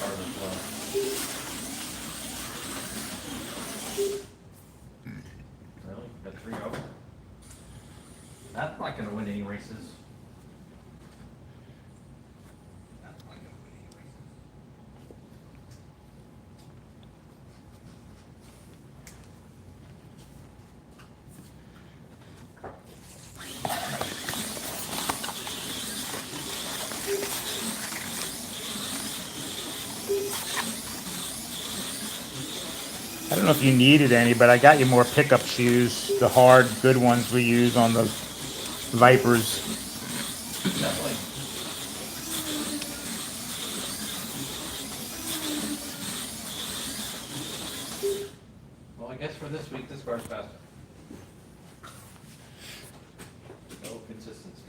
cars as well. Really? Got 3-0? That's not gonna win any races. That's not gonna win any races. I don't know if you needed any, but I got you more pickup shoes, the hard, good ones we use on the Vipers. Definitely. Well, I guess for this week, this car's faster. No consistency.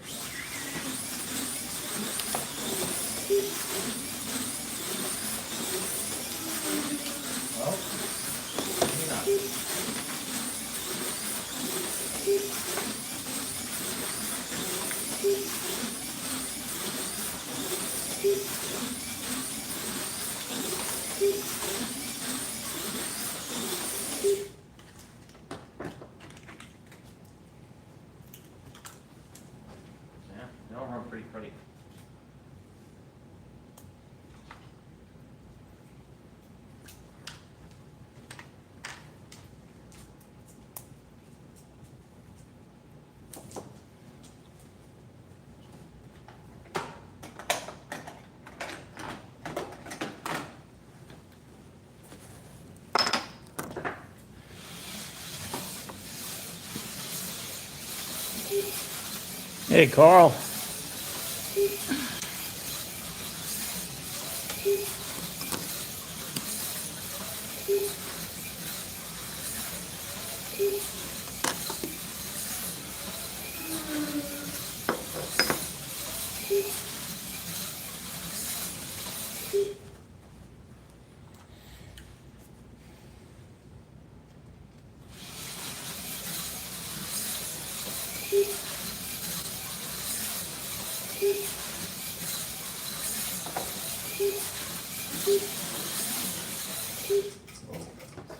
Well, maybe not. Yeah, they all run pretty pretty. Hey, Carl.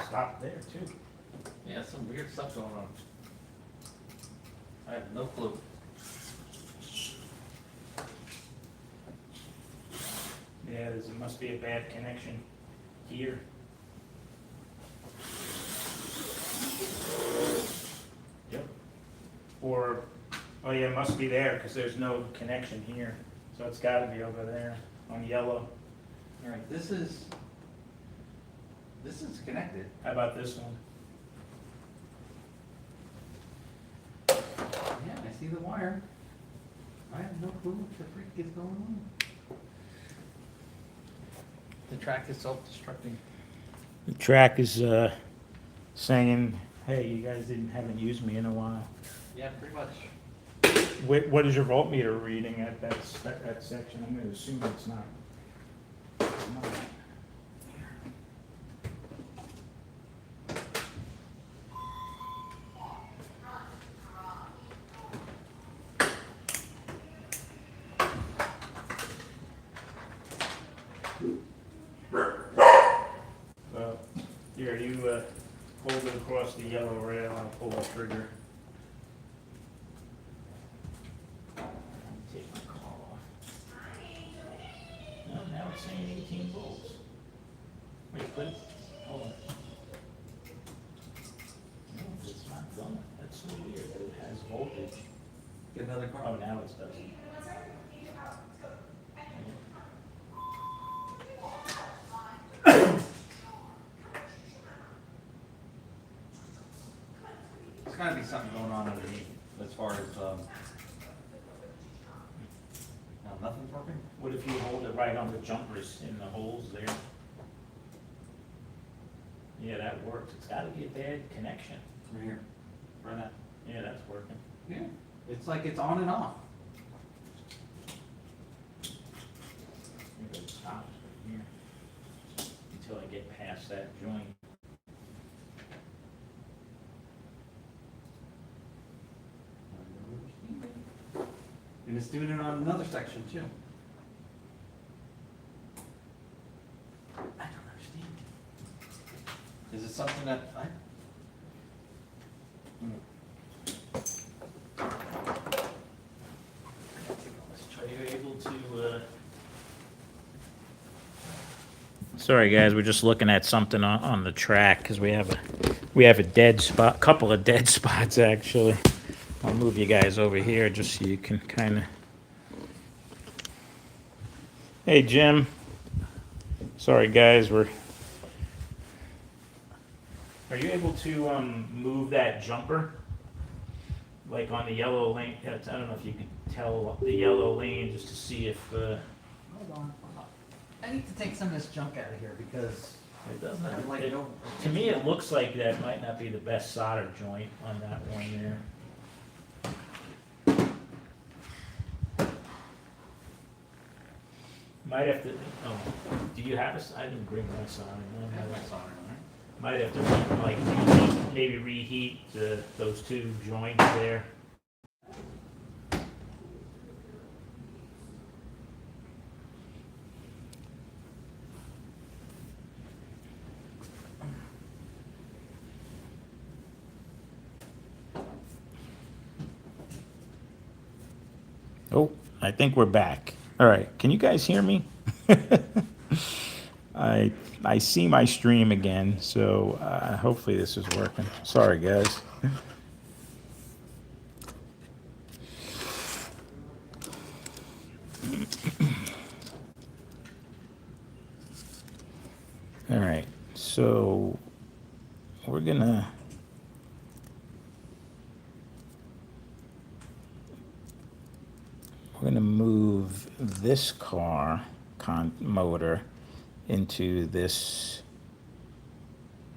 Stop there, too. Yeah, some weird stuff going on. I have no clue. Yeah, there must be a bad connection here. Yep. Or, oh yeah, it must be there, because there's no connection here. So it's gotta be over there, on yellow. All right, this is connected. How about this one? Yeah, I see the wire. I have no clue what the freak is going on. The track is self-destructing. The track is saying, hey, you guys haven't used me in a while. Yeah, pretty much. What is your voltmeter reading at that section? I'm going to assume it's not. It's not. Here, you hold it across the yellow rail, I'll pull the trigger. Take my call off. No, now it's saying 18 volts. Wait, but, hold on. No, it's not going. That's so weird that it has voltage. Get another car. Oh, now it doesn't. There's gotta be something going on underneath as far as, no, nothing's working? What if you hold it right on the jumpers in the holes there? Yeah, that works. It's gotta be a bad connection. Right here. Right now. Yeah, that's working. Yeah. It's like it's on and off. Maybe it stops right here until I get past that joint. And it's doing it on another section too. something that Are you able to, Sorry, guys, we're just looking at something on the track, because we have a dead spot, couple of dead spots, actually. I'll move you guys over here just so you can kind of... Hey, Jim. Sorry, guys, Are you able to move that jumper? Like on the yellow lane, I don't know if you can tell the yellow lane, just to see if... Hold on. I need to take some of this junk out of here because It doesn't I have, like it, no. to me, it looks like that might not be the best solder joint on that one there. Might have to, oh, do you have I didn't bring my soldering. I have my soldering iron. Might have to, like, maybe reheat those two joints there. Oh, I think we're back. All right, can you guys hear me? I see my stream again, so hopefully this is working. Sorry, guys. All right, so we're gonna move this car motor into this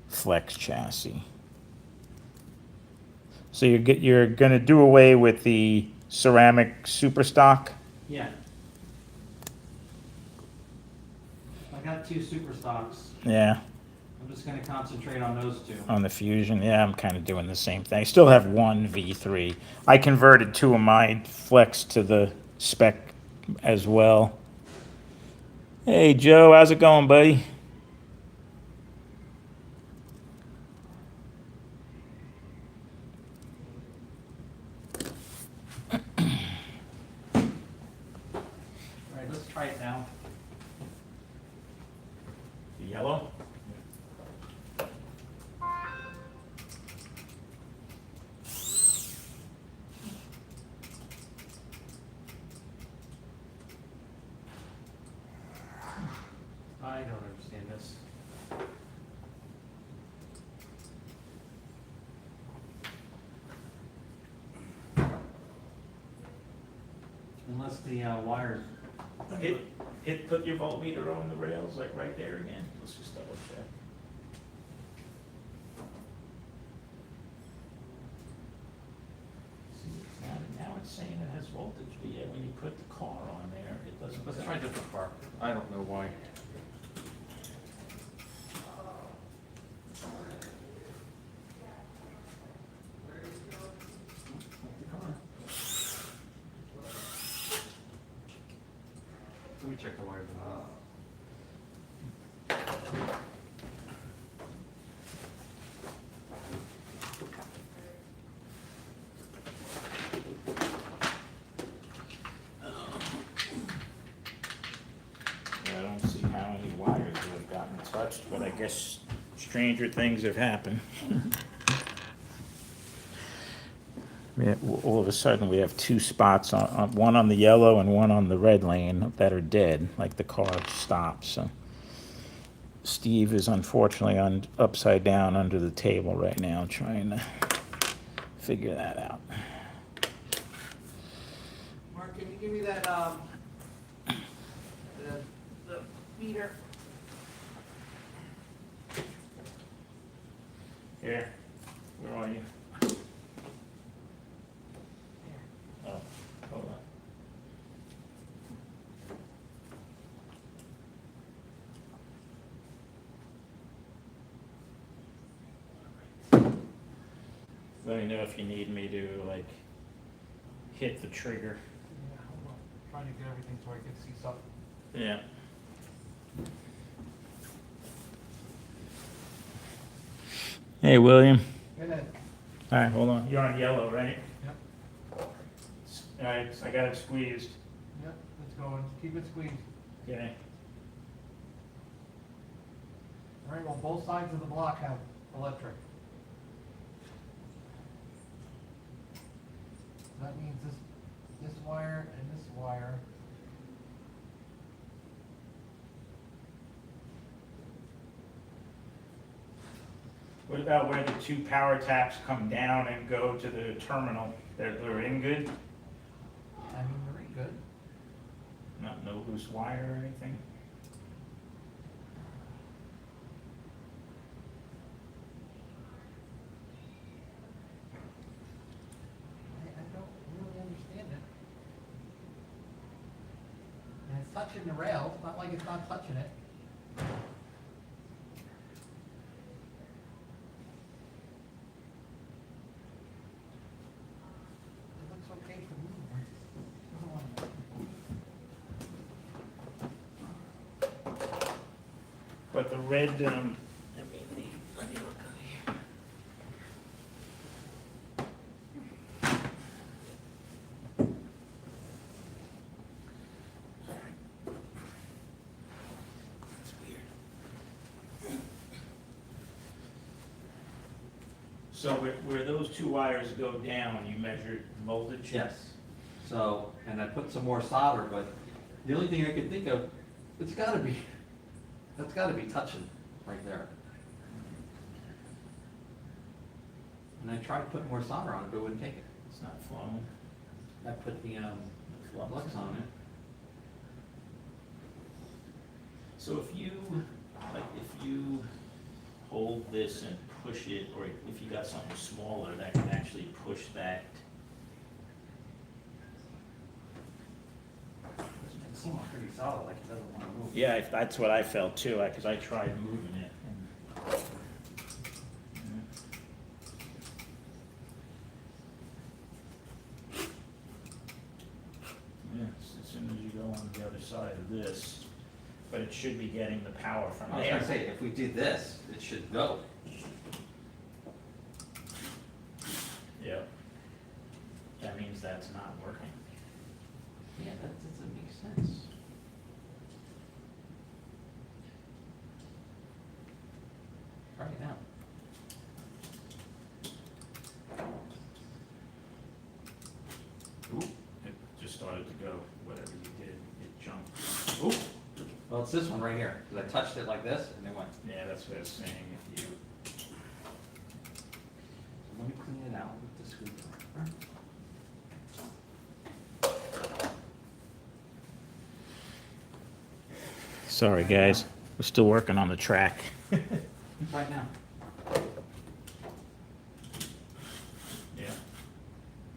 flex chassis. So you're gonna do away with the ceramic super stock? Yeah. I got 2 super stocks. Yeah, I'm just gonna concentrate on those 2. on the Fusion. Yeah, I'm kind of doing the same thing. I still have one V3. I converted 2 of my flex to the spec as well. Hey, Joe, how's it going, buddy? Alright, let's try it now. Yellow? I don't understand this. Unless the wires. Put your voltmeter on the rails, like right there again. Let's just double check. See, now it's saying it has voltage, but yet when you put the car on there, it doesn't. Let's try a different car. I don't know why. Let me check the wires. I don't see how any wires would have gotten touched, but I guess stranger things have happened. All of a sudden, we have 2 spots, one on the yellow and one on the red lane that are dead, like the car stops. So Steve is unfortunately upside down under the table right now trying to figure that out. Mark, can you give me that, the meter? Here, where are you? Oh, hold on. Let me know if you need me to, like, hit the trigger. Yeah, hold on. Trying to get everything so I can see something. Yeah. Hey, William. Good night. All right, hold on. You're on yellow, right? Yep. All right, so I got it squeezed. Yep, it's going. Keep it squeezed. Okay. All right, well, both sides of the block have electric. That means this wire and this wire. What about where the two power taps come down and go to the terminal? They're in good? I mean, they're pretty good. Not no loose wire or anything? I don't really understand it. And it's touching the rail, it's not like it's not touching it. It looks okay for me. Doesn't want- But the red, let me look here. That's weird. So where those two wires go down, you measured voltage? Yes. So, and I put some more solder, but the only thing I could think of, that's gotta be touching right there. And I tried putting more solder on it, but it wouldn't take it. It's not flowing. I put the, flux on it. So if you hold this and push it, or if you got something smaller that can actually push that. It seems pretty solid, like it doesn't wanna move. Yeah, that's what I felt too, because I tried moving it. Yeah, as soon as you go on the other side of this, but it should be getting the power from I was there. gonna say, if we did this, it should go. Yep. That means that's not working. Yeah, that doesn't make sense. Try it now. Ooh, it just started to go, whatever you did, it jumped. Ooh. Well, it's this one right here, because I touched it like this, and it went. Yeah, that's what I was saying, if you, So let me clean it out with the screwdriver. sorry guys, we're still working on the track. Right now. Yeah,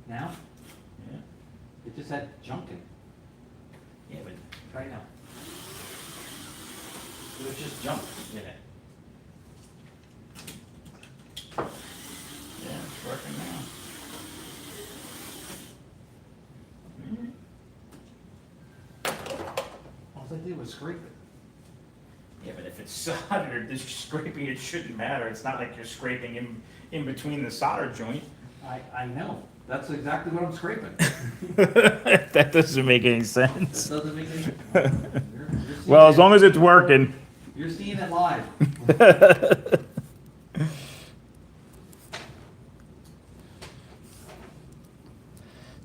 Now? yeah, It just had junk in it. yeah, but, Try it now. It was just junk in it. yeah, it's working now. All I did was scrape it. Yeah, but if it's soldered, this scraping, it shouldn't matter, it's not like you're scraping in between the solder joint. I know. That's exactly what I'm scraping. That doesn't make any That sense. doesn't make any. You're seeing Well, as it- long as it's working. You're seeing it live.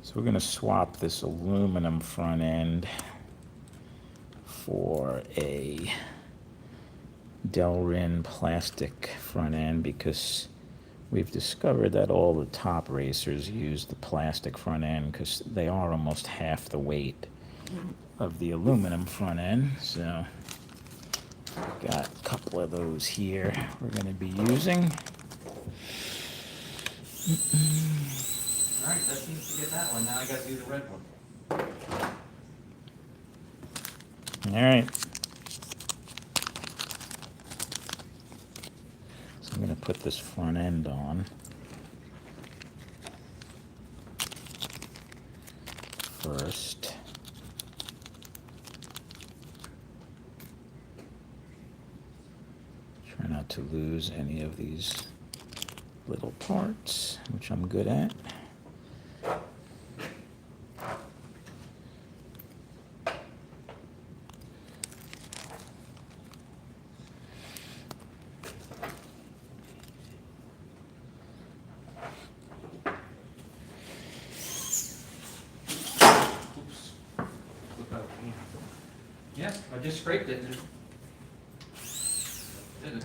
So we're gonna swap this aluminum front end for a Delrin plastic front end because we've discovered that all the top racers use the plastic front end because they are almost half the weight of the aluminum front end. So got a couple of those here we're gonna be using. All right, that seems to get that one. Now I gotta do the red one. All right. So I'm going to put this front end on first. Try not to lose any of these little parts, which I'm good at. Oops. Flip out. Yeah, I just scraped it. Didn't it?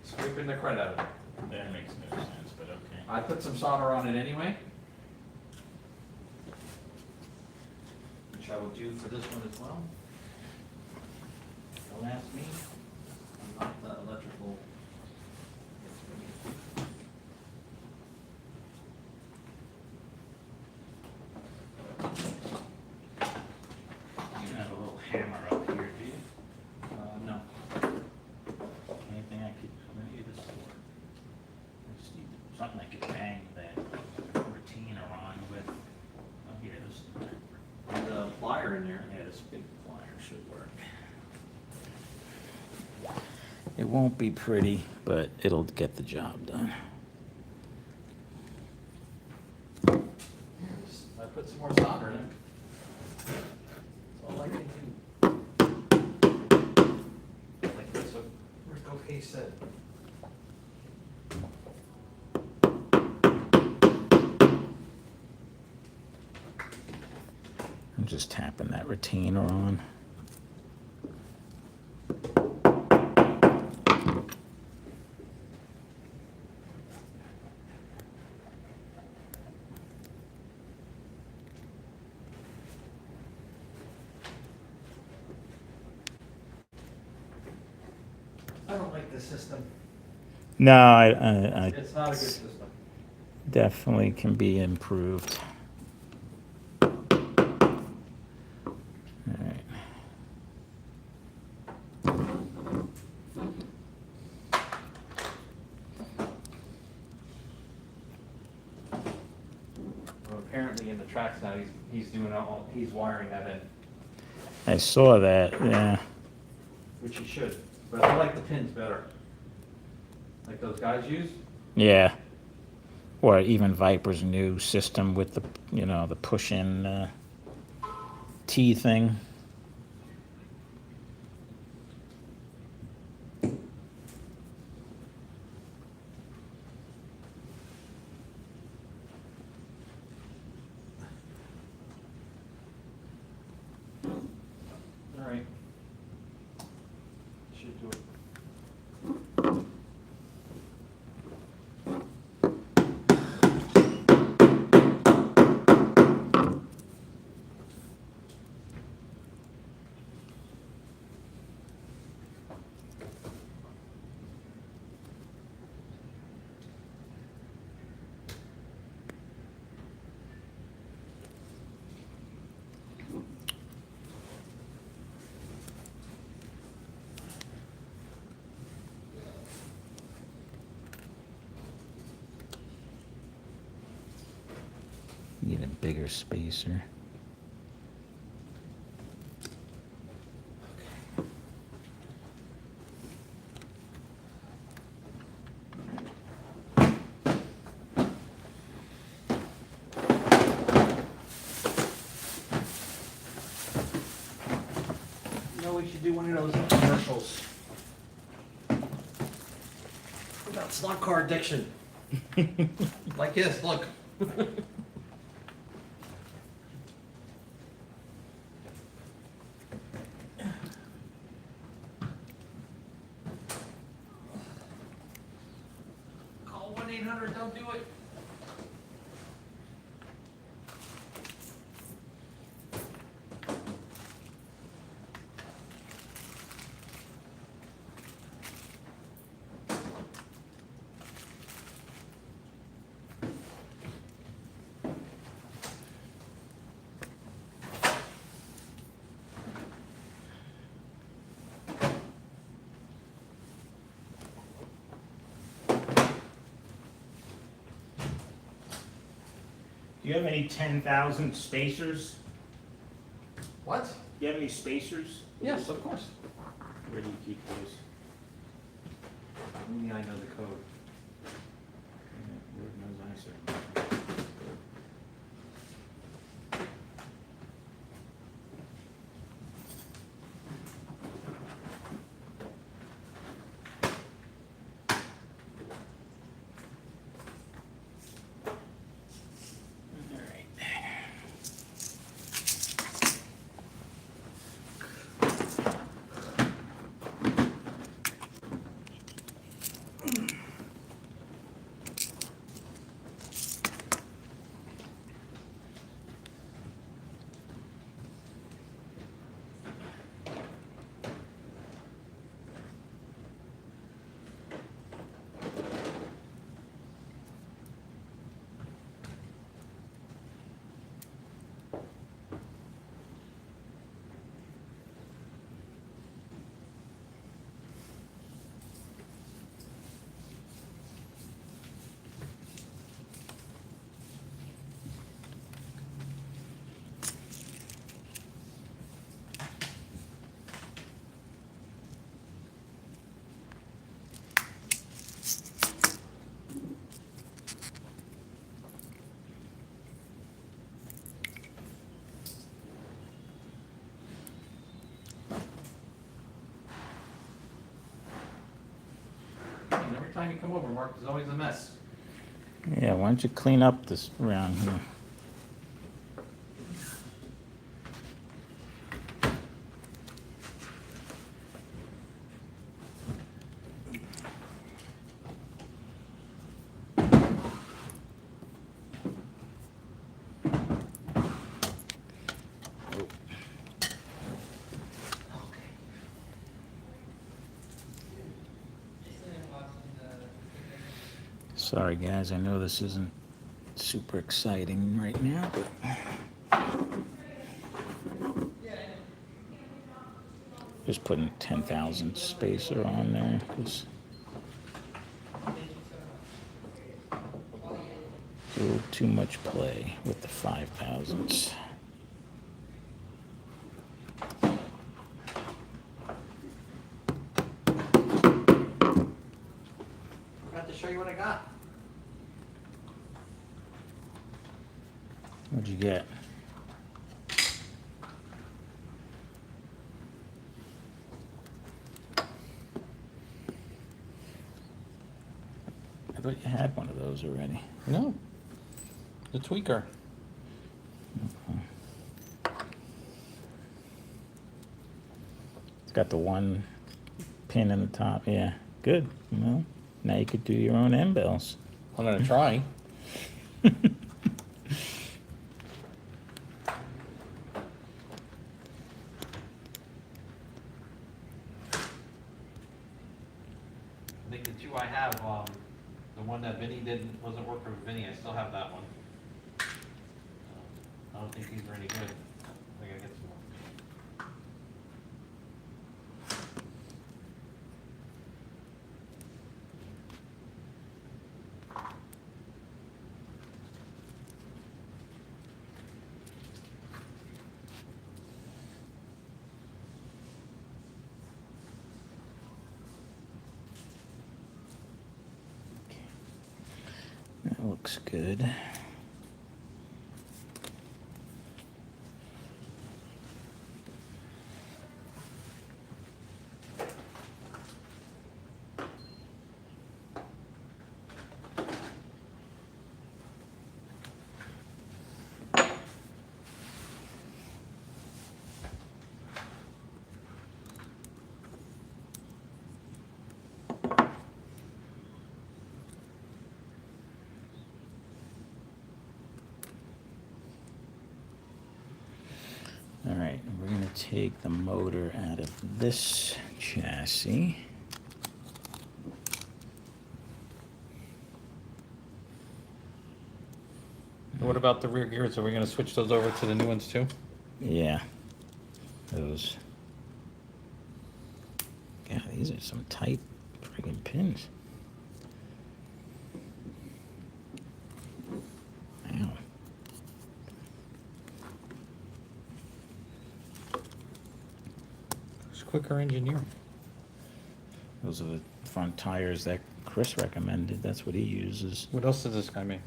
Scraping the crud out of it. That makes no sense, but okay. I put some solder on it anyway. Which I will do for this one as well. Don't ask me. I'm not the electrical. You have a little hammer up here, do you? No. Anything I could, maybe this sword. I just need something I could bang that retainer on with. Oh, here, this, There's a plier in there. yeah, this big plier should work. It won't be pretty, but it'll get the job done. I put some more solder in it. That's all I can do. Like this, so Rick OK said. I'm just tapping that retainer on. I don't like this system. No, I It's not a good system. definitely can be improved. All right. Well, apparently in the tracks now, he's doing all, he's wiring that in, I saw that, yeah. which he should. But I like the pins better. Like those guys use. Yeah. Or even Viper's new system with the, you know, the push-in T thing. All right. Should do it. Need a bigger spacer. You know, we should do one of those commercials. About slot car addiction. Like this, look. Call 1-800, don't do it. Do you have any 10,000 spacers? What? you have any spacers? Yes, of course. Where do you keep those? Only I know the code. Yeah, Lord knows I certainly don't. All right. And every time you come over, Mark, there's always a mess. Yeah, why don't you clean up this around here? Sorry, guys, I know this isn't super exciting right now, but just putting 10,000 spacer on there, 'cause a little too much play with the 5,000s. Forgot to show you what I got. What'd you get? I thought you had one of those already. No. The tweaker. It's got the one pin in the top. Yeah, good. Well, now you could do your own end bells. I'm gonna try. I think the two I have, the one that Vinny wasn't working with Vinny, I still have that one. I don't think these are any good. I gotta get some more. That looks good. All right, we're gonna take the motor out of this chassis. What about the rear gears? Are we gonna switch those over to the new ones too? Yeah, those. Yeah, these are some tight friggin' pins. Wow. Quicker Engineering? Those are the front tires that Chris recommended. That's what he uses. What else does this guy make?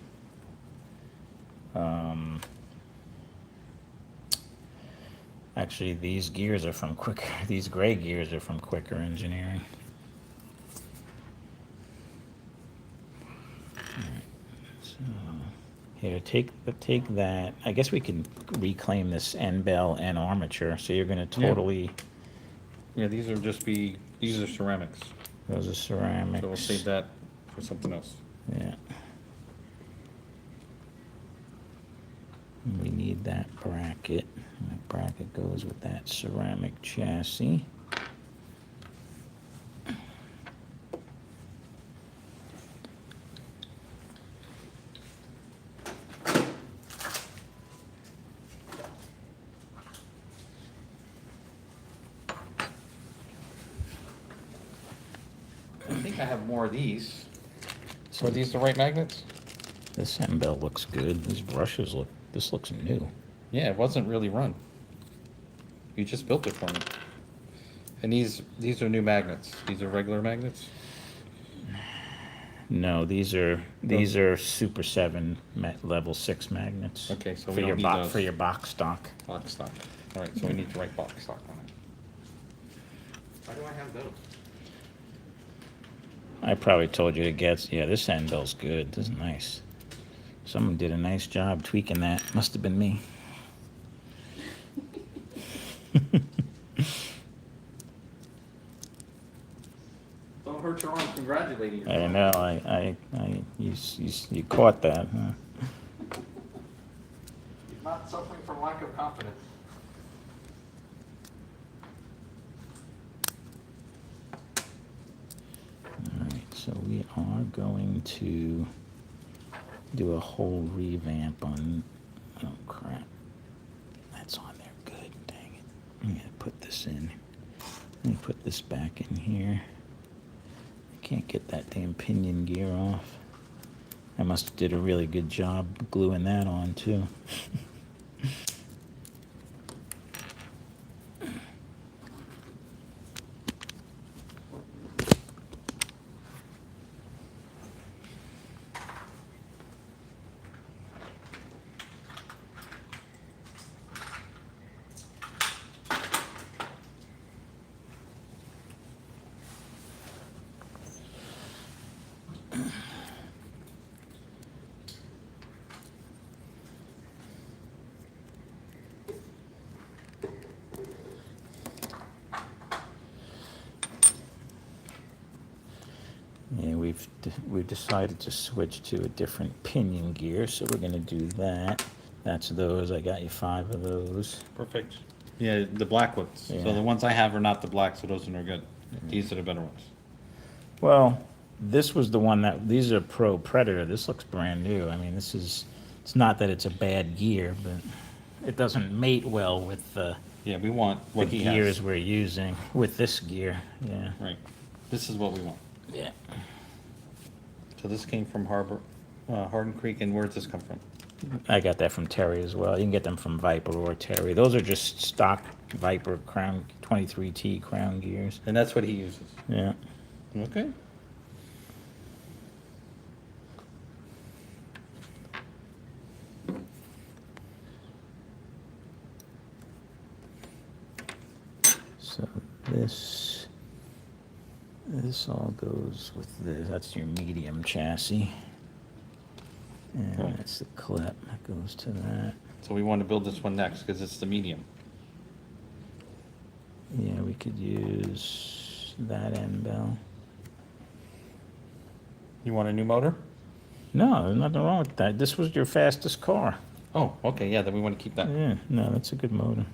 Actually, these gears are from Quicker. These gray gears are from Quicker Engineering. Alright, so here, take that. I guess we can reclaim this end bell and armature. So you're going to Yeah. totally. Yeah, these are ceramics. Those are ceramics. So we'll save that for something else. Yeah. We need that bracket. That bracket goes with that ceramic chassis. I think I have more of these. So are these the right magnets? This end bell looks good. These brushes this looks new. Yeah, it wasn't really run. You just built it for me. And these are new magnets. These are regular magnets? No, these are Super 7 level 6 magnets. Okay, so we for don't your need box those. for your box stock. Box stock. All right, so we need to write box stock on it. Why do I have those? I probably told you to get. Yeah, this end bell's good. This is nice. Someone did a nice job tweaking that. Must have been me. Don't hurt your arm congratulating yourself. I know. You caught that, huh? He's not suffering from lack of confidence. All right, so we are going to do a whole revamp on. Oh crap! That's on there. Good. Dang it. I'm gonna put this in. Let me put this back in here. I can't get that damn pinion gear off. I must have did a really good job gluing that on too. Yeah, we've decided to switch to a different pinion gear, so we're gonna do that. That's those. I got you 5 of those. Perfect. Yeah, the black ones. Yeah. So the ones I have are not the black, so those are no good. These are the better ones. Well, this was the one that these are Pro Predator. This looks brand new. I mean, it's not that it's a bad gear, but it doesn't mate well with the Yeah, we want what he gears has. we're using with this gear. Yeah. Right. This is what we want. Yeah. So this came from Hardin Creek, and where does this come from? I got that from Terry as well. You can get them from Viper or Terry. Those are just stock Viper Crown 23T Crown gears. And that's what he uses. Yeah. Okay. So this all goes with this. That's your medium chassis. And Cool. that's the clip that goes to that. So we want to build this one next because it's the medium. Yeah, we could use that end bell. You want a new motor? No, there's nothing wrong with that. This was your fastest car. Oh, okay, yeah, then we want to keep that. Yeah, no, that's a good motor.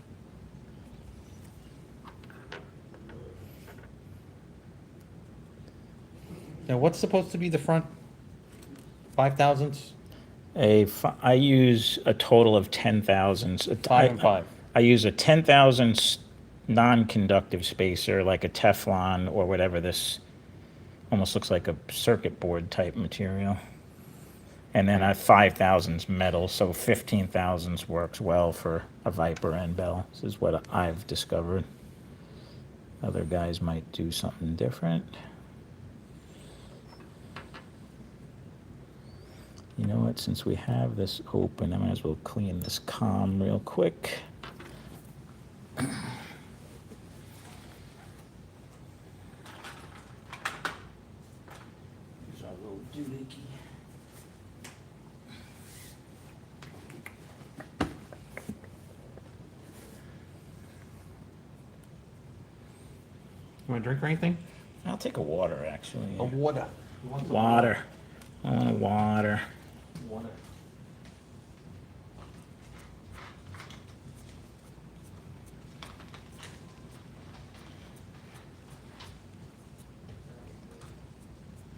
Now, what's supposed to be the front? 5,000s? I use a total of 10,000s. 5 and 5. I use a 10,000 non-conductive spacer, like a Teflon or whatever. This almost looks like a circuit board type material. And then I have 5,000s metal, so 15,000s works well for a Viper end bell. This is what I've discovered. Other guys might do something different. You know what, since we have this open, I might as well clean this comm real quick. Here's our little doohickey. You want a drink or anything? I'll take a water, actually. A water. You want some Water. I want a water. water?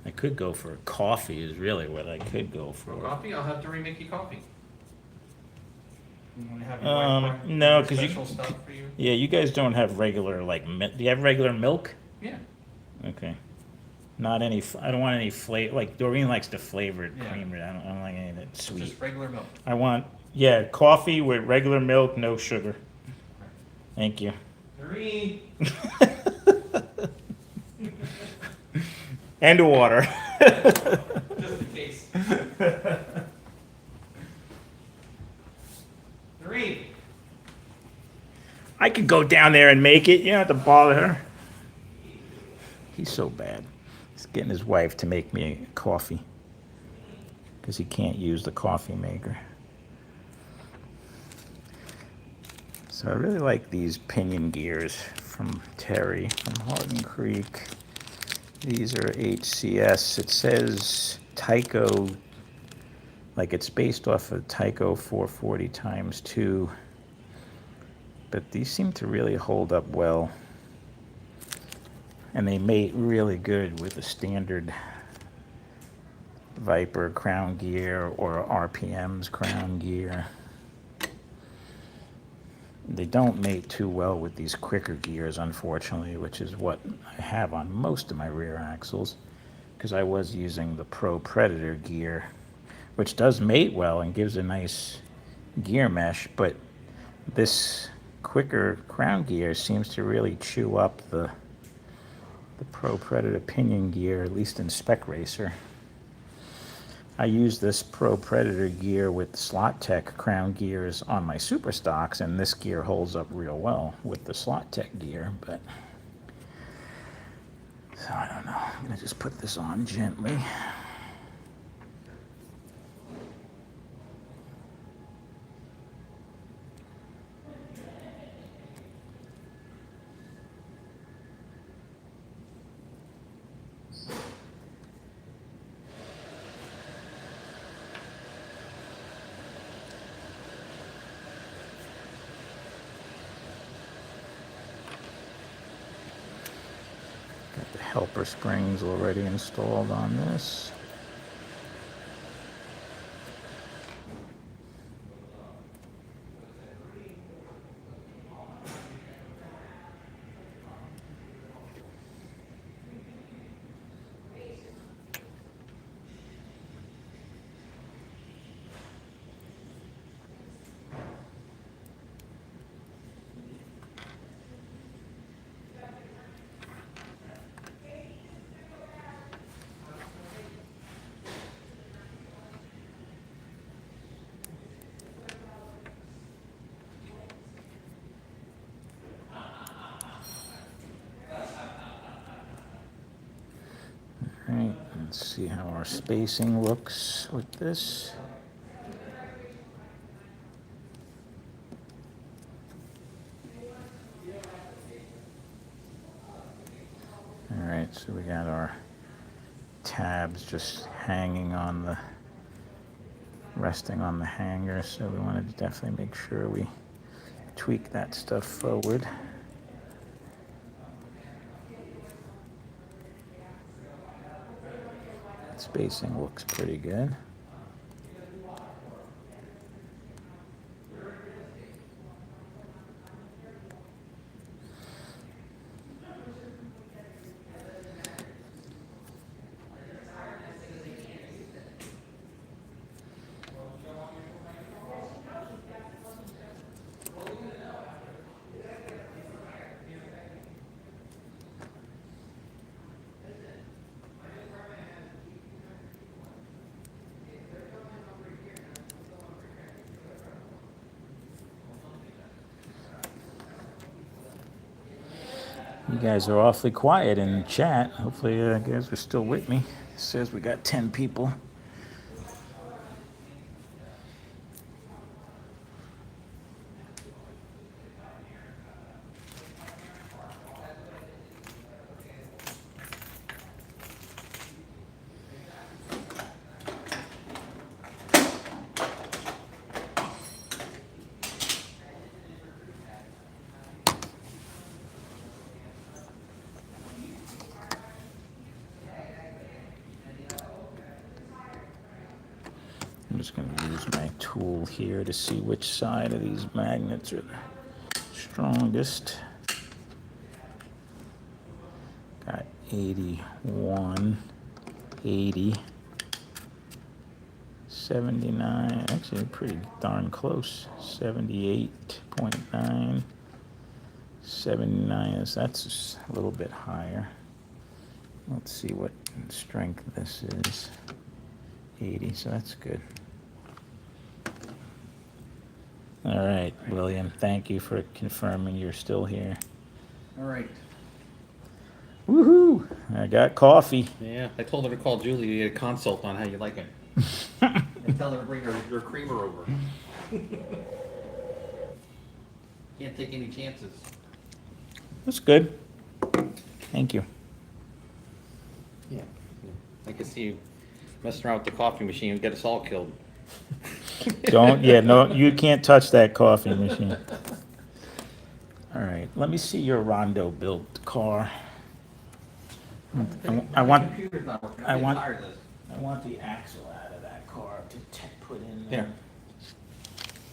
I could go for a coffee is really what I could go for. Coffee? I'll have Dory make you coffee. You want to have your wife buy No, your 'cause you- special stuff for you? Yeah, you guys don't have regular, like, do you have regular milk? Yeah. Okay. Not any, I don't want any flavor, like Doreen likes the flavored Yeah. creamer, I don't like any of that sweet. Just regular milk. I want, yeah, coffee with regular milk, no sugar. Thank you. Doreen! And a water. Just in case. Doreen! I could go down there and make it, you don't have to bother her. He's so bad. He's getting his wife to make me coffee because he can't use the coffee maker. So I really like these pinion gears from Terry from Hardin Creek. These are HCS. It says Tyco, like it's based off of Tyco 440 times 2. But these seem to really hold up well. And they mate really good with the standard Viper crown gear or RPM's crown gear. They don't mate too well with these quicker gears, unfortunately, which is what I have on most of my rear axles, because I was using the Pro Predator gear, which does mate well and gives a nice gear mesh, but this quicker crown gear seems to really chew up the Pro Predator pinion gear, at least in Spec Racer. I use this Pro Predator gear with Slot Tech crown gears on my Super Stocks, and this gear holds up real well with the Slot Tech gear, but so I don't know. I'm gonna just put this on gently. Got the helper springs already installed on this. Alright, let's see how our spacing looks with this. Alright, so we got our tabs just hanging on the, resting on the hanger, so we wanted to definitely make sure we tweak that stuff forward. Spacing looks pretty good. You guys are awfully quiet in the chat. Hopefully, you guys are still with me. It says we got 10 people. I'm just going to use my tool here to see which side of these magnets are the strongest. Got 81, 80, 79, actually pretty darn close. 78.9, 79, that's a little bit higher. Let's see what strength this is. 80, so that's good. All right, William, thank you for confirming you're still here. All right. Woohoo! I got coffee. Yeah, I told her to call Julie to get a consult on how you like it. And tell her to bring your creamer over. Can't take any chances. That's good. Thank you. Yeah. I could see you messing around with the coffee machine and get us all killed. No, you can't touch that coffee machine. All right, let me see your Rondo built car. I My want computer's not working. I I'm want- tired of this. I want the axle out of that car to put in there. Here.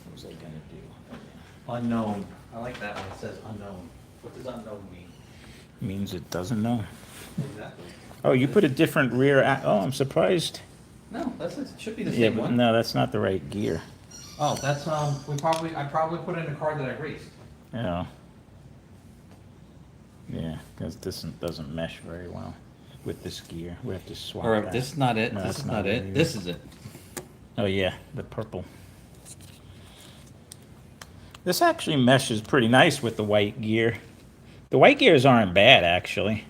What was I gonna do? Unknown. I like that one. It says unknown. What does unknown mean? Means it doesn't know. Exactly. Oh, you put a different oh, I'm surprised. No, it should be the Yeah, same but one. no, that's not the right gear. Oh, that's, I probably put in a car that I raced. Yeah. Yeah, because this doesn't mesh very well with this gear. We have to swap Or that. this is not it, No, this that's is not it, either. this is it. Oh yeah, the purple. This actually meshes pretty nice with the white gear. The white gears aren't bad, actually.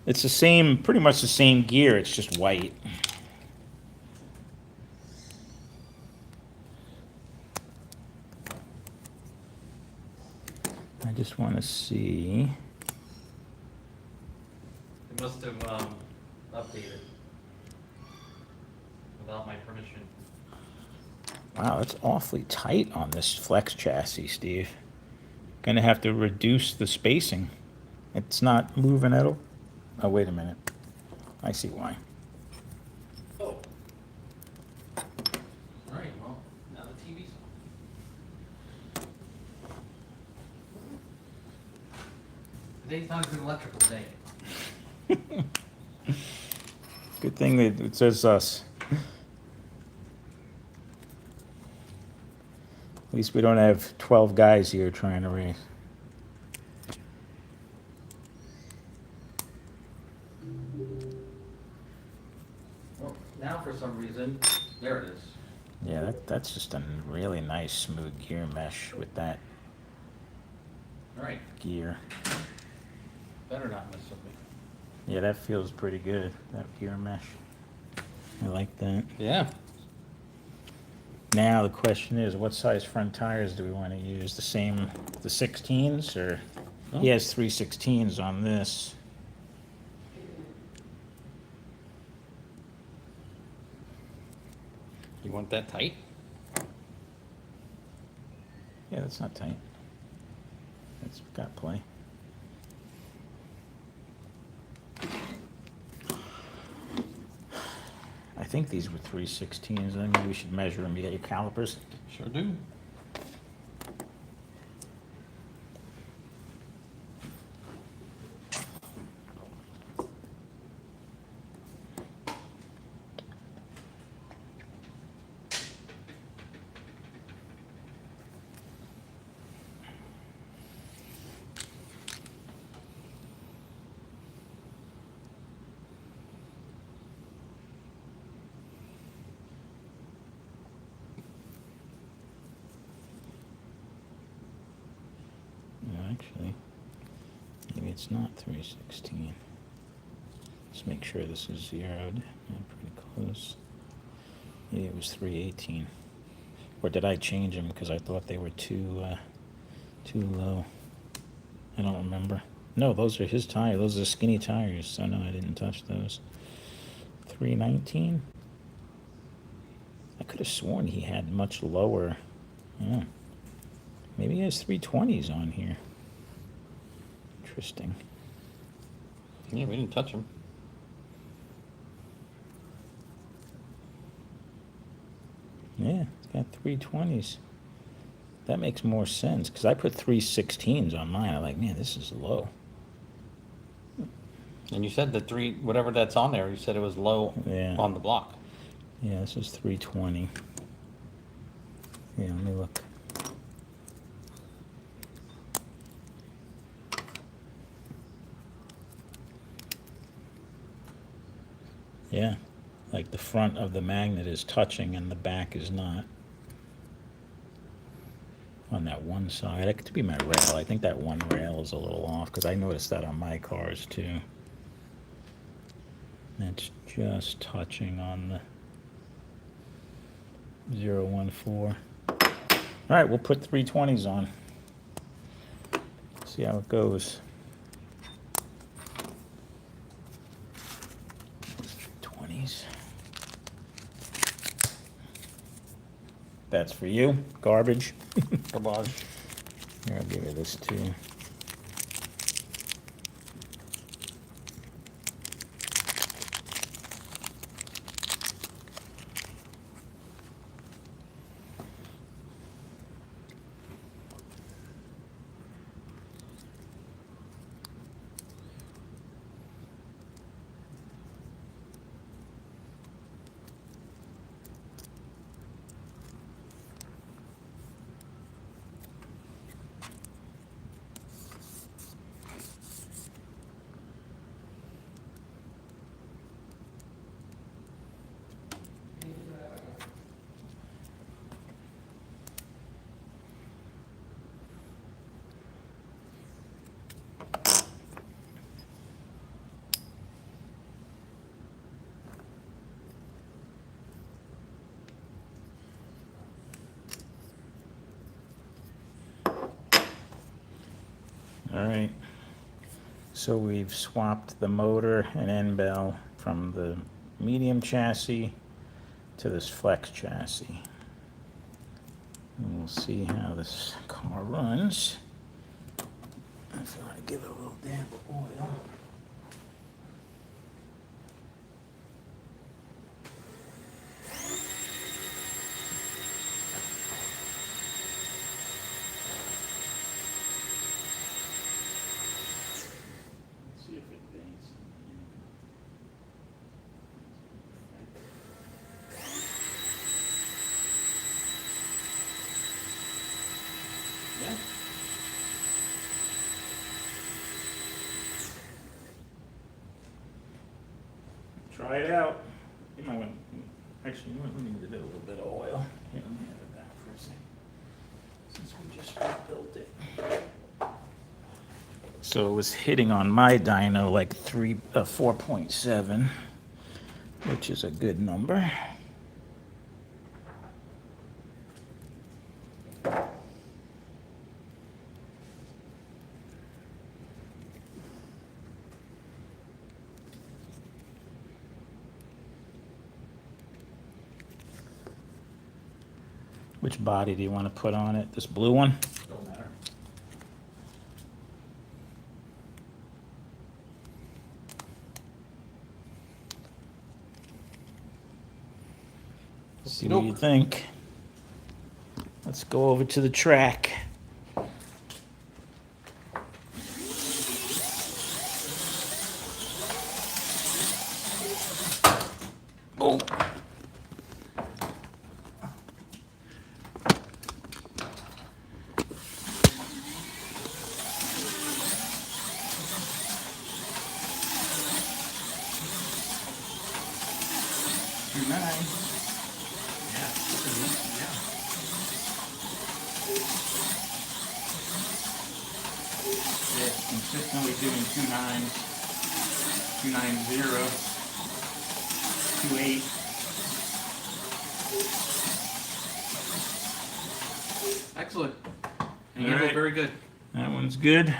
It's the same, pretty much the same gear, it's just white. I just want to see. It must have, updated. Without my permission. Wow, that's awfully tight on this flex chassis, Steve. Gonna have to reduce the spacing. It's not moving at all. Oh, wait a minute. I see why. Oh. All right, well, now the TV's on. Today's not a good electrical day. Good thing that it says us. At least we don't have 12 guys here trying to race. Well, now for some reason, there it is. Yeah, that's just a really nice smooth gear mesh with that All right, gear. better not mess with me. Yeah, that feels pretty good, that gear mesh. I like that. Yeah. Now the question is, what size front tires do we want to use? The same, the 16s, or he has 316s on this. You want that tight? Yeah, that's not tight. That's got play. I think these were 316s. Maybe we should measure them. You got your calipers? Sure do. Yeah, actually, maybe it's not 316. Let's make sure this is zeroed. Yeah, pretty close. Yeah, it was 318. Or did I change them because I thought they were too low? I don't remember. No, those are his tires. Those are skinny tires. So no, I didn't touch those. 319. I could have sworn he had much lower. Yeah. Maybe he has 320s on here. Interesting. Yeah, we didn't touch them. Yeah, it's got 320s. That makes more sense because I put 316s on mine. I'm like, man, this is low. And you said the whatever that's on there, you said it was low Yeah. on the block. Yeah, this is 320. Yeah, let me look. Yeah, like the front of the magnet is touching and the back is not. On that one side, it could be my rail. I think that one rail is a little off because I noticed that on my cars too. It's just touching on the 014. All right, we'll put 320s on. See how it goes. 320s. That's for you. Garbage. Garbage. Here, I'll give you this too. All right, so we've swapped the motor and end bell from the medium chassis to this flex chassis. And we'll see how this car runs. If I want to give it a little dab of oil. See if it bangs. Yeah. Try it out. You might want, actually, you might need a little bit of oil. Here, let me have it back for a second. Since we just rebuilt it. So it was hitting on my dyno like 4.7, which is a good number. Which body do you want to put on it? This blue one? Don't matter. See what you think. Let's go over to the track. Oh. Yeah. doing 2.9, 2.90, 2.8. Excellent. All Handled right. very good. That one's good.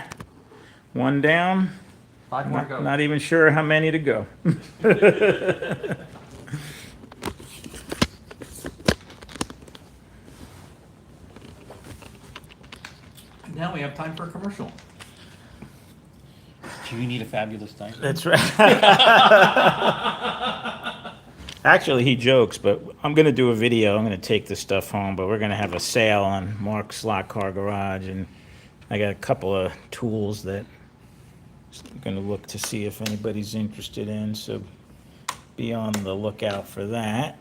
One down. 5 more to go. Not even sure how many to go. Now we have time for a commercial. Do you need a fabulous diner? That's right. Actually, he jokes, but I'm going to do a video. I'm going to take this stuff home, but we're going to have a sale on Mark's Slot Car Garage, and I got a couple of tools that I'm going to look to see if anybody's interested in, so be on the lookout for that.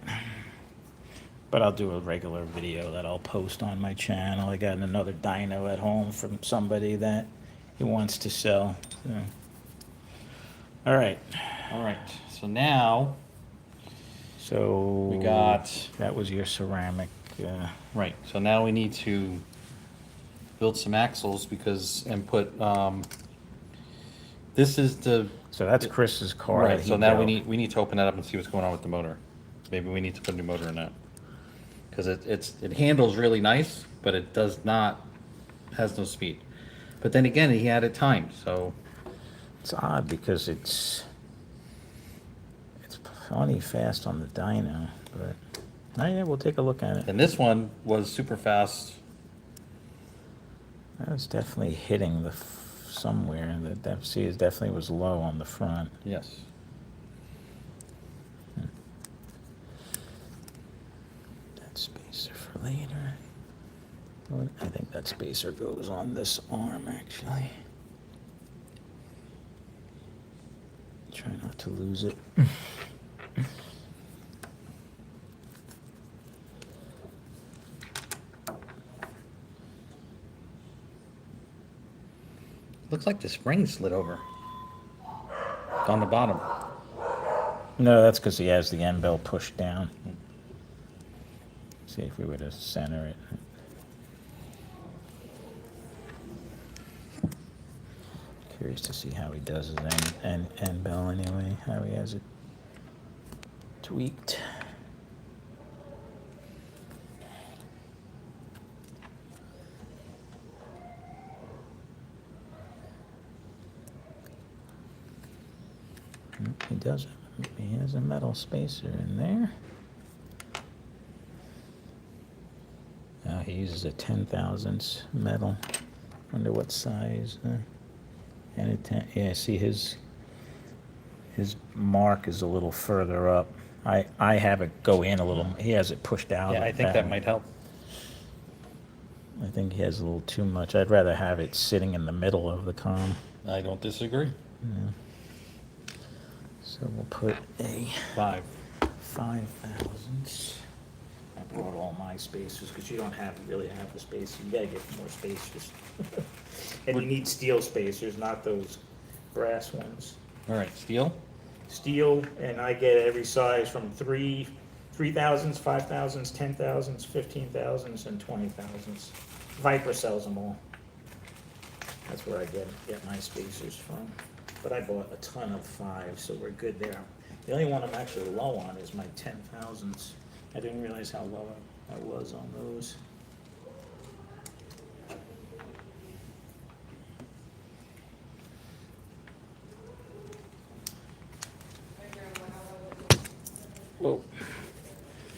But I'll do a regular video that I'll post on my channel. I got another dyno at home from somebody that he wants to sell. So. All right. All right, so now So we got, that was your ceramic. right, so now we need to build some axles because, and put, this is the, So that's Chris's car. right, that he so now built. we need to open that up and see what's going on with the motor. Maybe we need to put a new motor in that. Because it handles really nice, but it does not, has no speed. But then again, he had it timed, so, It's odd because it's funny fast on the dyno, but yeah, we'll take a look at it. and this one was super fast. That was definitely hitting the somewhere. The depth is definitely was low on the front. Yes. That spacer for later. Well, I think that spacer goes on this arm actually. Try not to lose it. Looks like the spring slid over on the bottom. No, that's because he has the end bell pushed down. See if we were to center it. Curious to see how he does his end bell anyway, how he has it tweaked. He does it. He has a metal spacer in there. Now he uses a 10,000ths metal. Wonder what size. And yeah, see his mark is a little further up. I have it go in a little. He has it pushed out. Yeah, I think that might help. I think he has a little too much. I'd rather have it sitting in the middle of the column. I don't disagree. Yeah. So we'll put a 5,000. I brought all my spacers because you don't really have the space. You gotta get more spacers. And you need steel spacers, not those brass ones. All right, steel? Steel, and I get every size from 3,000s, 5,000s, 10,000s, 15,000s, and 20,000s. Viper sells them all. That's where I get my spacers from. But I bought a ton of 5, so we're good there. The only one I'm actually low on is my 10,000s. I didn't realize how low I was on those. Whoa.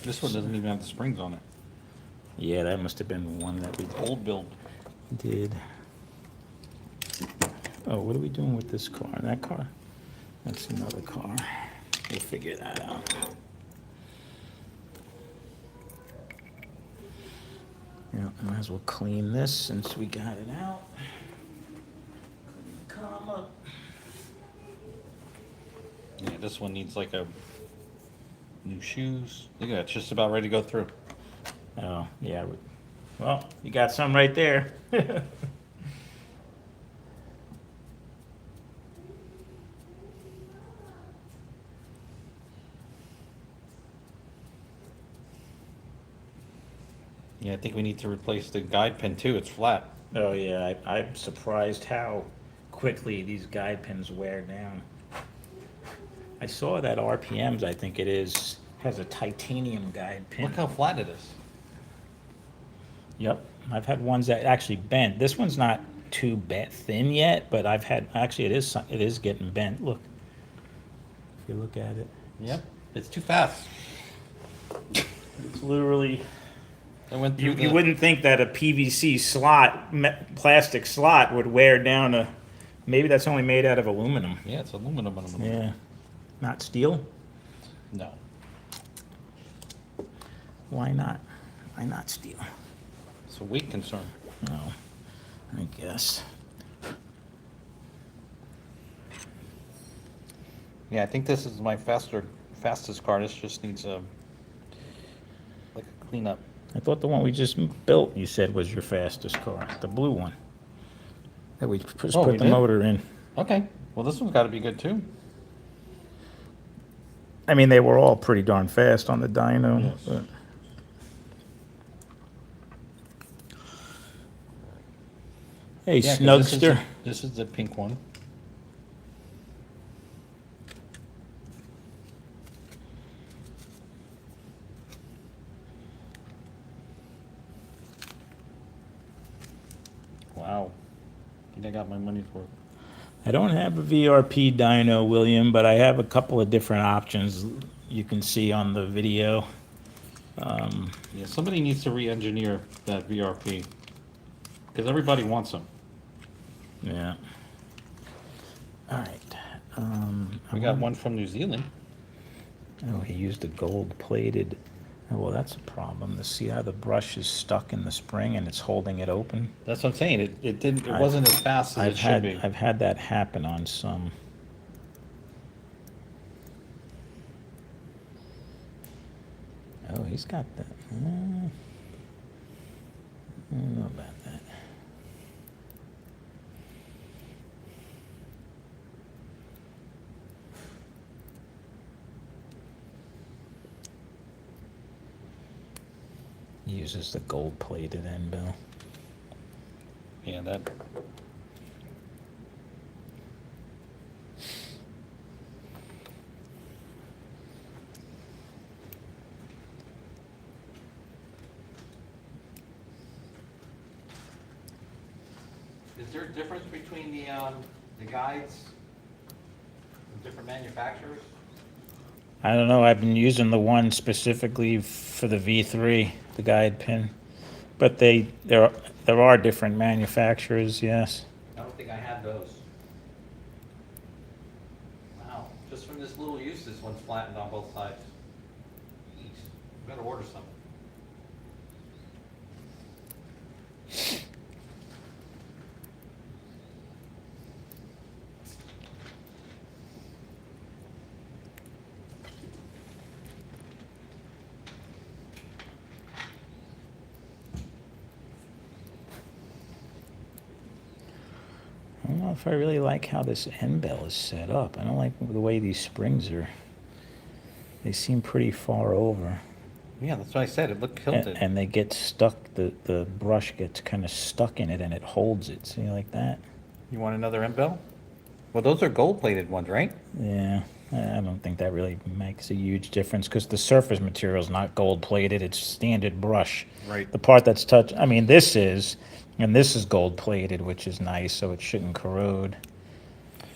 This one doesn't even have the springs on it. Yeah, that must have been one that we Old build. did. Oh, what are we doing with this car? That car? That's another car. We'll figure that out. Yeah, might as well clean this since we got it out. Clean the column up. Yeah, this one needs like a new shoes. Look at that, it's just about ready to go through. Oh, yeah. Well, you got some right there. Yeah, I think we need to replace the guide pin too. It's flat. Oh, yeah, I'm surprised how quickly these guide pins wear down. I saw that RPMs, I think it is, has a titanium guide pin. Look how flat it is. Yep, I've had ones that actually bent. This one's not too thin yet, but I've had, actually it is getting bent. Look, if you look at it, Yep, it's too fast. it's literally. I went through You wouldn't think that a PVC slot, plastic slot, would wear down a. Maybe that's only made out of aluminum. Yeah, it's aluminum. Yeah, not steel. No. Why not? Why not steel? It's a weight concern. No, I guess. Yeah, I think this is my fastest car. This just needs a cleanup. I thought the one we just built, you said, was your fastest car, the blue one. That we just Oh, put we the did? motor in. Okay, well, this one's got to be good too. I mean, they were all pretty darn fast on the dyno. Yes. But. Hey, Yeah, 'cause Snugster. This is the pink one. Wow. I think I got my money's worth. I don't have a VRP dyno, William, but I have a couple of different options you can see on the video. Yeah, somebody needs to re-engineer that VRP. Because everybody wants them. Yeah. All right. We got one from New Zealand. Oh, he used a gold-plated. Oh, well, that's a problem. To see how the brush is stuck in the spring and it's holding it open. That's what I'm saying. It wasn't as fast as it should be. I've had that happen on some. Oh, he's got that. I don't know about that. He uses the gold-plated end bill. Yeah, that. Is there a difference between the guides, the different manufacturers? I don't know, I've been using the one specifically for the V3, the guide pin. But there are different manufacturers, yes. I don't think I had those. Wow, just from this little use, this one's flattened on both sides. Jeez, better order some. I don't know if I really like how this end bell is set up. I don't like the way these springs are. They seem pretty far over. Yeah, that's what I said. It looked tilted. And they get stuck, the brush gets kind of stuck in it and it holds it. See, like that? You want another end bell? Well, those are gold-plated ones, right? Yeah, I don't think that really makes a huge difference because the surface material is not gold plated, it's standard brush. Right. The part that's touched, I mean, this is, and this is gold plated, which is nice, so it shouldn't corrode.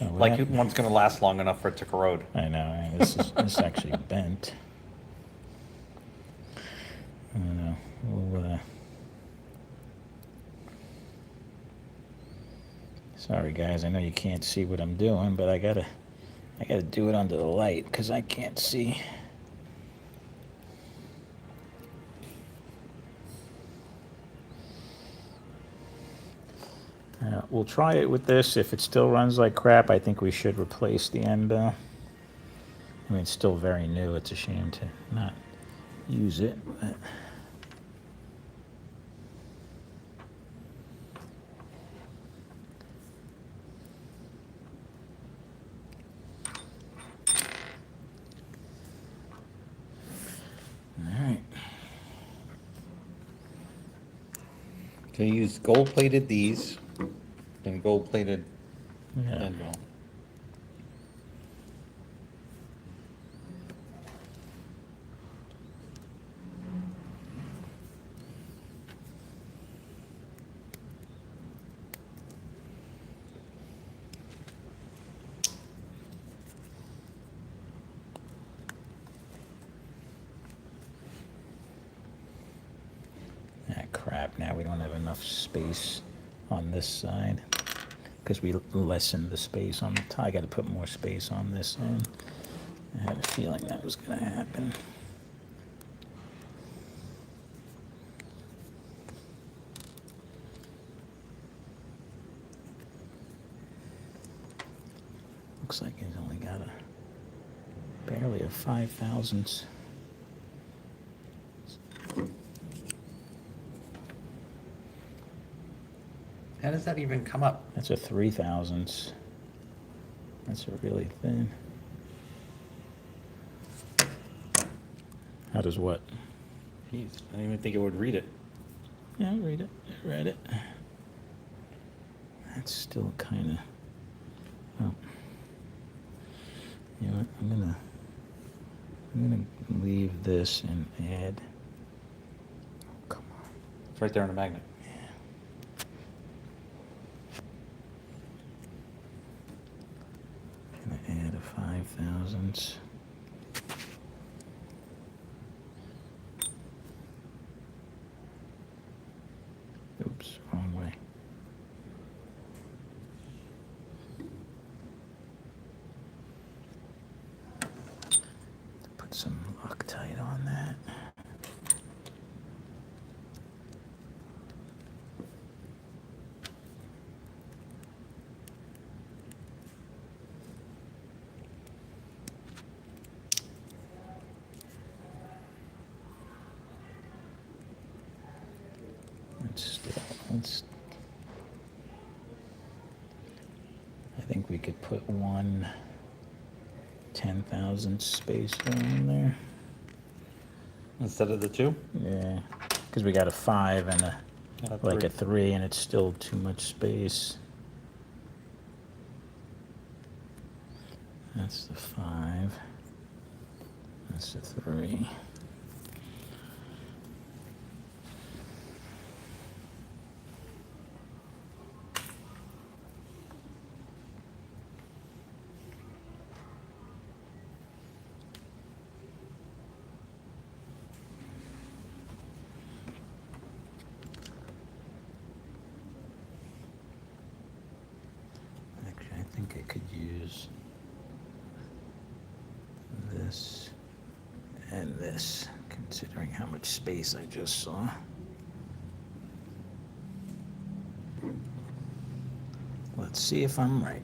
Oh, Like that- one's going to last long enough for it to corrode. I know, and this actually bent. I don't know. We'll, sorry guys, I know you can't see what I'm doing, but I gotta do it under the light because I can't see. We'll try it with this. If it still runs like crap, I think we should replace the end bell. I mean, it's still very new. It's a shame to not use it. But. All right. So you use gold-plated these and gold-plated Yeah. end wall. Ah, crap, now we don't have enough space on this side. Because we lessened the space on the top. I gotta put more space on this end. I had a feeling that was gonna happen. Looks like he's only got barely a 5 thousandths. How does that even come up? That's a 3 thousandths. That's a really thin. How does what? Jeez, I didn't even think it would read it. Yeah, I read it. I read it. That's still kind of. Oh. You know what? I'm gonna leave this and add. Oh, come on. It's right there on the magnet. Gonna add a 5 thousandths. Oops, wrong way. Put some Loctite on that. I think we could put one 10,000 spacer in there. Instead of the 2? Yeah, because we got a 5 and like three. a 3, and it's still too much space. That's the 5. That's the 3. Actually, I think I could use this and this, considering how much space I just saw. Let's see if I'm right.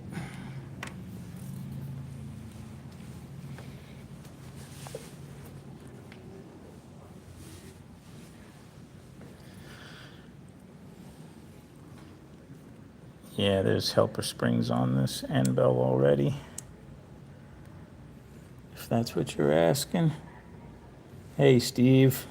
Yeah, there's helper springs on this end bell already. If that's what you're asking. Hey, Steve.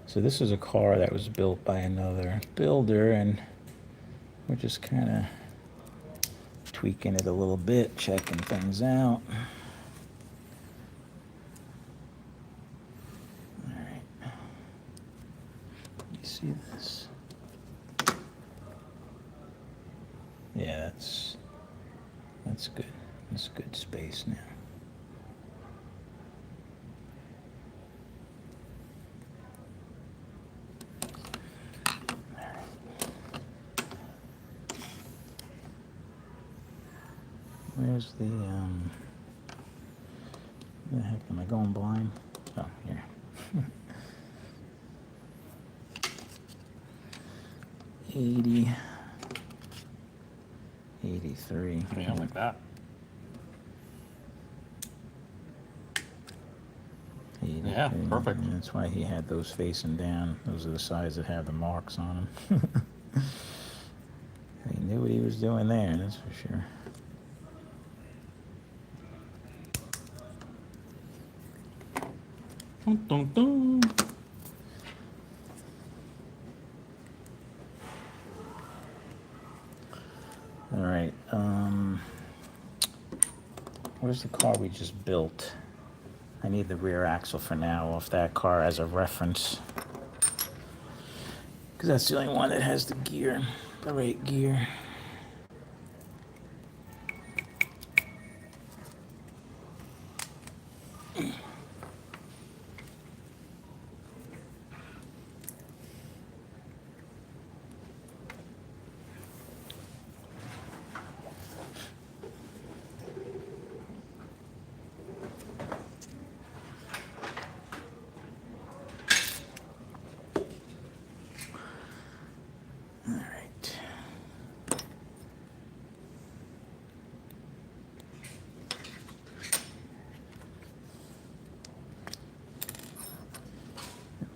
So this is a car that was built by another builder, and we're just kind of tweaking it a little bit, checking things out. All right. You see this? Yeah, that's good. That's good space now. Where's the where the heck am I going blind? Oh, here. 80, 83. Yeah, like that. 83. Yeah, perfect. And that's why he had those facing down. Those are the sides that have the marks on them. He knew what he was doing there, that's for sure. Dun, dun, dun. All right, where's the car we just built? I need the rear axle for now off that car as a reference. Because that's the only one that has the gear, the right gear. All right.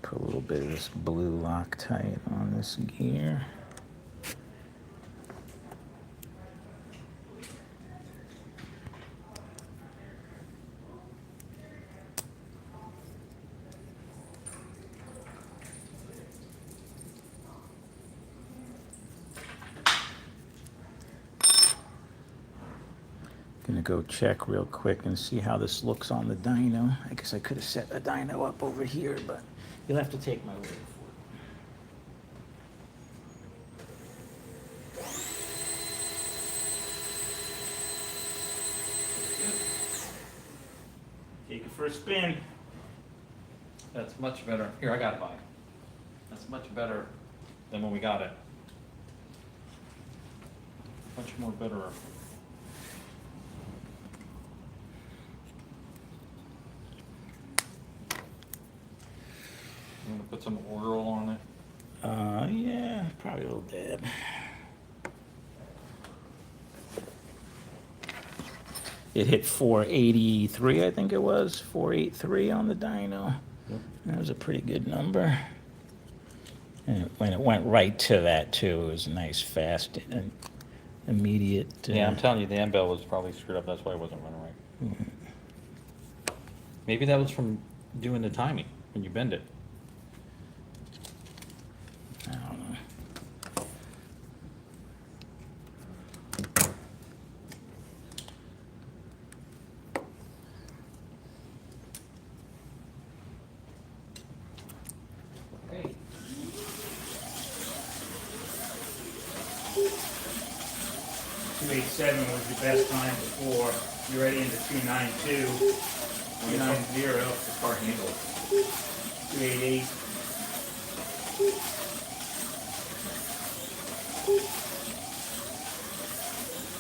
Put a little bit of this blue Loctite on this gear. Gonna go check real quick and see how this looks on the dyno. I guess I could have set a dyno up over here, but you'll have to take my word for it. Take it for a spin. That's much better. Here, I got it, Mike. That's much better than when we got it. Much more better. I'm gonna put some oil on it. Yeah, probably a little dab. It hit 483, I think it was, 483 on the dyno. Yep. That was a pretty good number. And when it went right to that too, it was nice, fast, and immediate. Yeah, I'm telling you, the end bell was probably screwed up. That's why it wasn't running right. Maybe that was from doing the timing when you bend it. I don't know. Hey, 287 was your best time before. You're already into 292, 290, the car handle. 288.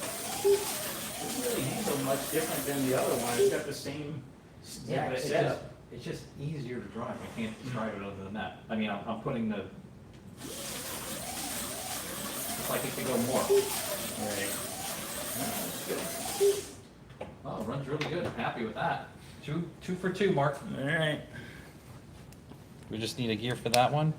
Doesn't really handle much different than the other one. It's got the same Yeah, it's setup. just easier to drive. I can't drive it other than that. I mean, I'm putting the, it's like it could go more. Right. Oh, it runs really good. I'm happy with that. Two for two, Mark. All right. We just need a gear for that one.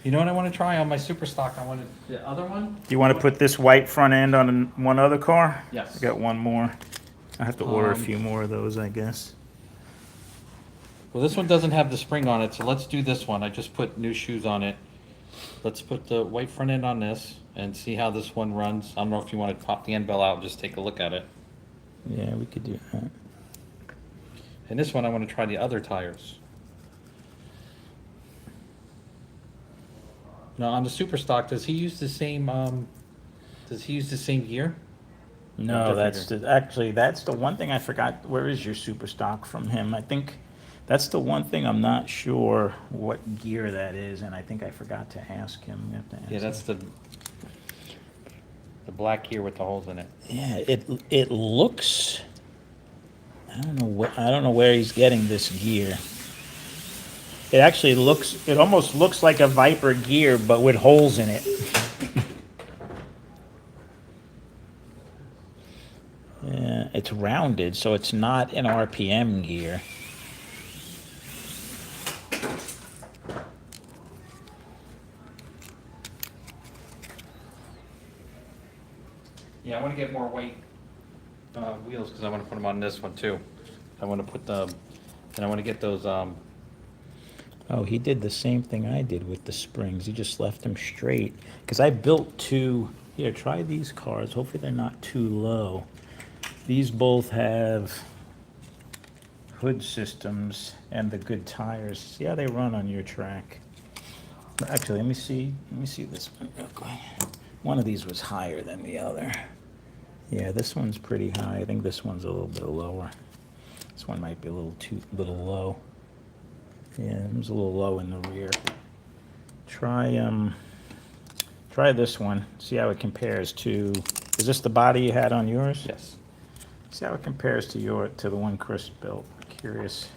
You know what I want to try on my super stock? I wanted The other one? Do you want to put this white front end on one other car? Yes. I got one more. I have to order a Um, few more of those, I guess. Well, this one doesn't have the spring on it, so let's do this one. I just put new shoes on it. Let's put the white front end on this and see how this one runs. I don't know if you want to pop the end bell out and just take a look at it. Yeah, we could do that. And this one, I want to try the other tires. Now, on the super stock, does he use the same, gear? No, Different that's the one thing I forgot. Where is your super stock from him? I think that's the one thing I'm not sure what gear that is, and I think I forgot to ask him. We have to ask Yeah, that's him. the black gear with the holes in it. Yeah, it looks. I don't know where he's getting this gear. It actually it almost looks like a Viper gear, but with holes in it. Yeah, it's rounded, so it's not an RPM gear. Yeah, I want to get more white wheels because I want to put them on this one too. I want to put and I want to get those Oh, he did the same thing I did with the springs. He just left them straight. Because I built two. Here, try these cars. Hopefully they're not too low. These both have hood systems and the good tires. See how they run on your track. Actually, let me see this one real quick. One of these was higher than the other. Yeah, this one's pretty high. I think this one's a little bit lower. This one might be a little low. Yeah, it was a little low in the rear. Try this one. See how it compares to. Is this the body you had on yours? Yes. See how it compares to the one Chris built. Curious.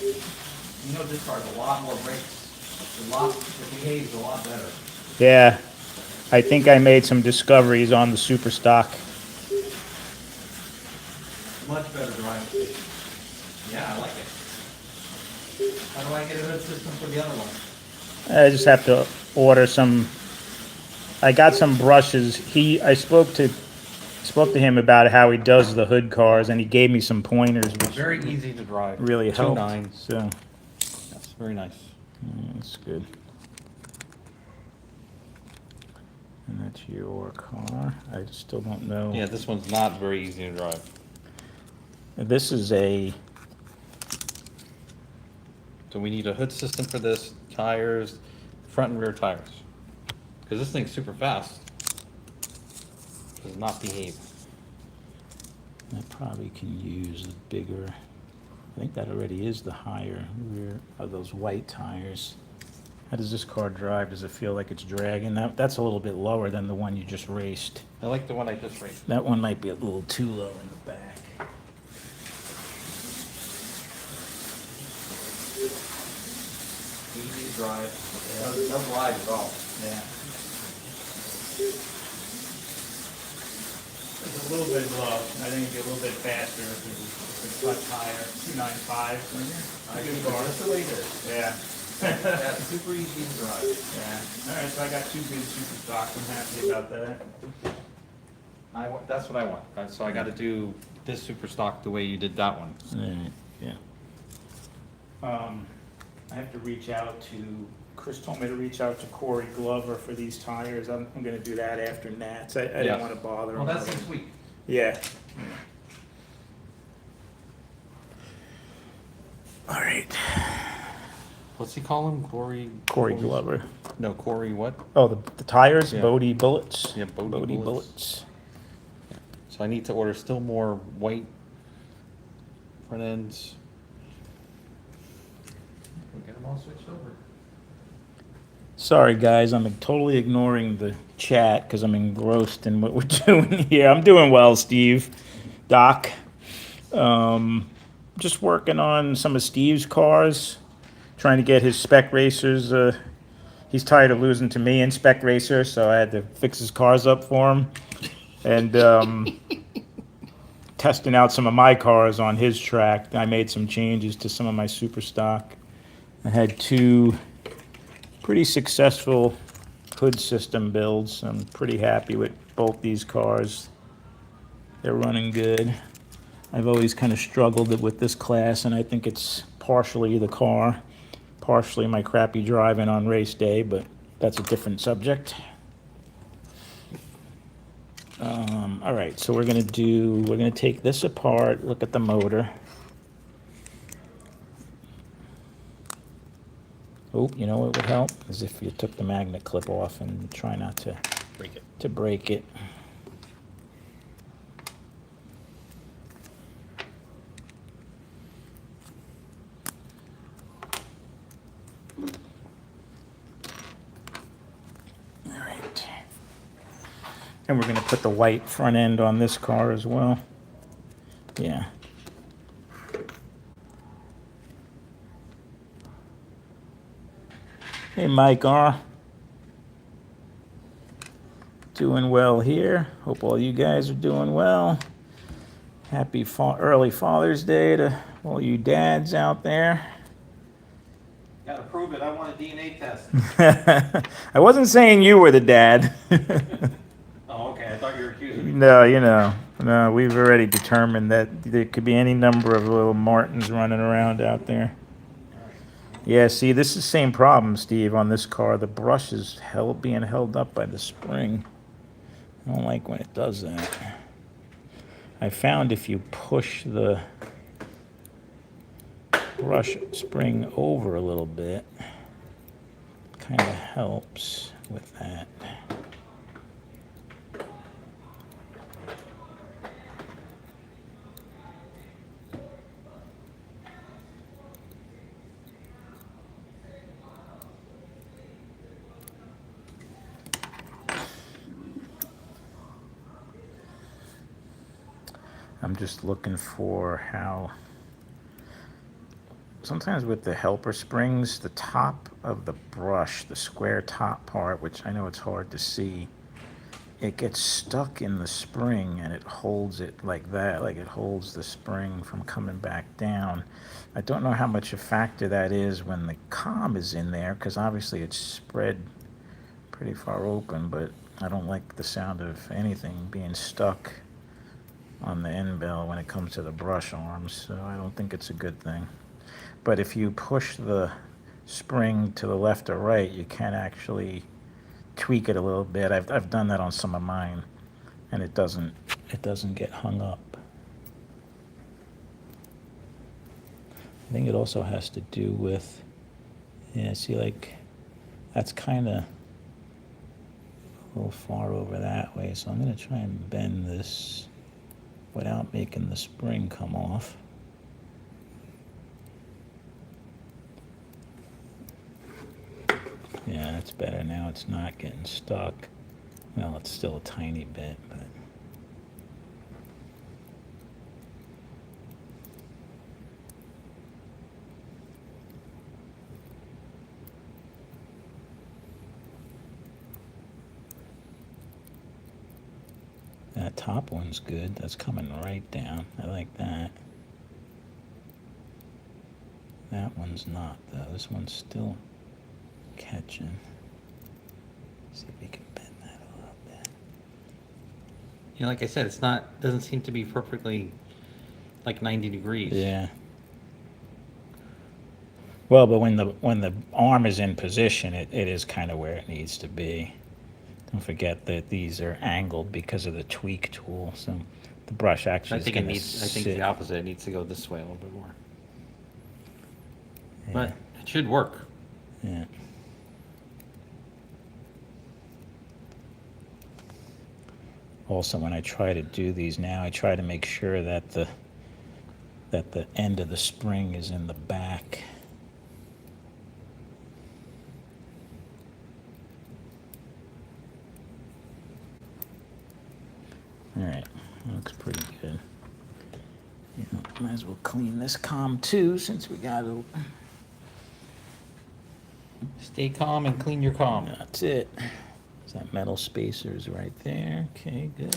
You know, this car's a lot more brakes, it behaves a lot better. Yeah, I think I made some discoveries on the super stock. Much better driving. Yeah, I like it. How do I get a hood system for the other one? I just have to order some. I got some brushes. I spoke to him about how he does the hood cars, and he gave me some pointers, which Very easy to drive. really helped. 2.9. So That's very nice. that's good. And that's your car. I still don't know. Yeah, this one's not very easy to drive. This is a. So we need a hood system for this, tires, front and rear tires. Because this thing's super fast. Does not behave. I probably can use the bigger. I think that already is the higher rear of those white tires. How does this car drive? Does it feel like it's dragging? That's a little bit lower than the one you just raced. I like the one I just raced. That one might be a little too low in the back. Easy to drive. No glide at all. Yeah. It's a little bit low. I think it'd be a little bit faster if it was much higher. 295. I can go just the way it is. Yeah. Yeah, it's super easy to drive. Yeah. All right, so I got two good super stocks. I'm happy about that. That's what I want. So I got to do this super stock the way you did that one. Alright, yeah. I have to reach out to, Chris told me to reach out to Corey Glover for these tires. I'm gonna do that after Nats. I Yeah. didn't wanna bother him. Well, that's next week. Yeah. Alright. What's he call him? Corey Glover. No, Corey what? Oh, the tires, Yeah. Bodie Bullets? Yeah, Bodie Bullets. Bullets. So I need to order still more white front ends. We'll get them all switched over. Sorry, guys, I'm totally ignoring the chat because I'm engrossed in what we're doing here. I'm doing well, Steve. Doc. Just working on some of Steve's cars, trying to get his spec racers. He's tired of losing to me in spec racer, so I had to fix his cars up for him. And testing out some of my cars on his track. I made some changes to some of my super stock. I had two pretty successful hood system builds. I'm pretty happy with both these cars. They're running good. I've always kind of struggled with this class, and I think it's partially the car, partially my crappy driving on race day, but that's a different subject. All right, so we're gonna take this apart, look at the motor. Oh, you know what would help? Is if you took the magnet clip off and try not to Break it. break it. All right. And we're gonna put the white front end on this car as well. Yeah. Hey, Mike R. Doing well here. Hope all you guys are doing well. Happy early Father's Day to all you dads out there. Gotta prove it, I want a DNA test. I wasn't saying you were the dad. Oh, okay, I thought you were accusing me. No, you know. No, we've already determined that there could be any number of little Martins running around out there. Yeah, see, this is the same problem, Steve, on this car. The brush is being held up by the spring. I don't like when it does that. I found if you push the brush spring over a little bit, kind of helps with that. I'm just looking for how, sometimes with the helper springs, the top of the brush, the square top part, which I know it's hard to see, it gets stuck in the spring and it holds it like that, like it holds the spring from coming back down. I don't know how much a factor that is when the comb is in there, because obviously it's spread pretty far open, but I don't like the sound of anything being stuck on the end bell when it comes to the brush arms, so I don't think it's a good thing. But if you push the spring to the left or right, you can actually tweak it a little bit. I've done that on some of mine, and it doesn't get hung up. I think it also has to do with, yeah, see, like, that's kind of a little far over that way, so I'm going to try and bend this without making the spring come off. Yeah, that's better. Now it's not getting stuck. Well, it's still a tiny bit, but that top one's good. That's coming right down. I like that. That one's not, though. This one's still catching. See if we can bend that a little bit. You know, like I said, it's not, doesn't seem to be perfectly like 90 degrees. Yeah. Well, but when the arm is in position, it is kind of where it needs to be. Don't forget that these are angled because of the tweak tool, so the brush actually I is think it going to needs, I think sit. the opposite, it needs to go this way a little bit more. Yeah. But it should work. Yeah. Also, when I try to do these now, I try to make sure that the end of the spring is in the back. All right, looks pretty good. You know, might as well clean this comb too, since we got it. Stay calm and clean your calm. That's it. Is that metal spacers right there? Okay, good.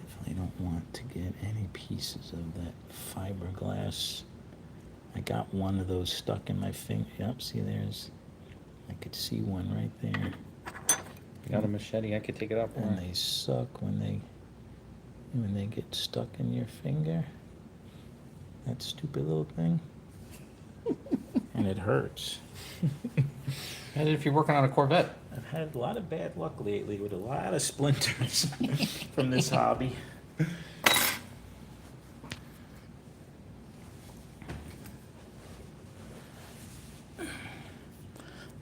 Definitely don't want to get any pieces of that fiberglass. I got one of those stuck in my finger. Yep, see I could see one right there. You got a machete, I could take it up. And they suck when they get stuck in your finger. That stupid little thing. And it hurts. Imagine if you're working on a Corvette. I've had a lot of bad luck lately with a lot of splinters from this hobby.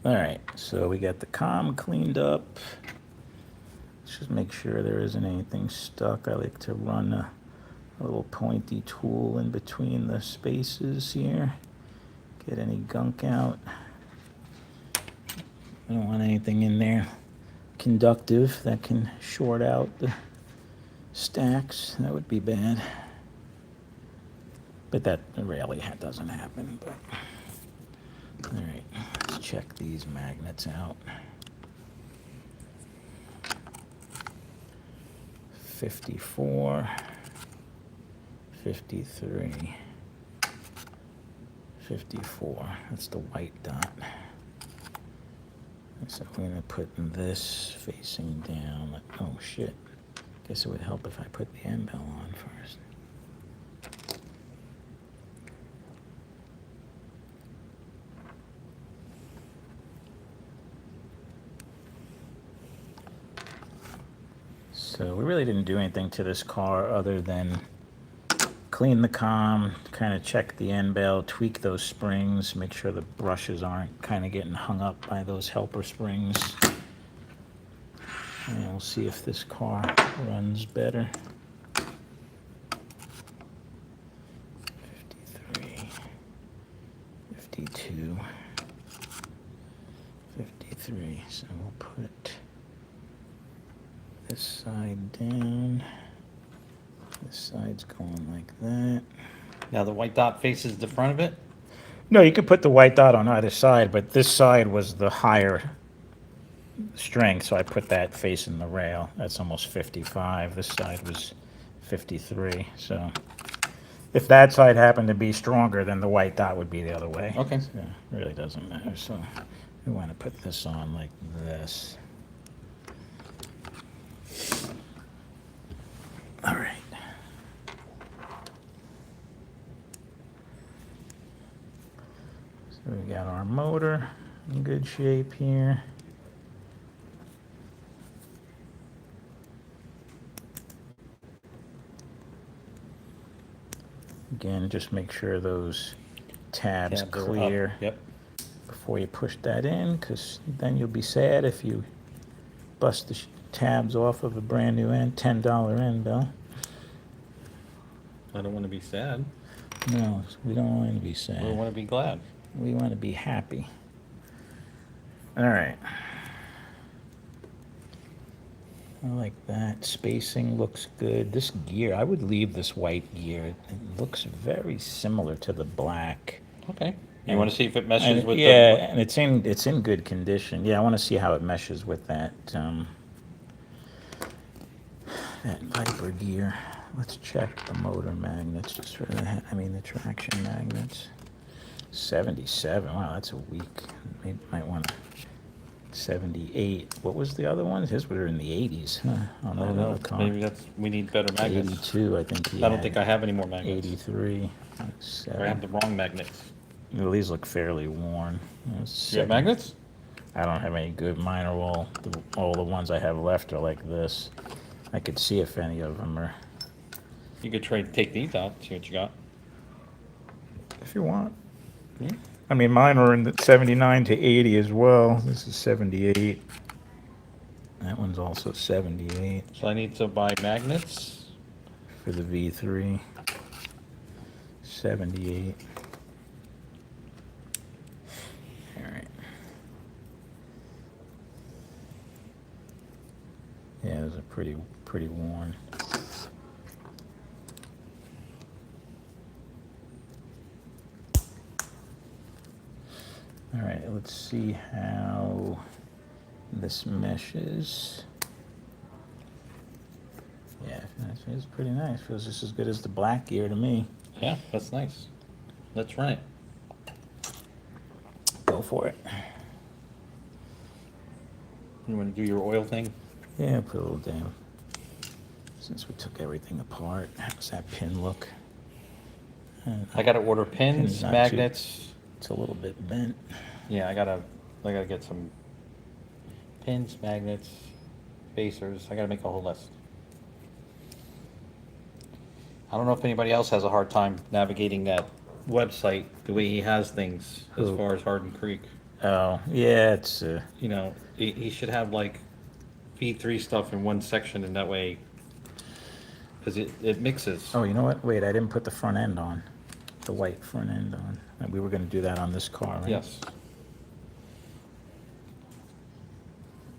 All right, so we got the comm cleaned up. Let's just make sure there isn't anything stuck. I like to run a little pointy tool in between the spaces here. Get any gunk out. I don't want anything in there conductive that can short out the stacks. That would be bad. But that rarely doesn't happen, but. All right, let's check these magnets out. 54, 53, 54. That's the white dot. So we're gonna put this facing down. Oh shit. Guess it would help if I put the end bell on first. So we really didn't do anything to this car other than clean the comm, kind of check the end bell, tweak those springs, make sure the brushes aren't kind of getting hung up by those helper springs. And we'll see if this car runs better. 53, 52, 53. So we'll put this side down. This side's going like that. Now the white dot faces the front of it? No, you could put the white dot on either side, but this side was the higher strength, so I put that facing the rail. That's almost 55. This side was 53. So if that side happened to be stronger, then the white dot would be the other way. Okay. So it really doesn't matter. So we want to put this on like this. All right. So we got our motor in good shape here. Again, just make sure those tabs Tabs are up. clear Yep. before you push that in, because then you'll be sad if you bust the tabs off of a brand new $10 end bell. I don't want to be sad. No, we don't want to be I sad. want to be glad. We want to be happy. All right. I like that. Spacing looks good. This gear, I would leave this white gear. It looks very similar to the black. Okay. You want to see if it meshes And, with yeah, the... and it's in good condition. Yeah, I want to see how it meshes with that that Viper gear. Let's check the motor magnets just for the the traction magnets. 77. Wow, that's a weak. We might want to 78. What was the other one? His were in the 80s. Huh, on I that don't know. other car. Maybe we need better magnets. 82, I think. I don't think I have any more magnets. 83. Or I have the wrong magnets. Well, these look fairly worn. You have Seven- magnets? I don't have any good. Mine are all the ones I have left are like this. I could see if any of them are. You could take these out, see what you got. If you want. Hmm? I mean, mine are in the 79 to 80 as well. This is 78. That one's also 78 So I need to buy magnets. for the V3. 78. All right. Yeah, those are pretty worn. All right, let's see how this meshes. Yeah, it's pretty nice. Feels just as good as the black gear to me. Yeah, that's nice. Let's run it. Go for it. You want to do your oil thing? Yeah, put a little down. Since we took everything apart, how's that pin look? I got to order Pin's pins, not magnets. It's a little bit bent. Yeah, I gotta get some pins, magnets, spacers. I gotta make a whole list. I don't know if anybody else has a hard time navigating that website the way he has things as Who? far as Hardin Creek. Oh, yeah, it's You know, he should have like V3 stuff in one section, and that way, because it mixes. oh, you know what? Wait, I didn't put the front end on. The white front end on. And we were gonna do that on this car, right? Yes.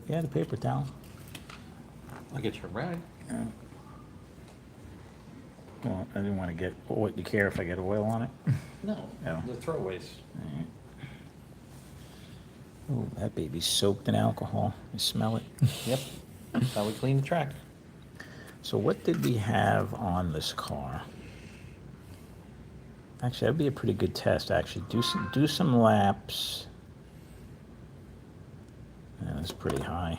Yeah, the paper towel. I'll get you a rag. Well, I didn't want to get, do you care if I get oil on it? No, No. the throwaways. Oh, that baby's soaked in alcohol. You smell it? Yep, that's how we clean the track. So what did we have on this car? Actually, that'd be a pretty good test, actually. Do some laps. Yeah, that's pretty high.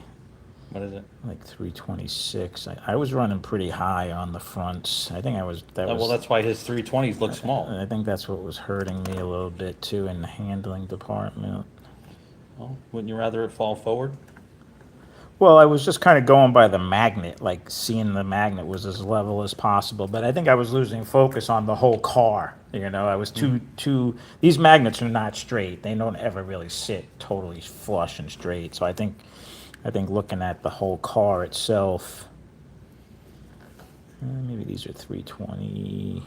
What is it? Like 326. I was running pretty high on the fronts. I think Well, that's why his 320s look small. I think that's what was hurting me a little bit too in the handling department. Well, wouldn't you rather it fall forward? Well, I was just kind of going by the magnet, like seeing the magnet was as level as possible. But I think I was losing focus on the whole car. You know, I was too. These magnets are not straight. They don't ever really sit totally flush and straight. So I think looking at the whole car itself, maybe these are 320,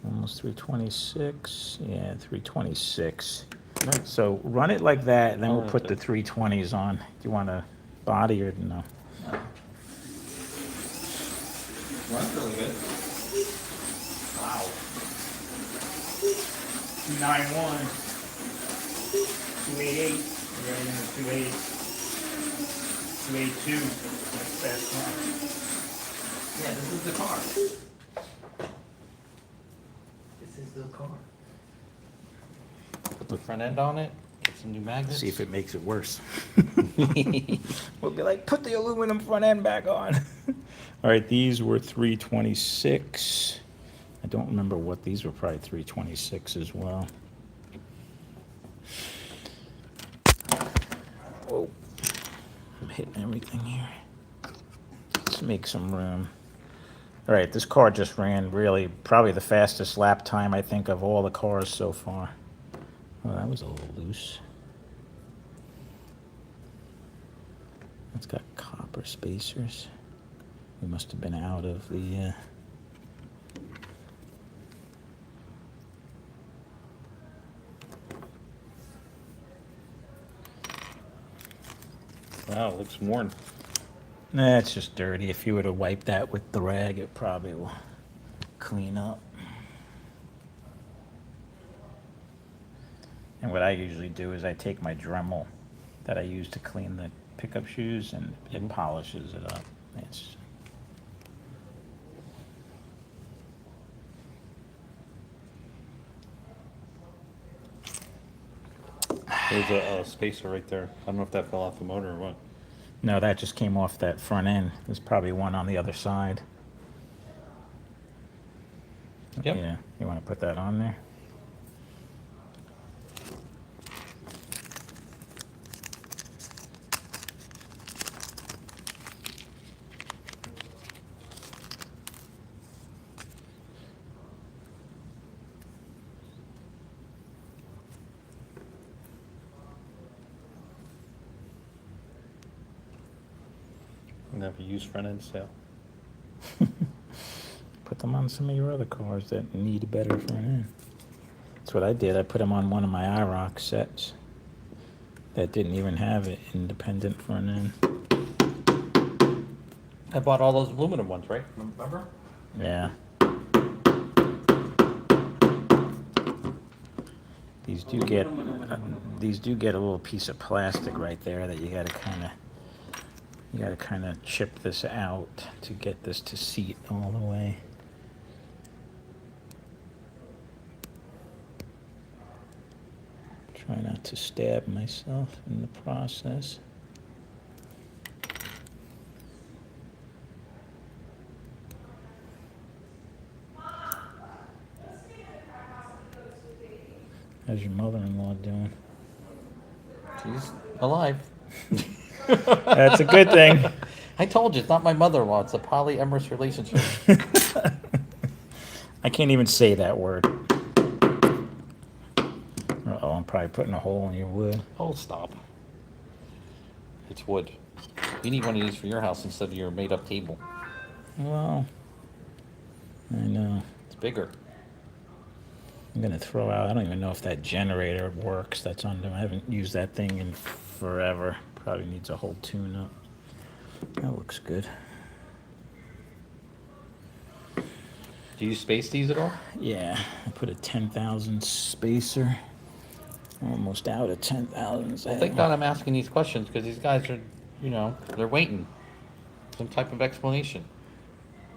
almost 326. Yeah, 326. So run it like that, and then we'll put the 320s on. Do you want a body or no? Runs really good. Wow. 291, 288, we're right in the 280, 282, that's fast one. Yeah, this is the car. This is the car. Put the front end on it, get some new magnets. See if it makes it worse. We'll be like, put the aluminum front end back on. All right, these were 326. I don't remember what these were, probably 326 as well. Whoa, I'm hitting everything here. Let's make some room. All right, this car just ran really, probably the fastest lap time, I think, of all the cars so far. Oh, that was a little loose. It's got copper spacers. We must have been out of the... Wow, it looks worn. Nah, it's just dirty. If you were to wipe that with the rag, it probably will clean up. And what I usually do is I take my Dremel that I use to clean the pickup shoes, and it polishes it up. It's There's a spacer right there. I don't know if that fell off the motor or what. no, that just came off that front end. There's probably one on the other side. Yep. Yeah, you want to put that on there? And have a used front end sale. Put them on some of your other cars that need a better front end. That's what I did. I put them on one of my IROC sets that didn't even have an independent front end. I bought all those aluminum ones, right? Remember? Yeah. These do get a little piece of plastic right there that you gotta kind of chip this out to get this to seat all the way. Try not to stab myself in the process. How's your mother-in-law doing? She's alive. That's a good thing. I told you, it's not my mother-in-law. It's a polyamorous relationship. I can't even say that word. Uh-oh, I'm probably putting a hole in your wood. Oh, stop. It's wood. You need one of these for your house instead of your made-up table. Well, I know. It's bigger. I'm gonna throw out, I don't even know if that generator works that's under, I haven't used that thing in forever. Probably needs a whole tune-up. That looks good. Do you space these at all? Yeah, I put a 10,000 spacer. Almost out of 10,000s. Well, thank God I'm asking these questions, because these guys are, they're waiting. Some type of explanation.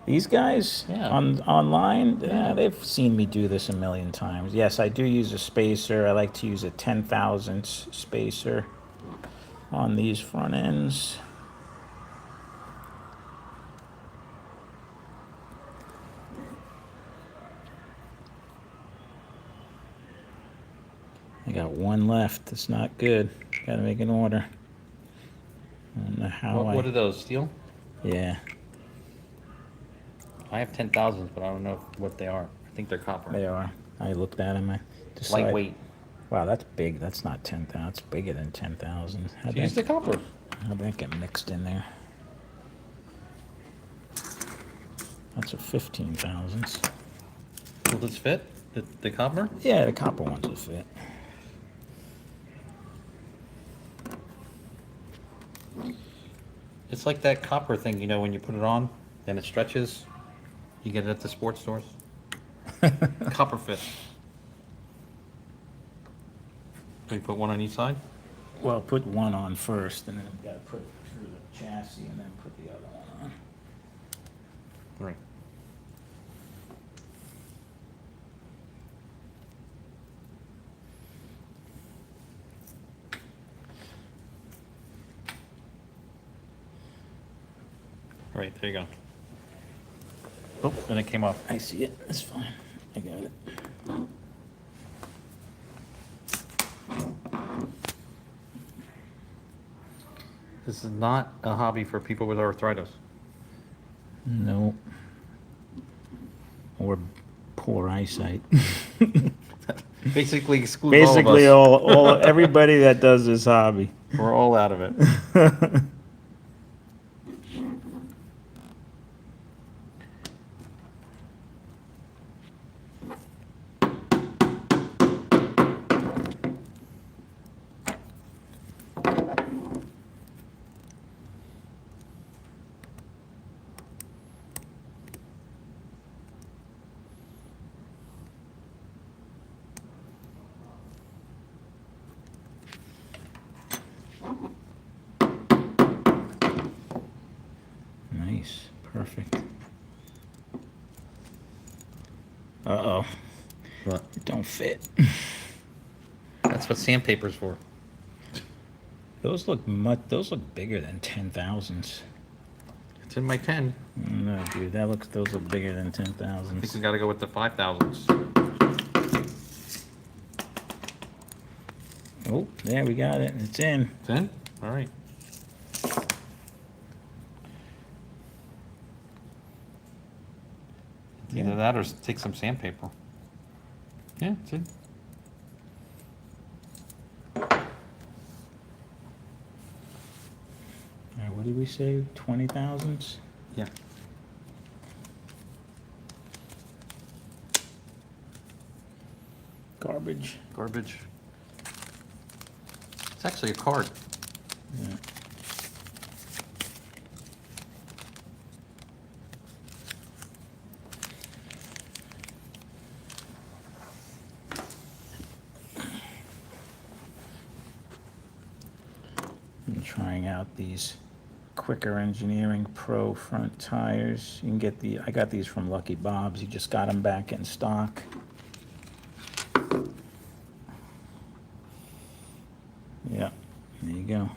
These guys Yeah. online, Yeah. they've seen me do this a million times. Yes, I do use a spacer. I like to use a 10,000 spacer on these front ends. I got one left. It's not good. Gotta make an order. I don't know how What are those, steel? Yeah. I have 10,000s, but I don't know what they are. I think they're copper. They are. I looked at them. I decided. Lightweight. Wow, that's big. That's not 10,000. That's bigger than 10,000. Use the copper. How'd that get mixed in there? That's a 15,000s. Will this fit? The copper? Yeah, the copper ones will fit. It's like that copper thing, when you put it on, then it stretches. You get it at the sports stores. Copper fit. So you put one on each side? Well, put one on first, and then you gotta put it through the chassis, and then put the other one on. Right. Right, there you go. Oh, then it came off. I see it. That's fine. I got it. This is not a hobby for people with arthritis. No. Or poor eyesight. Basically excludes Basically, all of us. all everybody that does this hobby. We're all out of it. Nice. Perfect. Uh-oh. What? It don't fit. That's what sandpaper's for. Those look bigger than 10,000s. It's in my 10. No, dude, those look bigger than I think 10,000s. we gotta go with the 5,000s. Oh, there we got it. It's in. It's in? All right. It's either that or take some sandpaper. Yeah, it's in. All right, what did we say? 20,000s? Yeah. Garbage. Garbage. It's actually a card. Yeah. I'm trying out these Quicker Engineering Pro front tires. You can get I got these from Lucky Bob's. He just got them back in stock. Yeah, there you go.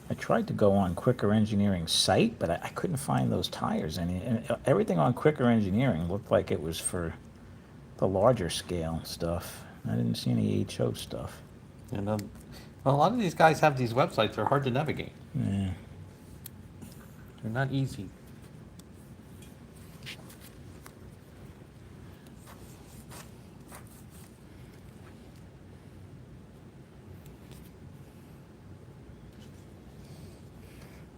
I tried to go on Quicker Engineering's site, but I couldn't find those tires. And everything on Quicker Engineering looked like it was for the larger scale stuff. I didn't see any HO stuff. And well, a lot of these guys have these websites. They're hard to navigate. Yeah. They're not easy.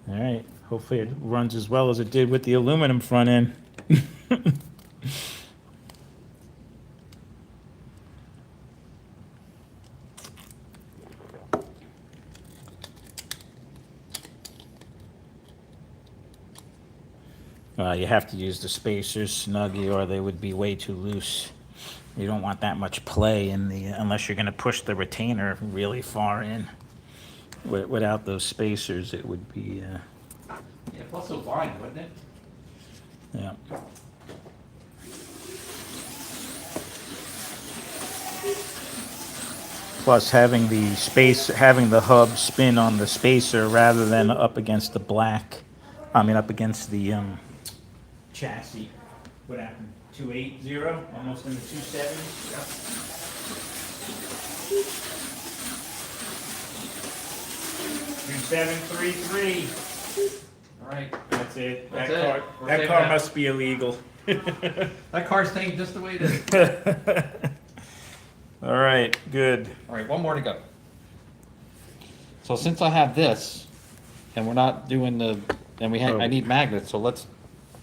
All right. Hopefully it runs as well as it did with the aluminum front end. You have to use the spacers snuggy or they would be way too loose. You don't want that much play in the, unless you're gonna push the retainer really far in. Without those spacers, it would be, Yeah, plus it'll bind, wouldn't it? yeah. Plus having the hub spin on the spacer rather than up against the up against the, Chassis. What happened? 280, almost in the 270. 2733. All right. That's it. That's that it. car, We're that safe car now. must be illegal. That car's staying just the way it is. all right, good. All right, one more to go. So since I have this, and we're not doing the, and I need magnets, so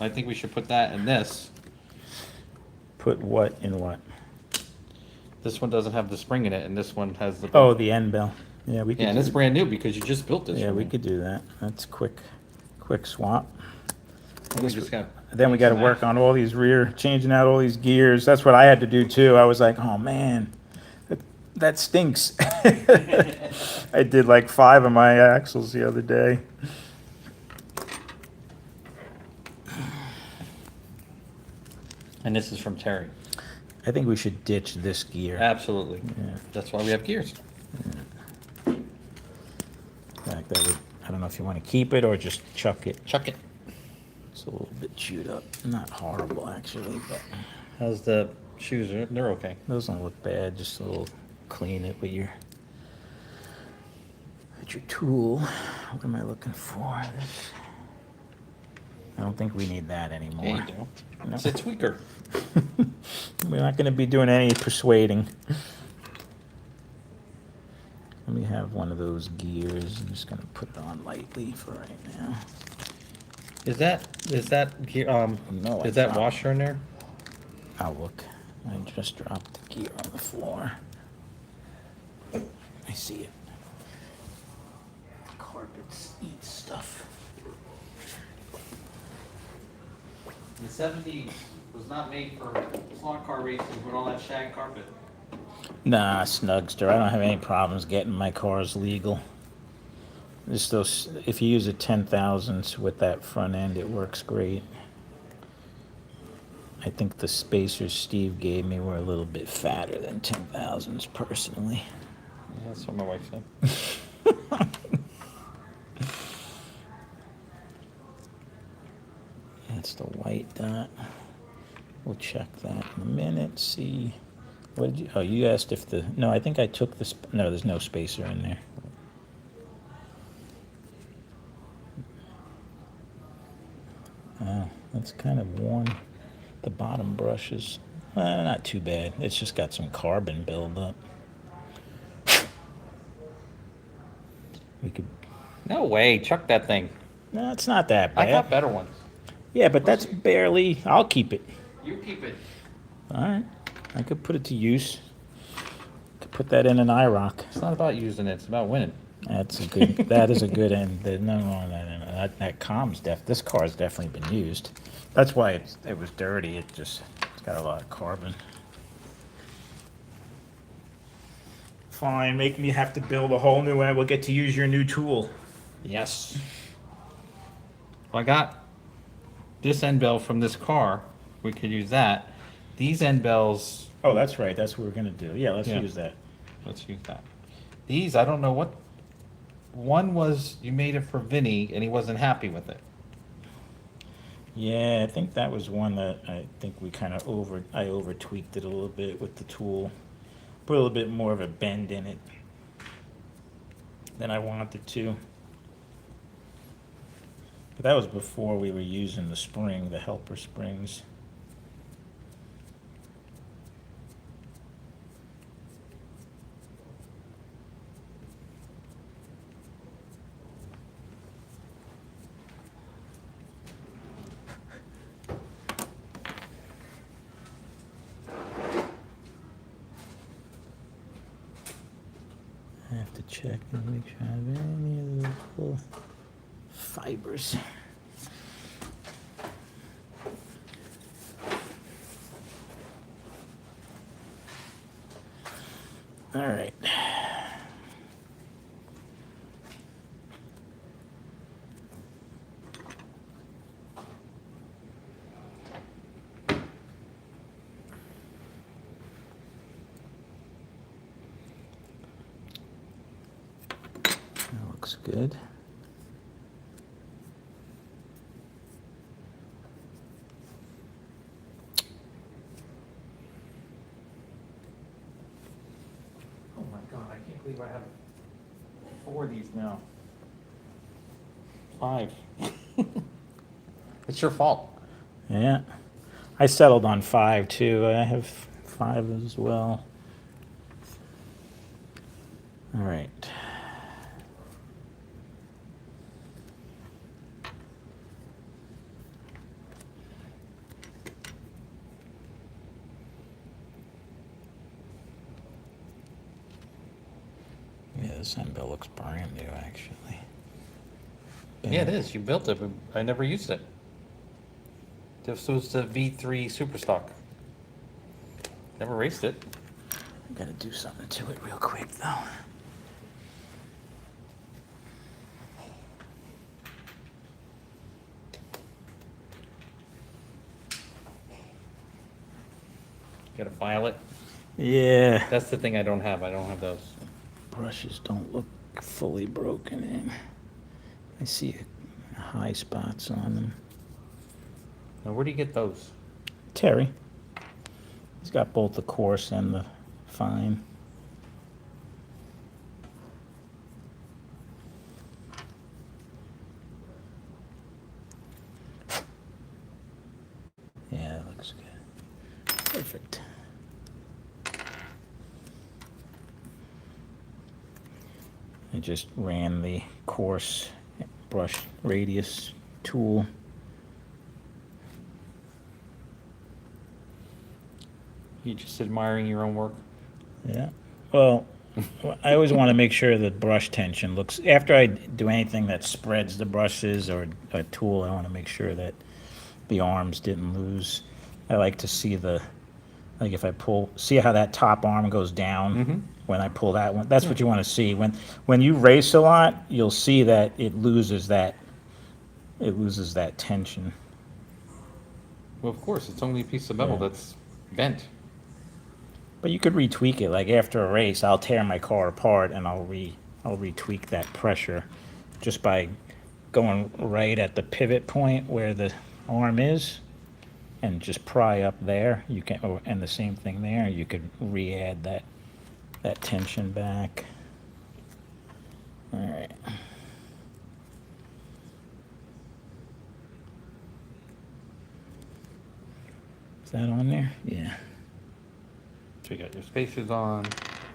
I think we should put that in this. Put what in what? This one doesn't have the spring in it, and this one has the. Oh, the end bell. Yeah, we could. Yeah, and it's brand new because you just built this. Yeah, for we me. could do that. That's quick swap. We just got. Then we got to work on all these changing out all these gears. That's what I had to do too. I was like, oh man, that stinks. I did like 5 of my axles the other day. And this is from Terry. I think we should ditch this gear. Absolutely. Yeah. That's why we have gears. In fact, I don't know if you want to keep it or just chuck it. Chuck it. It's a little bit chewed up. Not horrible actually, but How's the shoes? They're okay. those don't look bad. Just a little clean it with your tool. What am I looking for? This. I don't think we need that anymore. Yeah, you do. No. It's a tweaker. We're not going to be doing any persuading. Let me have one of those gears. I'm just going to put it on lightly for right now. Is that gear? No, Is I that dropped- washer in there? Oh, look. I just dropped the gear on the floor. I see it. Carpets eat stuff. The 70s was not made for slot car racing with all that shag carpet. Nah, Snugster. I don't have any problems getting my cars legal. Just those, if you use a 10,000s with that front end, it works great. I think the spacers Steve gave me were a little bit fatter than 10,000s personally. That's what my wife said. That's the white dot. We'll check that in a minute. See, what did you? Oh, you asked if the. No, I think I took this. No, there's no spacer in there. Oh, that's kind of worn. The bottom brush is not too bad. It's just got some carbon buildup. We could. No way, chuck that thing. No, it's not that I bad. got better ones. Yeah, but that's barely. I'll keep it. You keep it. All right. I could put it to use. Could put that in an IROC. It's not about using it, it's about winning. That's a good. That is a good end. There's nothing wrong with that. That com's This car's definitely been used. That's why it was dirty. It's got a lot of carbon. Fine, make me have to build a whole new one. We'll get to use your new tool. Yes. Well, I got this end bell from this car. We could use that. These end bells, Oh, that's right. That's what we're gonna do. Yeah, let's Yeah. use that. let's use that. These, I don't know what. One was you made it for Vinny and he wasn't happy with it. Yeah, I think that was one that I think we kind of I over tweaked it a little bit with the tool. Put a little bit more of a bend in it than I wanted to. But that was before we were using the spring, the helper springs. I have to check and make sure I have any of those little fibers. All right. That looks good. Oh my god, I can't believe I have 4 of these now. 5. It's your fault. Yeah. I settled on 5 too. I have 5 as well. All right. Yeah, this handbell looks brand new, actually. Yeah, it is. You built it, but I never used it. This was the V3 Superstock. Never raced it. I gotta do something to it real quick, though. Gotta file it. Yeah. That's the thing I don't have. I don't have those. Brushes don't look fully broken in. I see high spots on them. Now, where do you get those? Terry. He's got both the coarse and the fine. Yeah, that looks good. Perfect. I just ran the coarse brush radius tool. You just admiring your own work? Yeah. Well, I always want to make sure the brush tension looks, after I do anything that spreads the brushes or a tool, I want to make sure that the arms didn't lose. I like to see like if I pull, see how that top arm goes down when I pull that one? That's what you want to see. When you race a lot, you'll see that it loses that tension. Well, of course, it's only a piece of metal Yeah. that's bent. But you could retweak it. Like after a race, I'll tear my car apart and I'll retweak that pressure just by going right at the pivot point where the arm is and just pry up there. You can, and the same thing there. You could re-add that tension back. All right. Is that on there? Yeah. So you got your spacers on.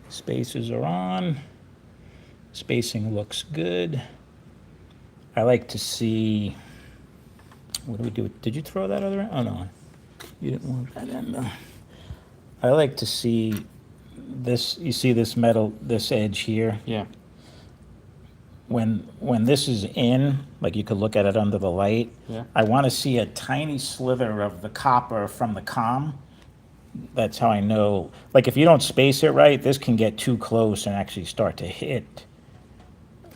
Spacers are on. Spacing looks good. I like to see, what do we do? Did you throw that other end? Oh, no. You didn't want that end, though. I like to see this, you see this metal, this edge here? Yeah. When this is in, like you could look at it under the light, Yeah. I want to see a tiny slither of the copper from the com. That's how I know. Like if you don't space it right, this can get too close and actually start to hit,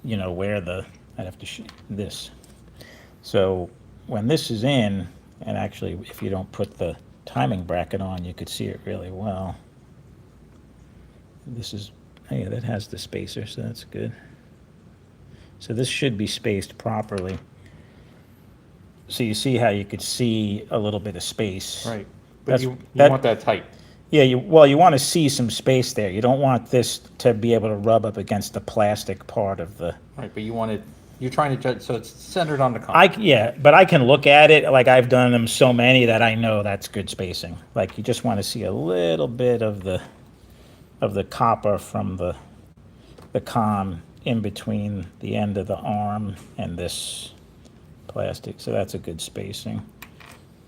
where I'd have to this. So when this is in, and actually if you don't put the timing bracket on, you could see it really well. This is, yeah, that has the spacer, so that's good. So this should be spaced properly. So you see how you could see a little bit of space. Right. But That's- you that- want that tight. Yeah, you want to see some space there. You don't want this to be able to rub up against the plastic part of the. Right, but you're trying to judge, so it's centered on the com. But I can look at it, like I've done them so many that I know that's good spacing. Like you just want to see a little bit of the copper from the com in between the end of the arm and this plastic. So that's a good spacing.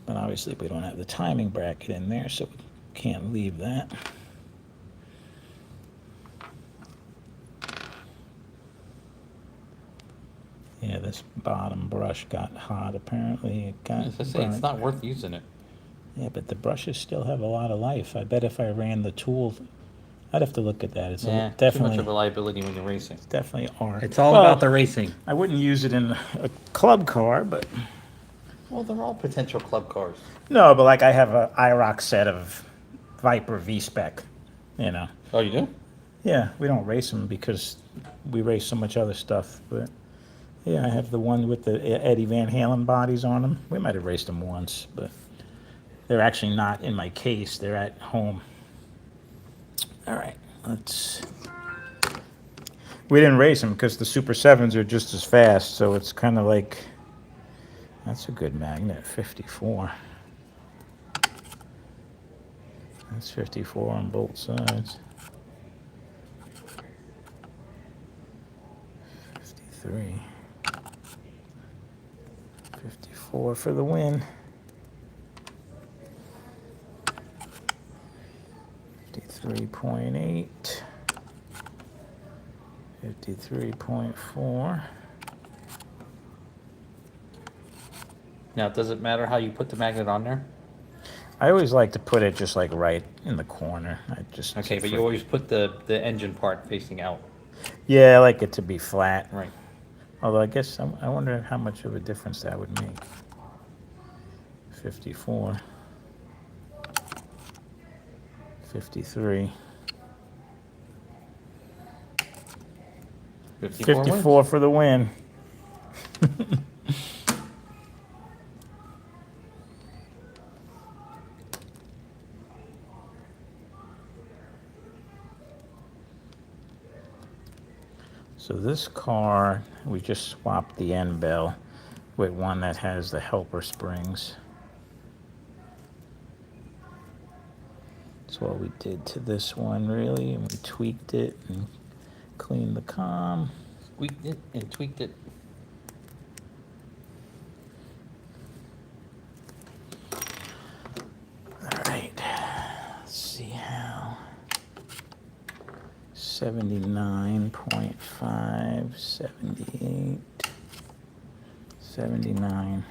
But obviously we don't have the timing bracket in there, so we can't leave that. Yeah, this bottom brush got hot apparently. It got As I say, it's burnt. not worth using it. Yeah, but the brushes still have a lot of life. I bet if I ran the tool I'd have to look at that. It's Yeah, too much definitely, of a liability when you're racing. definitely art. It's all Well, about the racing. I wouldn't use it in a club car, but Well, they're all potential club cars. no, but like I have a IROC set of Viper V-Spec, you know. Oh, you do? Yeah, we don't race them because we race so much other stuff, but yeah, I have the one with the Eddie Van Halen bodies on them. We might have raced them once, but they're actually not in my case. They're at home. All right, let's. We didn't race them because the Super 7s are just as fast, so it's kind of like. That's a good magnet, 54. That's 54 on both sides. 53. 54 for the win. 53.8. 53.4. Now, does it matter how you put the magnet on there? I always like to put it just like right in the corner. I just Okay, but you always put the engine part facing out. yeah, I like it to be flat. Right. Although I guess I wonder how much of a difference that would make. 54. 53. 54 54 for the win. So this car, we just swapped the end bell with one that has the helper springs. That's what we did to this one, really, and we tweaked it and cleaned the comm. Squeaked it and tweaked it. All right, let's see how. 79.5, 78, 79.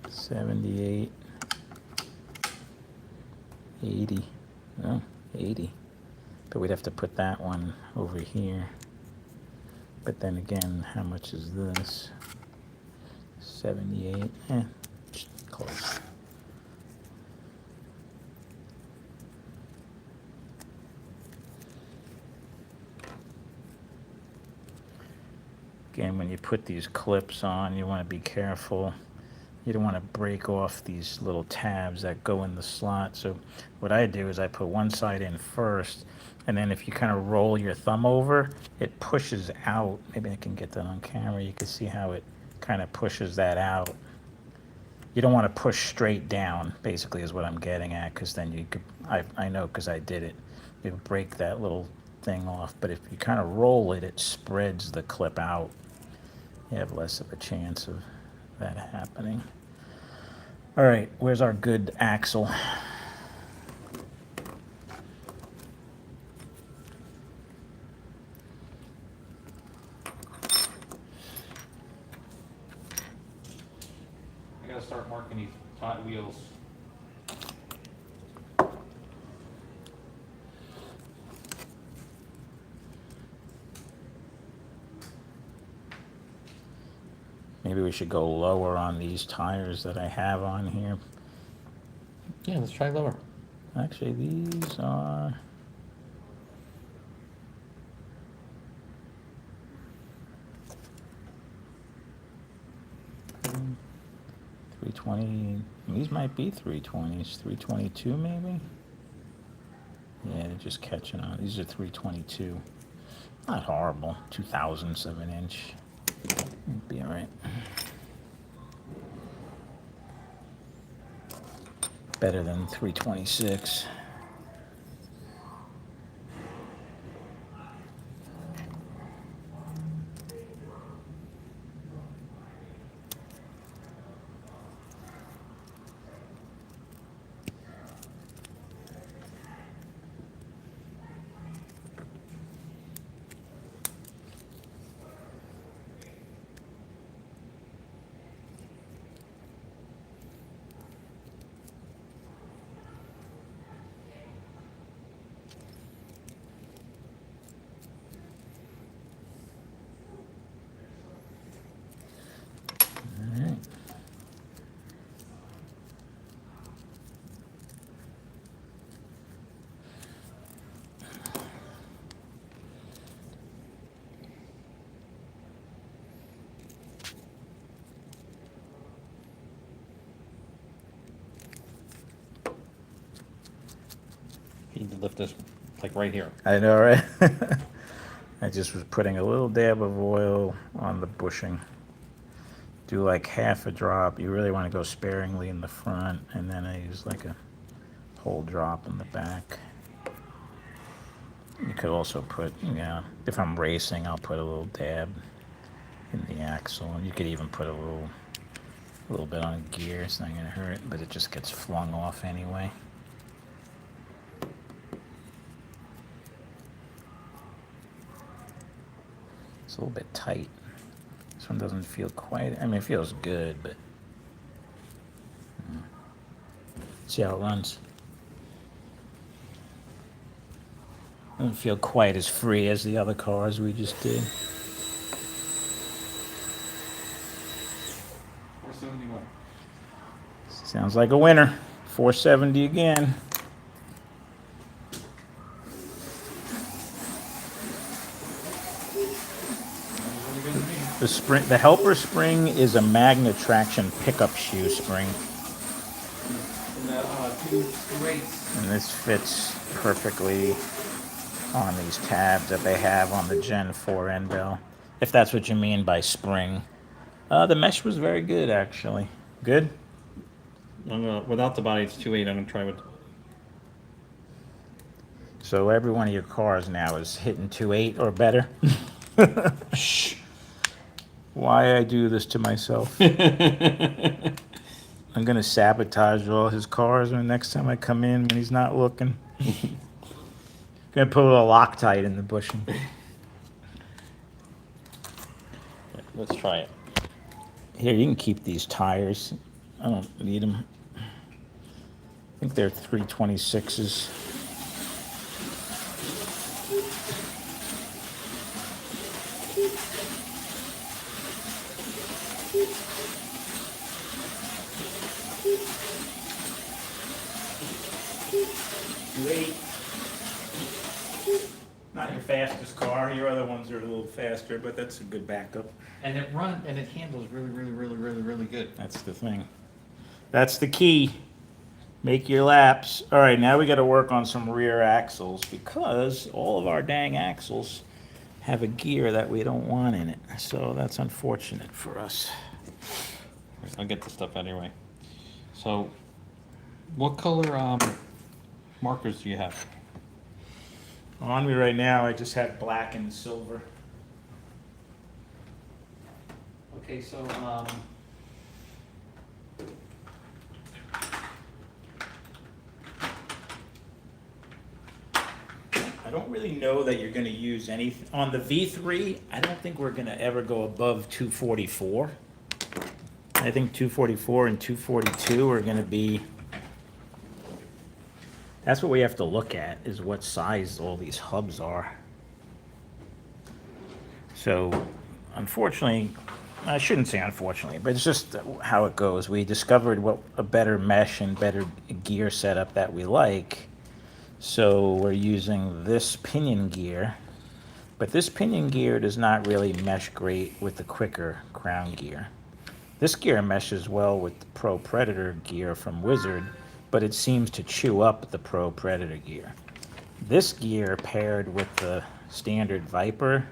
78, 80, no, 80. But we'd have to put that one over here. But then again, how much is this? 78, close. Again, when you put these clips on, you want to be careful. You don't want to break off these little tabs that go in the slot. So what I do is I put one side in first, and then if you kind of roll your thumb over, it pushes out. Maybe I can get that on camera. You can see how it kind of pushes that out. You don't want to push straight down, basically, is what I'm getting at, because then you could, I know because I did it, you break that little thing off. But if you kind of roll it, it spreads the clip out. You have less of a chance of that happening. All right, where's our good axle? I gotta start marking these wheels. Maybe we should go lower on these tires that I have on here. Yeah, let's try lower. Actually, these are... $320. These might be 320s. 322 maybe? Yeah, they're just catching on. These are 322. Not horrible. 2000s of an inch. It'd be all right. Better than 326. with this, like right here. I know, right? I just was putting a little dab of oil on the bushing. Do like half a drop. You really want to go sparingly in the front, and then I use like a whole drop in the back. You could also put, if I'm racing, I'll put a little dab in the axle. And you could even put a little bit on a gear. It's not going to hurt, but it just gets flung off anyway. It's a little bit tight. This one doesn't feel quite, I mean, it feels good, but see how it runs. Doesn't feel quite as free as the other cars we just did. 471. Sounds like a winner. 470 again. The spring, the helper spring is a magnet traction pickup shoe spring, And the, two weights. and this fits perfectly on these tabs that they have on the Gen 4 end bell, if that's what you mean by spring. The mesh was very good, actually. Good? Without the body, it's 2.8. I'm gonna try with. So every one of your cars now is hitting 2.8 or better? Shh. Why I do this to myself? I'm gonna sabotage all his cars when next time I come in when he's not looking. Gonna put a little Loctite in the bushing. Let's try it. Here, you can keep these tires. I don't need them. I think they're 326s. Not your fastest car. Your other ones are a little faster, but that's a good backup. And it handles really good. That's the thing. That's the key. Make your laps. All right, now we got to work on some rear axles because all of our dang axles have a gear that we don't want in it. So that's unfortunate for us. I'll get the stuff anyway. So, what color markers do you have? On me right now, I just have black and silver. Okay, so, I don't really know that you're going to use any on the V3. I don't think we're going to ever go above 244. I think 244 and 242 are going to be. That's what we have to look at, is what size all these hubs are. So, unfortunately, I shouldn't say unfortunately, but it's just how it goes. We discovered what a better mesh and better gear setup that we like. So we're using this pinion gear, but this pinion gear does not really mesh great with the quicker crown gear. This gear meshes well with the Pro Predator gear from Wizard, but it seems to chew up the Pro Predator gear. This gear paired with the standard Viper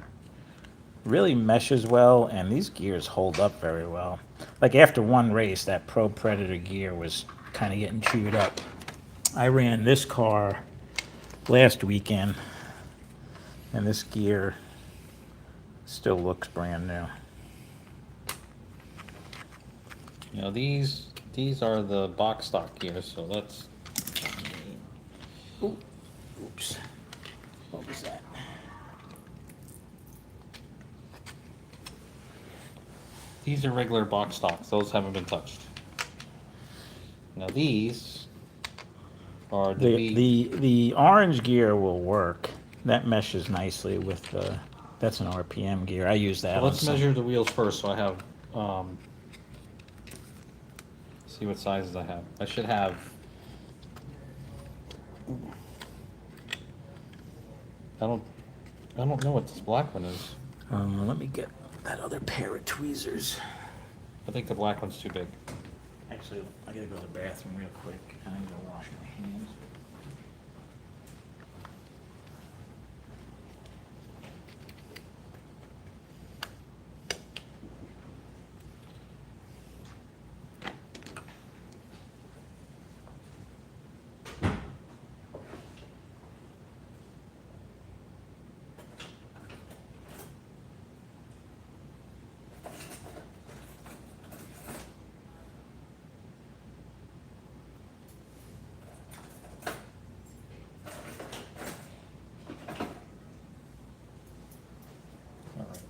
really meshes well, and these gears hold up very well. Like after one race, that Pro Predator gear was kind of getting chewed up. I ran this car last weekend, and this gear still looks brand new. You know, these are the box stock gears, so let's. Ooh, oops. What was that? These are regular box stocks. Those haven't been touched. Now these are The orange gear will work. That meshes nicely with the. That's an RPM gear. I use that. So let's on some- measure the wheels first. So I have. See what sizes I have. I should have. I don't know what this black one is. Let me get that other pair of tweezers. I think the black one's too big. Actually, I gotta go to the bathroom real quick. I'm gonna wash my hands.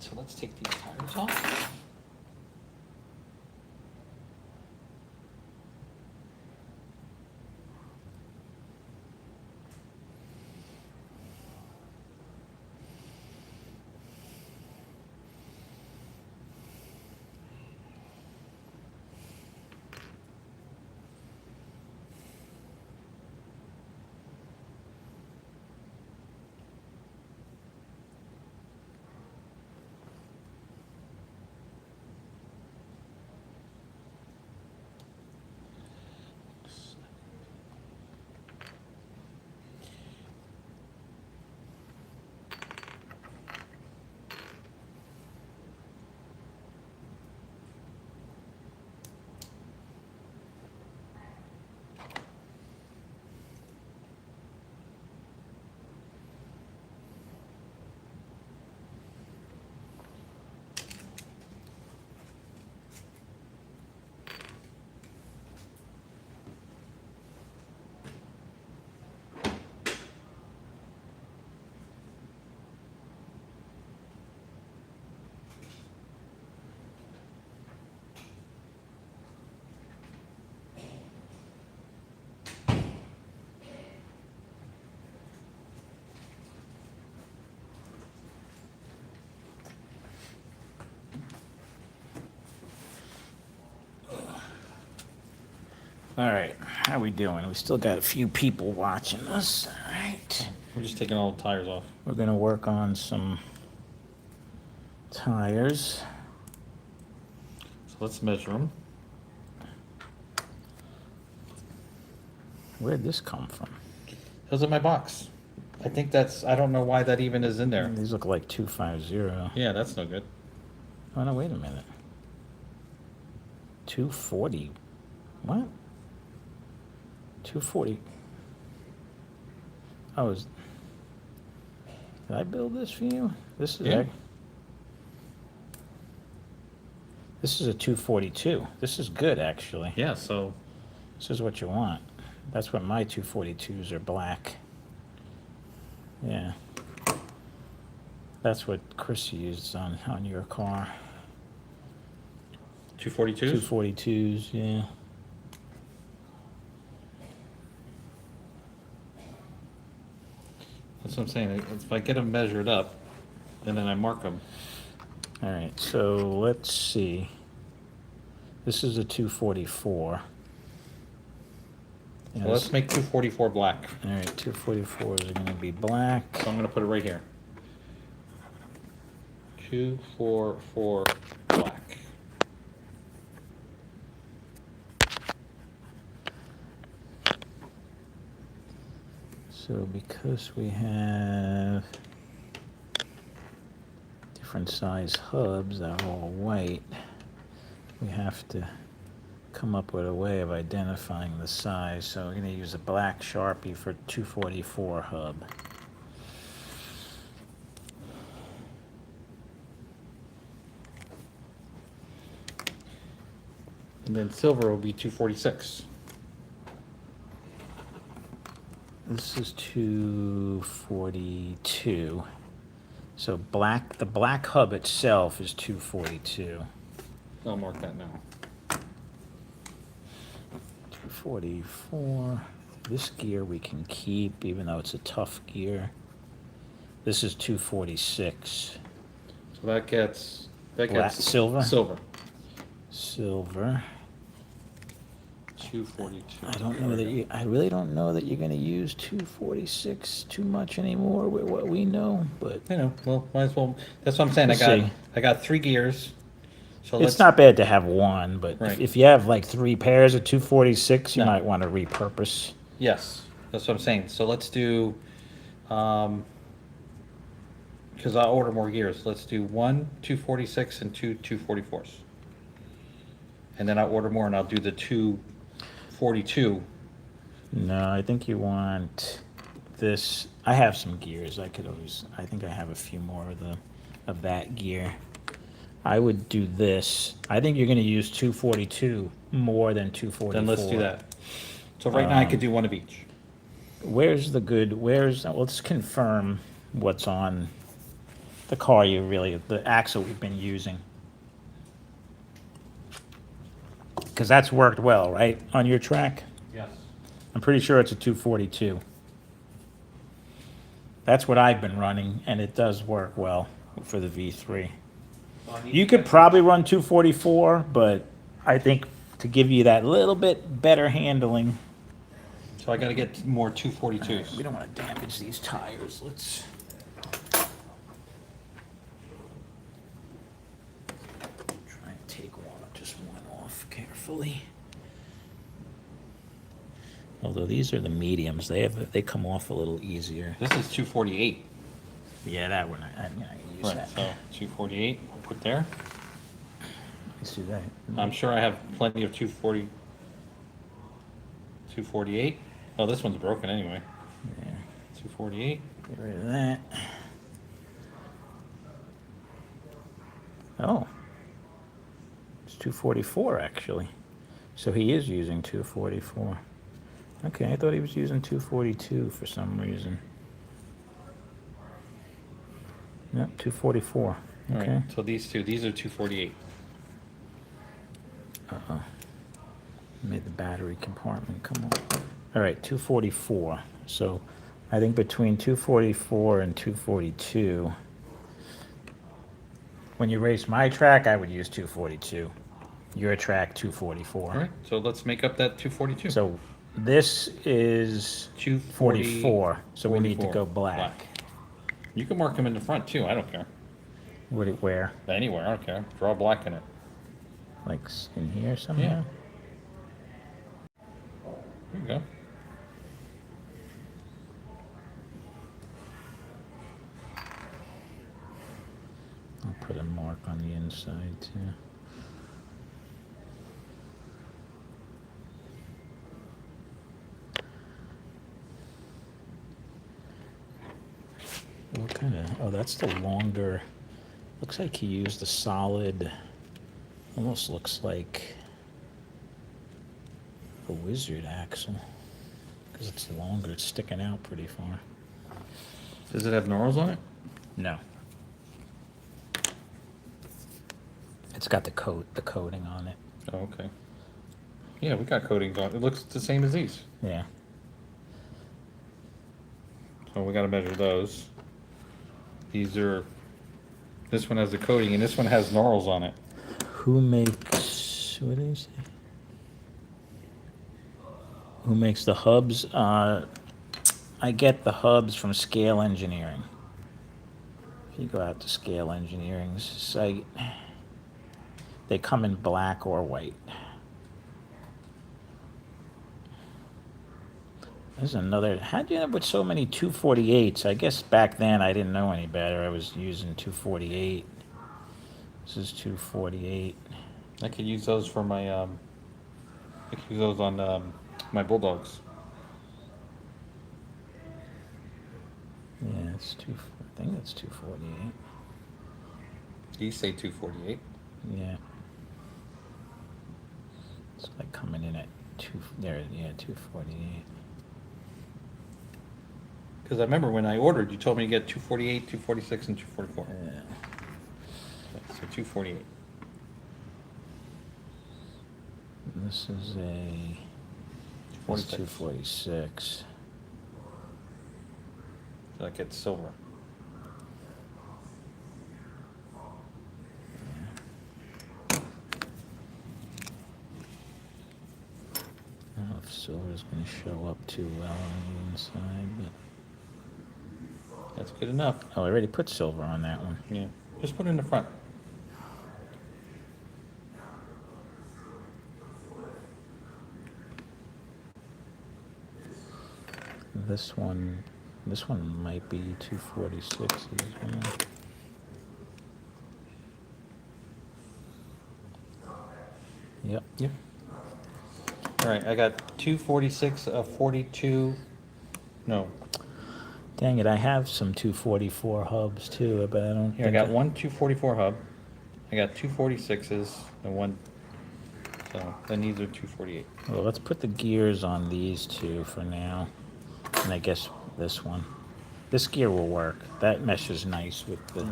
So let's take these tires off. All right, how we doing? We still got a few people watching us. All right. We're just taking all the tires off. We're gonna work on some tires. So let's measure them. Where'd this come from? Those are my box. I think that's, I don't know why that even is in there. These look like 250. Yeah, that's no good. Oh no, wait a minute. 240. What? 240. Oh, did I build this for you? This is Yeah. This is a 242. This is good, actually. Yeah, so This is what you want. That's what my 242s are, black. Yeah. That's what Chris used on your car. 242s? 242s, yeah. That's what I'm saying. If I get them measured up, and then I mark them. All right, so let's see. This is a 244. So let's make 244 black. All right, 244s are gonna be black. So I'm gonna put it right here. 244 black. So because we have different size hubs that are all white, we have to come up with a way of identifying the size. So we're going to use a black Sharpie for 244 hub. And then silver will be 246. This is 242. So black, the black hub itself is 242. I'll mark that now. 244. This gear we can keep, even though it's a tough gear. This is 246. So that gets Black, silver? Silver. Silver. 242. I really don't know that you're going to use 246 too much anymore with what we know, but You know, well, might as well. That's what I'm saying. We'll see. I got 3 gears. So it's not bad to have one. But Right. if you have like 3 pairs of 246, you No. might want to repurpose. Yes, that's what I'm saying. So let's do, because I'll order more gears. Let's do 1 246 and 2 244s. And then I'll order more and I'll do the 242. No, I think you want this. I have some gears. I think I have a few more of that gear. I would do this. I think you're going to use 242 more than 244. Then let's do that. So right now I could do one of each. Let's confirm what's on the car the axle we've been using. Because that's worked well, right, on your track? Yes. I'm pretty sure it's a 242. That's what I've been running, and it does work well for the V3. So I need You to could get- probably run 244, but I think to give you that little bit better handling. So I gotta get more 242s. We don't want to damage these tires. Let's. Try and take just one off carefully. Although these are the mediums, they come off a little easier. This is 248. Yeah, that one I'm gonna use Right, that. so 248, we'll put there. Let's do that. I'm sure I have plenty of 248. Oh, this one's broken anyway. Yeah, 248. get rid of that. Oh, it's 244 actually. So he is using 244. Okay, I thought he was using 242 for some reason. Yep, 244. All Okay. right, so these are 248. Uh-oh. Made the battery compartment come on. All right, 244. So I think between 244 and 242, when you race my track, I would use 242. Your track, 244. All right, so let's make up that 242. So this is 244. So we need to go black. You can mark them in the front too. I don't care. Where? Anywhere, I don't care. Draw black in it. Like in here somehow? There you go. I'll put a mark on the inside too. What kind of, oh, that's the longer, looks like he used a solid, almost looks like a Wizard axle. Because it's longer, it's sticking out pretty far. Does it have Norals on it? No. It's got the coating on it. Oh, okay. Yeah, we got coatings on it. It looks the same as these. Yeah. So we gotta measure those. These are, this one has the coating and this one has Norals on it. Who makes, what did he say? Who makes the hubs? I get the hubs from Scale Engineering. If you go out to Scale Engineering's site, they come in black or white. There's another, how'd you end up with so many 248s? I guess back then I didn't know any better. I was using 248. This is 248. I could use those for my, I could use those on my Bulldogs. Yeah, it's I think it's 248. These say 248. Yeah. It's like coming in at 248. Because I remember when I ordered, you told me to get 248, 246, and 244. Yeah. So 248. This is a 246. So that gets silver. I don't know if silver's going to show up too well on the inside, but That's good enough. oh, I already put silver on that one. Yeah. Just put it in the front. This one might be 246 as well. Yep. Yep. All right, I got 246, 42. No, Dang it, I have some 244 hubs too, but I don't here I think got one 244 hub. I got 246s and one. So then these are 248. Well, let's put the gears on these two for now. And I guess this one. This gear will work. That meshes nice with the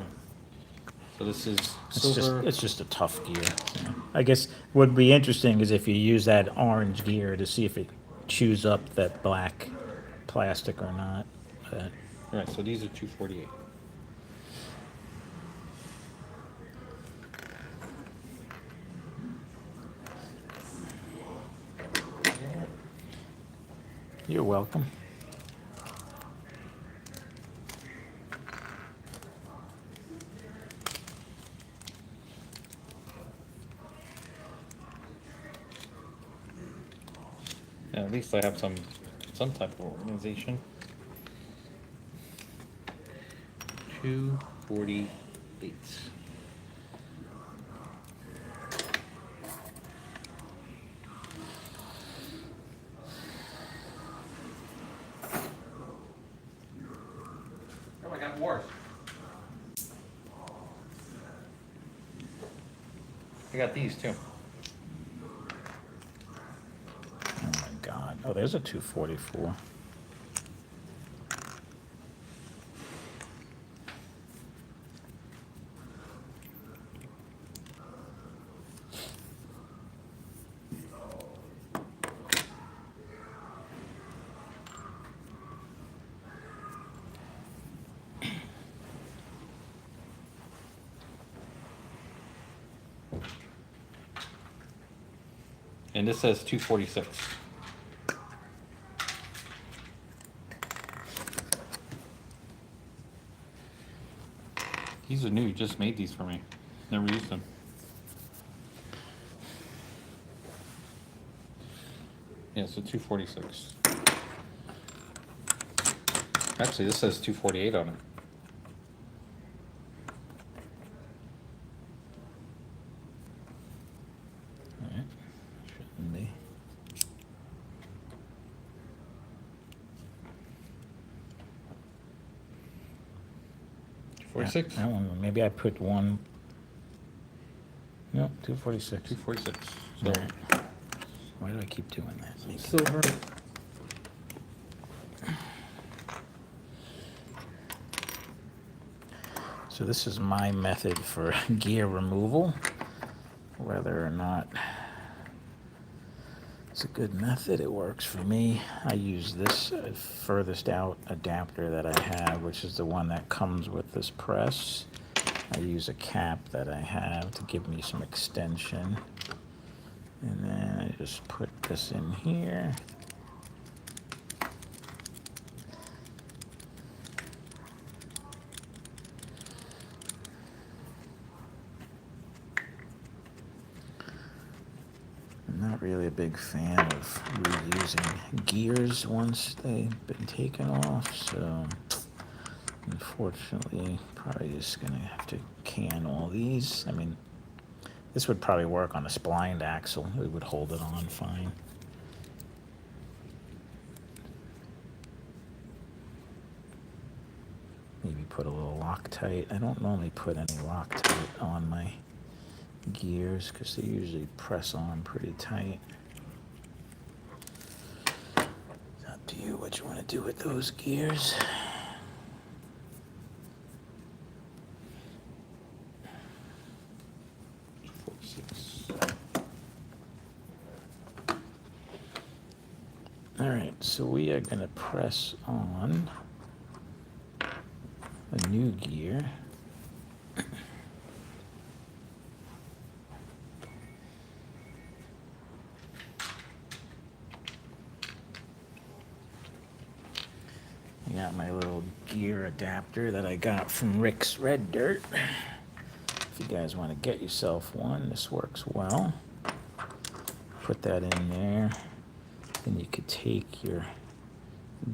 So this is It's just, silver. it's just a tough gear. Yeah. I guess what would be interesting is if you use that orange gear to see if it chews up that black plastic or not. But Right, so these are 248. you're welcome. Yeah, at least I have some type of organization. 248. Oh, I got more. I got these too. Oh my God. Oh, there's a 244. And this says 246. These are new, you just made these for me. Never used them. Yeah, so 246. Actually, this says 248 on it. All right. Shouldn't be. 46. That one, maybe I put one. No, 246. 246. So All right. Why do I keep doing that? silver. So this is my method for gear removal. Whether or not it's a good method, it works for me. I use this furthest out adapter that I have, which is the one that comes with this press. I use a cap that I have to give me some extension. And then I just put this in here. I'm not really a big fan of reusing gears once they've been taken off, so unfortunately, probably just gonna have to can all these. I mean, this would probably work on a splined axle. We would hold it on fine. Maybe put a little Loctite. I don't normally put any Loctite on my gears because they usually press on pretty tight. It's up to you what you want to do with those gears. All right, so we are going to press on a new gear. I got my little gear adapter that I got from Rick's Red Dirt. If you guys want to get yourself one, this works well. Put that in there. Then you could take your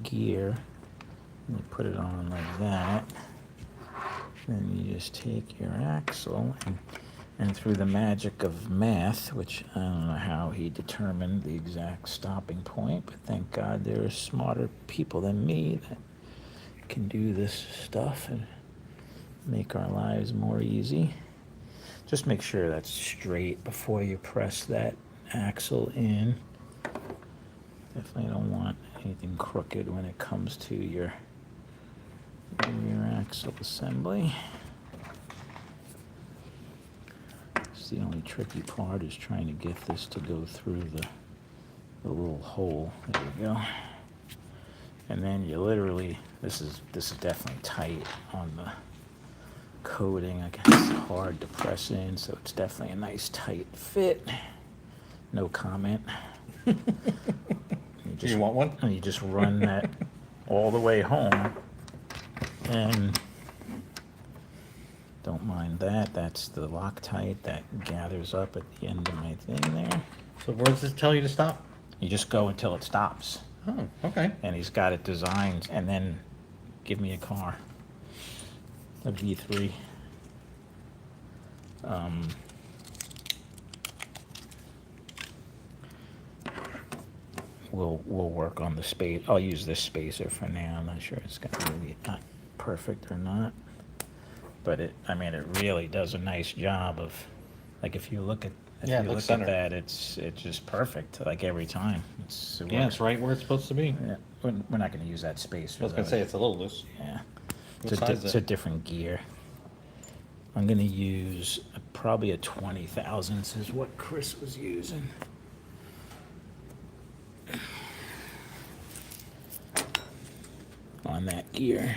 gear and you put it on like that. Then you just take your axle and through the magic of math, which I don't know how he determined the exact stopping point, but thank God there are smarter people than me that can do this stuff and make our lives more easy. Just make sure that's straight before you press that axle in. Definitely don't want anything crooked when it comes to your rear axle assembly. It's the only tricky part is trying to get this to go through the little hole. There we go. And then you literally, this is definitely tight on the coating. I guess it's hard to press in, so it's definitely a nice tight fit. No comment. Do you want one? And you just run that all the way home, and don't mind that. That's the Loctite that gathers up at the end of my thing there. So where does it tell you to stop? You just go until it stops. Oh, okay. And he's got it designed, and then give me a car, a V3. We'll work on the space. I'll use this spacer for now. I'm not sure it's gonna be not perfect or not, but it really does a nice job of, like, if you look at Yeah, it looks center. that, it's just perfect, like every time. It Yeah, works. it's right where it's supposed to be. Yeah, we're not gonna use that spacer. I was gonna though. say it's a little loose. Yeah. What It's size is it's it? a different gear. I'm gonna use probably a 20 thousandths is what Chris was using. On that gear.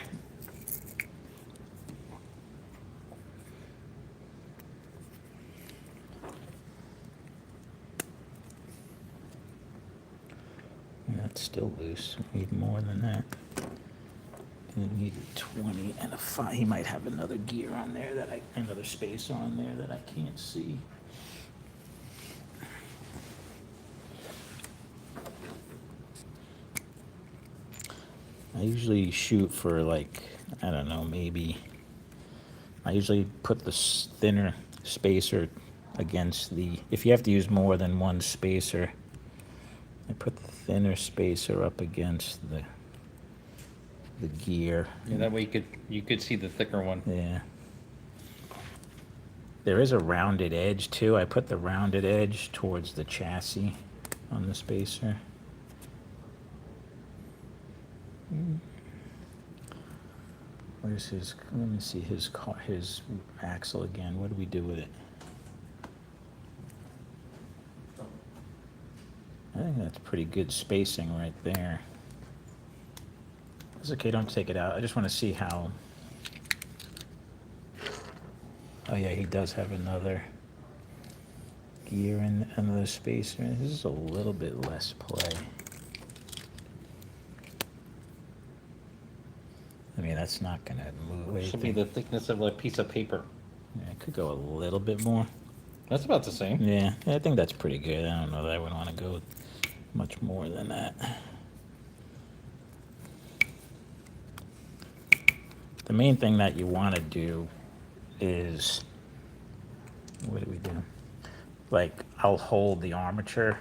That's still loose. We need more than that. We need a 20 and a 5. He might have another gear on there another space on there that I can't see. I usually shoot for, like, I don't know, I usually put the thinner spacer against if you have to use more than one spacer, I put the thinner spacer up against the gear. Yeah, that way you could see the thicker one. Yeah. There is a rounded edge too. I put the rounded edge towards the chassis on the spacer. Where's his, let me see his axle again. What do we do with it? I think that's pretty good spacing right there. It's okay, don't take it out. I just want to see how. Oh yeah, he does have another gear and another spacer. This is a little bit less play. I mean, that's not gonna move. It should be the thickness of a piece of paper. Yeah, it could go a little bit more. That's about the same. Yeah, I think that's pretty good. I don't know that I would want to go much more than that. The main thing that you want to do is, what do we do? Like, I'll hold the armature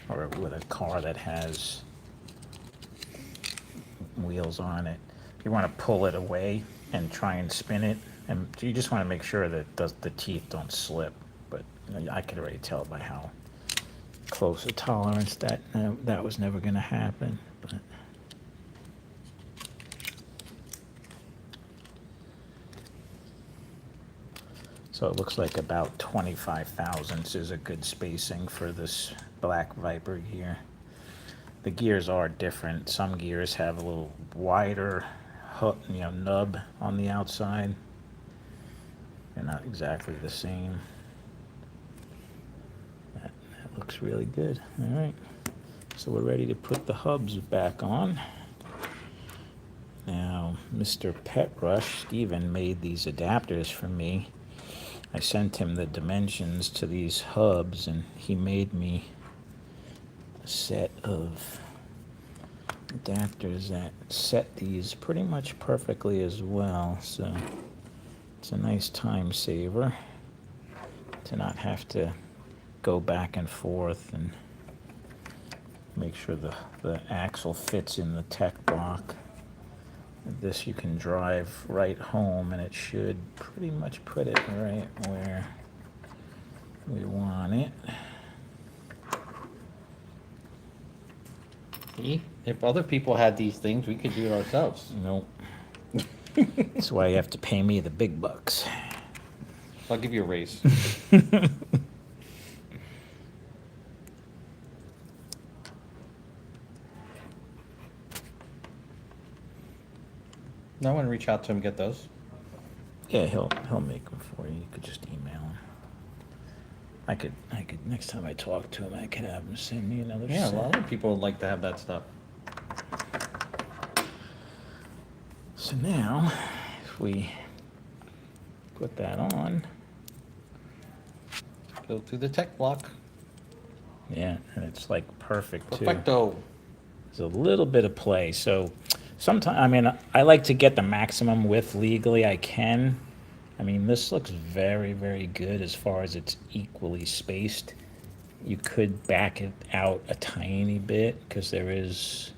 or with a car that has wheels on it, you want to pull it away and try and spin it, and you just want to make sure that the teeth don't slip. But I could already tell by how close a tolerance that was never going to happen. But so it looks like about 25 thousandths is a good spacing for this Black Viper gear. The gears are different. Some gears have a little wider nub on the outside. They're not exactly the same. That looks really good. All right. So we're ready to put the hubs back on. Now, Mr. Pet Rush, Steven, made these adapters for me. I sent him the dimensions to these hubs, and he made me a set of adapters that set these pretty much perfectly as well. So it's a nice time saver to not have to go back and forth and make sure the axle fits in the tech block. This you can drive right home, and it should pretty much put it right where we want it. See? If other people had these things, we could do it ourselves. Nope. That's why you have to pay me the big bucks. I'll give you a raise. No, I want to reach out to him, get those. Yeah, he'll make them for you. You could just email him. I could next time I talk to him, I could have him send me another Yeah, a set. lot of people would like to have that stuff. So now, if we put that on, Go through the tech block. yeah, and it's like perfect too. Perfecto. There's a little bit of play. So sometimes, I mean, I like to get the maximum width legally I can. I mean, this looks very, very good as far as it's equally spaced. You could back it out a tiny bit because there is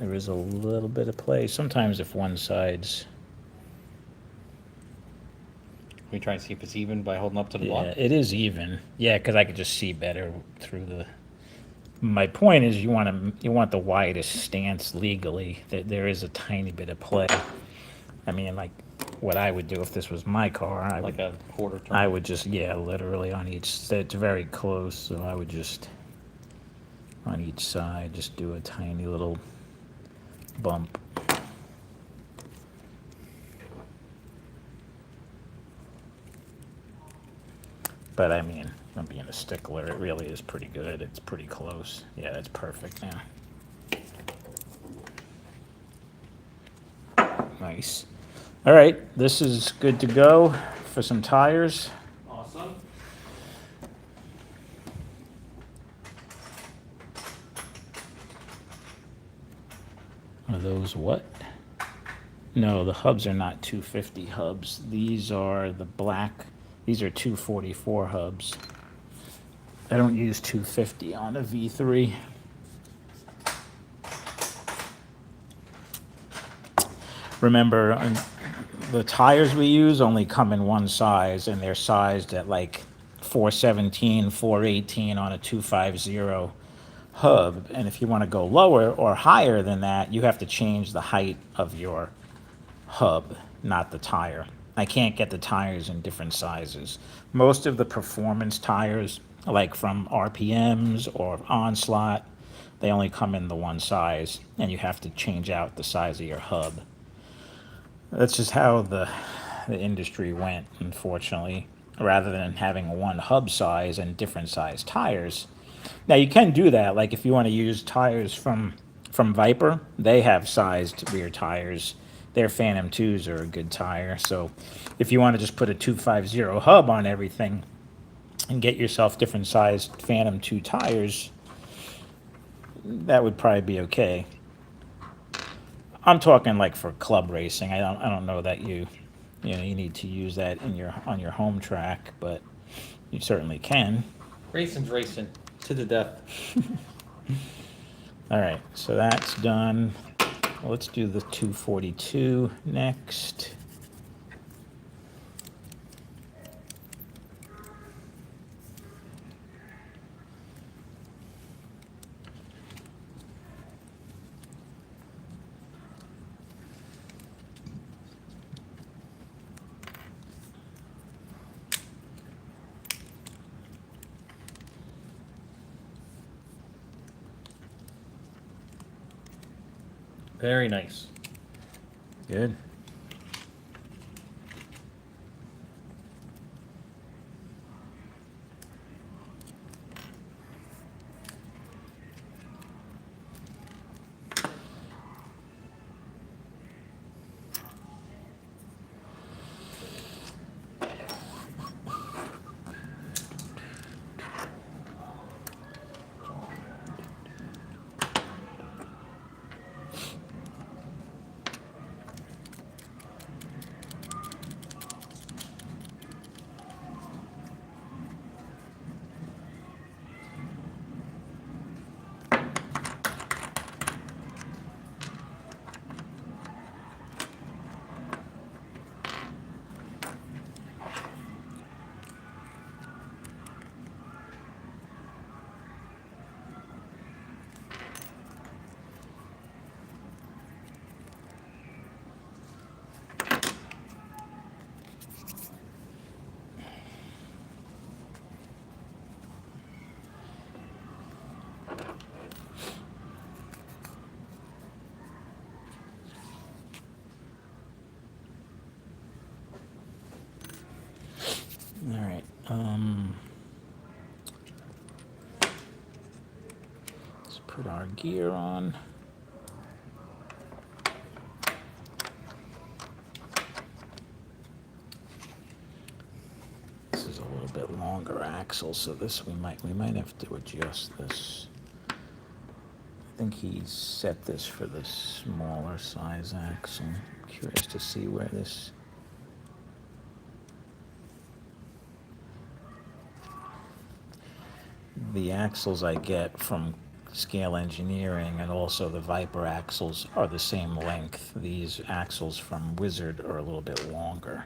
a little bit of play. Sometimes if one side's, We try and see if it's even by holding up to the yeah, block. it is even. Yeah, because I could just see better through the. My point is, you want the widest stance legally. There is a tiny bit of play. I mean, like what I would do if this was my car, Like a quarter turn. I would just, yeah, literally on each. It's very close, so I would just on each side just do a tiny little bump. But I mean, I'm being a stickler. It really is pretty good. It's pretty close. Yeah, that's perfect now. Nice. All right, this is good to go for some tires. Awesome. Are those what? No, the hubs are not 250 hubs. These are the black. These are 244 hubs. I don't use 250 on a V3. Remember, the tires we use only come in one size, and they're sized at like 417, 418 on a 250 hub. And if you want to go lower or higher than that, you have to change the height of your hub, not the tire. I can't get the tires in different sizes. Most of the performance tires, like from RPMs or Onslaught, they only come in the one size, and you have to change out the size of your hub. That's just how the industry went, unfortunately, rather than having one hub size and different size tires. Now you can do that, like if you want to use tires from Viper, they have sized rear tires. Their Phantom 2s are a good tire. So if you want to just put a 250 hub on everything and get yourself different sized Phantom 2 tires, that would probably be okay. I'm talking like for club racing. I don't know that you need to use that on your home track, but you certainly can. Racing's racing to the death. All right, so that's done. Let's do the 242 next. Very nice. Good. Let's put our gear on. This is a little bit longer axle, so this we might have to adjust this. I think he set this for the smaller size axle. Curious to see where this. The axles I get from Scale Engineering and also the Viper axles are the same length. These axles from Wizard are a little bit longer.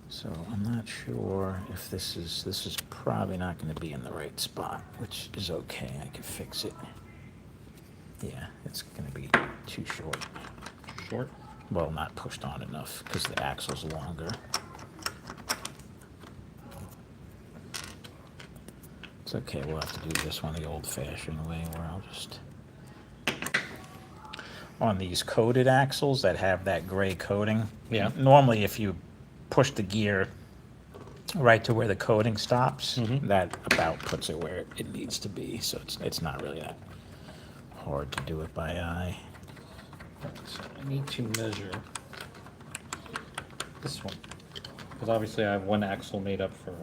So I'm not sure if this is probably not going to be in the right spot, which is okay. I can fix it. Yeah, it's going to be too short. Short? Well, not pushed on enough because the axle's longer. It's okay, we'll have to do this one the old-fashioned way where I'll just... On these coated axles that have that gray coating, Yeah. normally if you push the gear right to where the coating stops, that about puts it where it needs to be, so it's not really that hard to do it by eye. So I need to measure this one, because obviously I have one axle made up for.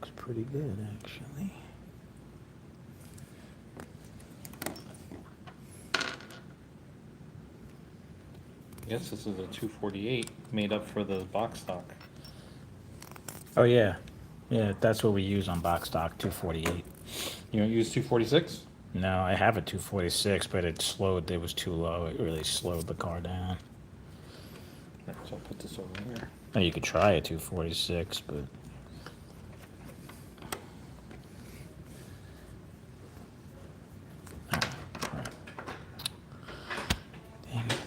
Looks pretty good, actually. Yes, this is a 248 made up for the box stock. Oh, yeah. Yeah, that's what we use on box stock, 248. You don't use 246? No, I have a 246, but it was too low. It really slowed the car down. So I'll put this over here. Now, you could try a 246, but... Dang it.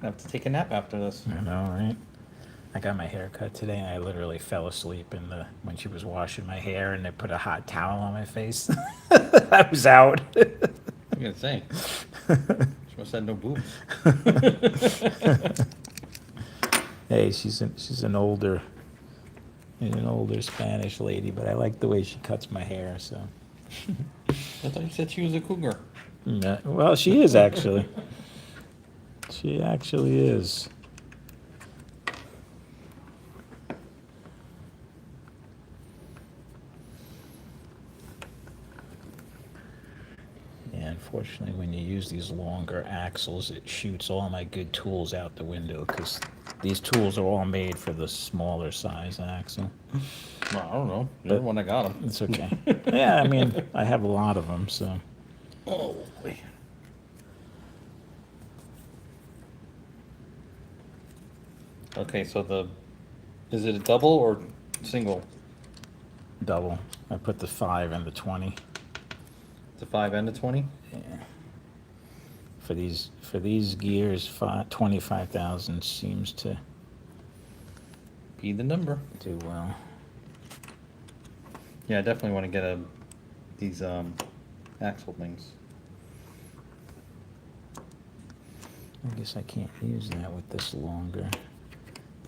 I have to take a nap after this. I know, right? I got my hair cut today, and I literally fell asleep when she was washing my hair, and they put a hot towel on my face. I was out. I'm gonna say. She must have no boobs. Hey, she's an older Spanish lady, but I like the way she cuts my hair. So, I thought you said she was a cougar. yeah, well, she is actually. She actually is. Yeah, unfortunately, when you use these longer axles, it shoots all my good tools out the window because these tools are all made for the smaller size axle. Well, I don't know. You're the one that got them. It's okay. Yeah, I mean, I have a lot of them, so. Oh, boy. Okay, so is it a double or single? Double. I put the 5 and the 20. The 5 and the 20? Yeah. For these gears, 25,000 seems to Be the number. do well. Yeah, I definitely want to get these axle things. I guess I can't use that with this longer.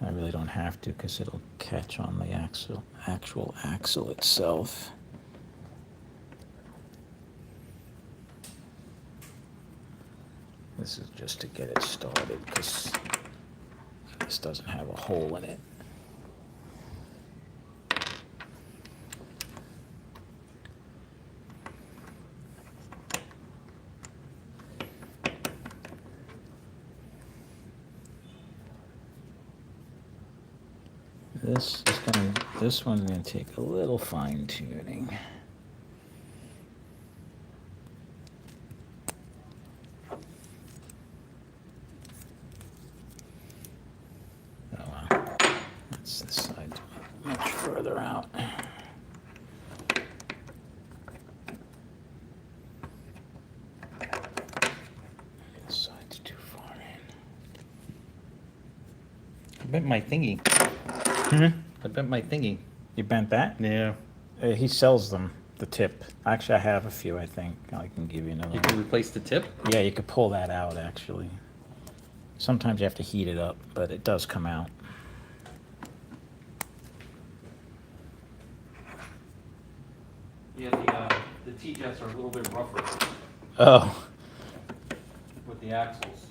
I really don't have to because it'll catch on the actual axle itself. This is just to get it started because this doesn't have a hole in it. This one's gonna take a little fine tuning. Oh wow, that's this side much further out. This side's too far in. I bent my thingy. Hmm? I bent my thingy. You bent that? Yeah. He sells them, the tip. Actually, I have a few, I think. I can give you another You one. can replace the tip? Yeah, you could pull that out, actually. Sometimes you have to heat it up, but it does come out. Yeah, the T-jets are a little bit rougher Oh, with the axles.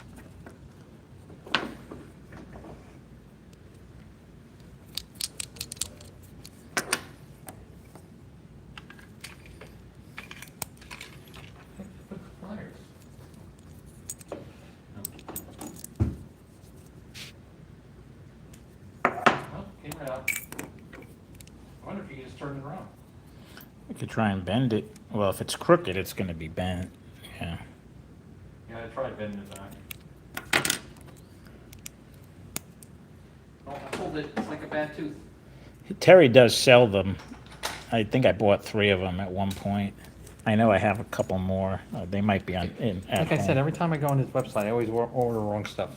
Put the pliers. Oh, came right out. I wonder if you can just turn it around. you could try and bend it. Well, if it's crooked, it's going to be bent. Yeah. Yeah, I tried bending it back. Oh, I pulled it, it's like a bad tooth. Terry does sell them. I think I bought 3 of them at one point. I know I have a couple more. They might be on at Like I said, home. every time I go on his website, I always order wrong stuff.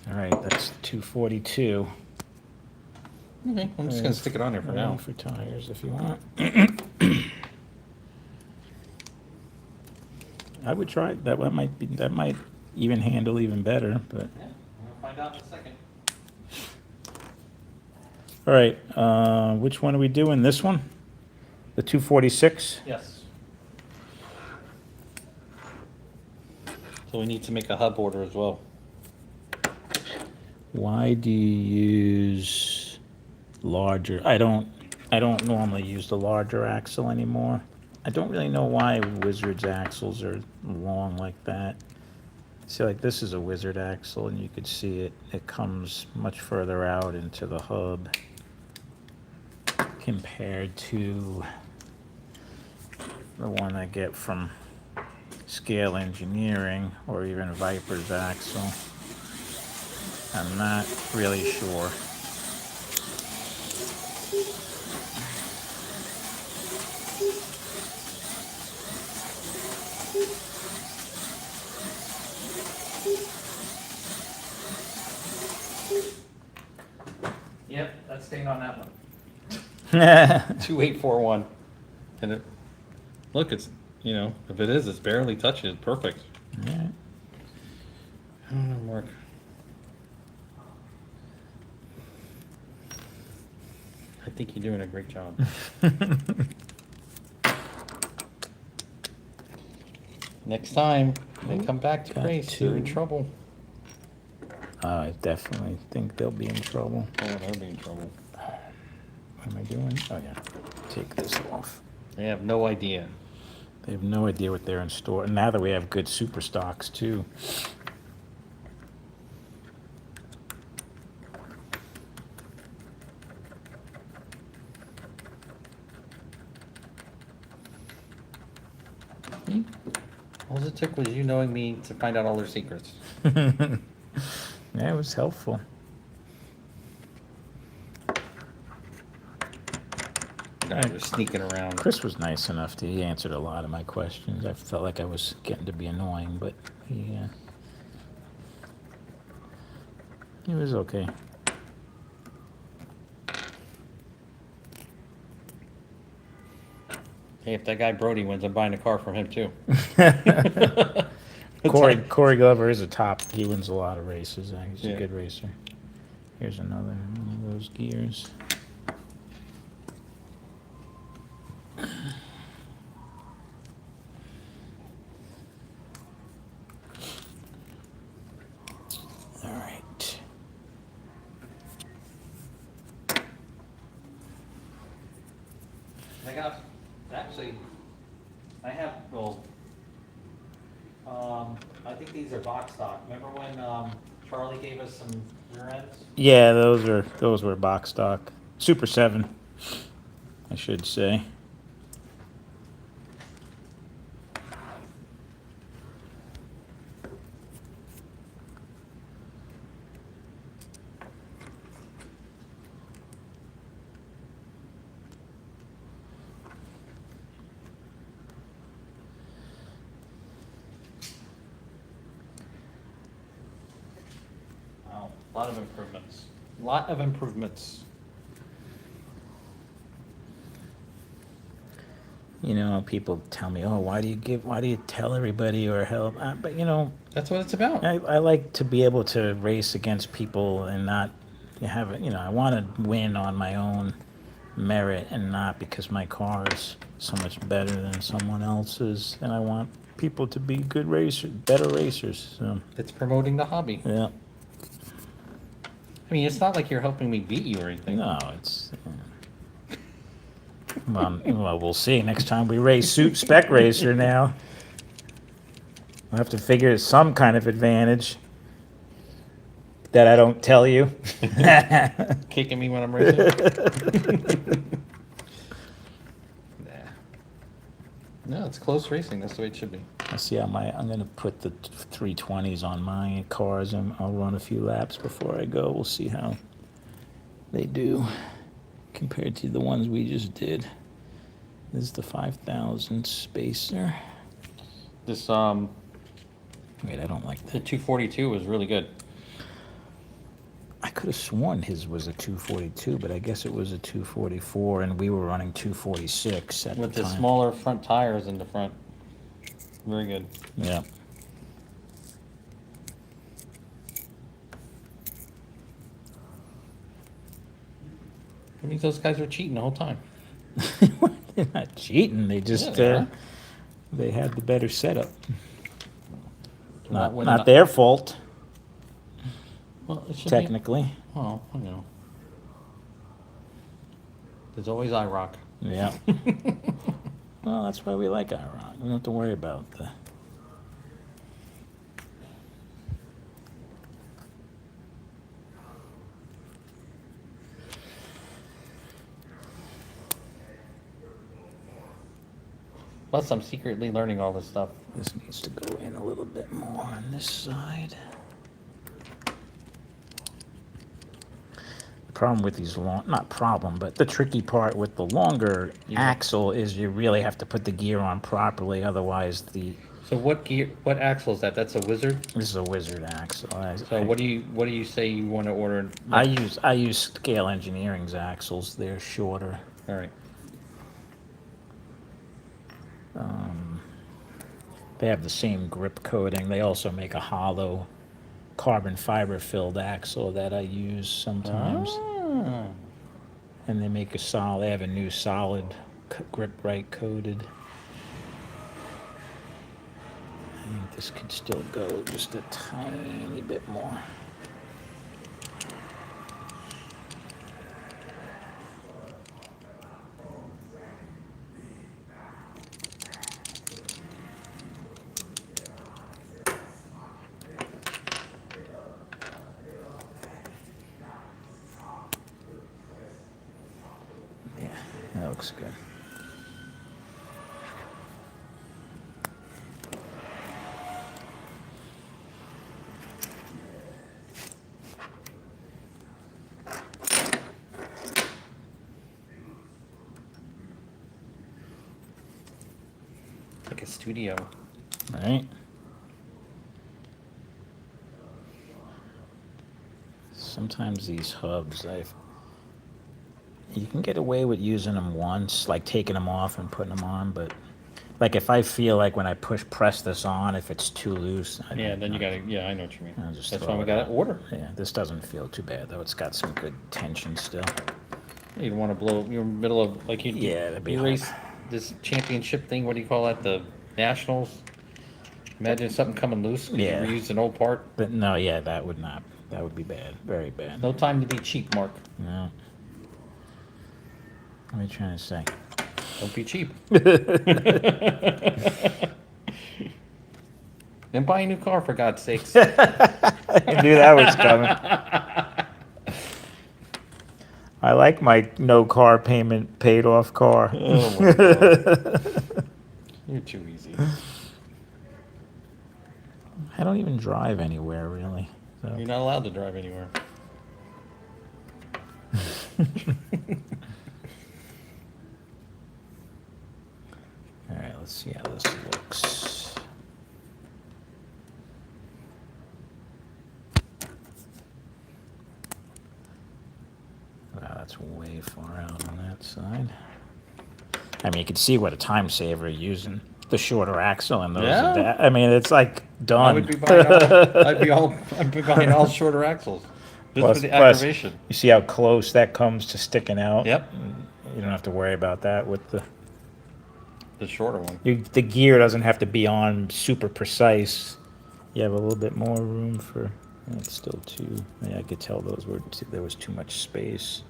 All right, that's 242. Okay, I'm just gonna stick it on there for now. For tires, if you want. I would try it. That might even handle even better. But Yeah, we'll find out in a second. all right, which one are we doing? This one, the 246. Yes. So we need to make a hub order as well. Why do you use larger? I don't normally use the larger axle anymore. I don't really know why Wizard's axles are long like that. See, like this is a Wizard axle, and you could see it comes much further out into the hub compared to the one I get from Scale Engineering or even Viper's axle. I'm not really sure. Yep, that's staying on that one. 2841. And it, look, it's, if it is, it's barely touching it. Perfect. Yeah. I don't know, Mark. I think you're doing a great job. Next time they come back to Got race, they're in 2. trouble. I definitely think they'll be in trouble. Oh, they'll be in trouble. What am I doing? Oh yeah, take this off. They have no idea. They have no idea what they're in store. And now that we have good super stocks too. All it took was you knowing me to find out all their secrets. Yeah, it was helpful. Guys are sneaking around. Chris was nice enough he answered a lot of my questions. I felt like I was getting to be annoying, but he was okay. Hey, if that guy Brody wins, I'm buying a car from him too. Corey Glover is a top. He wins a lot of races. He's Yeah. a good racer. Here's another one of those gears. All right. I got, actually, I have, well, I think these are box stock. Remember when, Charlie gave us some rear ends? Yeah, those were box stock. Super 7, I should say. Wow, a lot of improvements. Lot of improvements. You know, people tell me, "Oh, why do you tell everybody or help?" But you know, That's what it's about. I like to be able to race against people and not have it. You know, I want to win on my own merit and not because my car is so much better than someone else's. And I want people to be good racers, better racers. So, It's promoting the hobby. yeah, I mean, it's not like you're helping me beat you or anything. no, it's. Well, we'll see next time we race Spec Racer now. We'll have to figure some kind of advantage that I don't tell you. Kicking me when I'm racing. Nah. No, it's close racing. That's the way it should be. I see how I'm gonna put the 320s on my cars and I'll run a few laps before I go. We'll see how they do compared to the ones we just did. This is the 5000 spacer. This Wait, I don't like the that. 242 was really good. I could have sworn his was a 242, but I guess it was a 244, and we were running 246 at With the the time. smaller front tires in the front. Very good. Yeah. That means those guys were cheating the whole time. They're not cheating. They just Yeah, they are. they had the better setup. Not winning Not the- their fault, Well, it should be. technically. Oh, I know. There's always IROC. Yeah. Well, that's why we like IROC. We don't have to worry about the. Plus, I'm secretly learning all this stuff. This needs to go in a little bit more on this side. The problem with these not problem, but the tricky part with the longer Yeah. axle is you really have to put the gear on properly, otherwise So what gear? What axle is that? That's a Wizard. this is a wizard axle. So what do you say you want to order? I use Scale Engineering's axles. They're shorter. All right. They have the same grip coating. They also make a hollow carbon fiber filled axle that I use sometimes. Ah. And they make they have a new solid grip right coated. I think this could still go just a tiny bit more. Yeah, that looks good. like a studio. Right? Sometimes these hubs, you can get away with using them once, like taking them off and putting them on, but like if I feel like when I press this on, if it's too loose, Yeah, then you gotta, yeah, I know what you mean. I'll just That's throw why we it gotta out. order. Yeah, this doesn't feel too bad though. It's got some good tension still. You don't wanna blow, you're in the middle of, like Yeah, that'd be you hot. race this championship thing, what do you call that, the nationals? Imagine something coming loose, 'cause Yeah. you reused an old part. But no, yeah, that would be bad, very bad. No time to be cheap, Mark. No. What are you trying to say? Don't be cheap. Then buy a new car, for God's sakes. I knew that was coming. I like my no car payment paid off car. Oh my God. You're too easy. I don't even drive anywhere really. So. You're not allowed to drive anywhere. All right, let's see how this looks. Wow, that's way far out on that side. I mean, you can see what a time saver using the shorter axle and those. Yeah. I mean, it's like done. I would be buying all, I'd be buying all shorter axles. Just for the aggravation. You see how close that comes to sticking out? Yep. You don't have to worry about that with the. The shorter one. The gear doesn't have to be on super precise. You have a little bit more room for. It's still too. Yeah, I could tell there was too much space.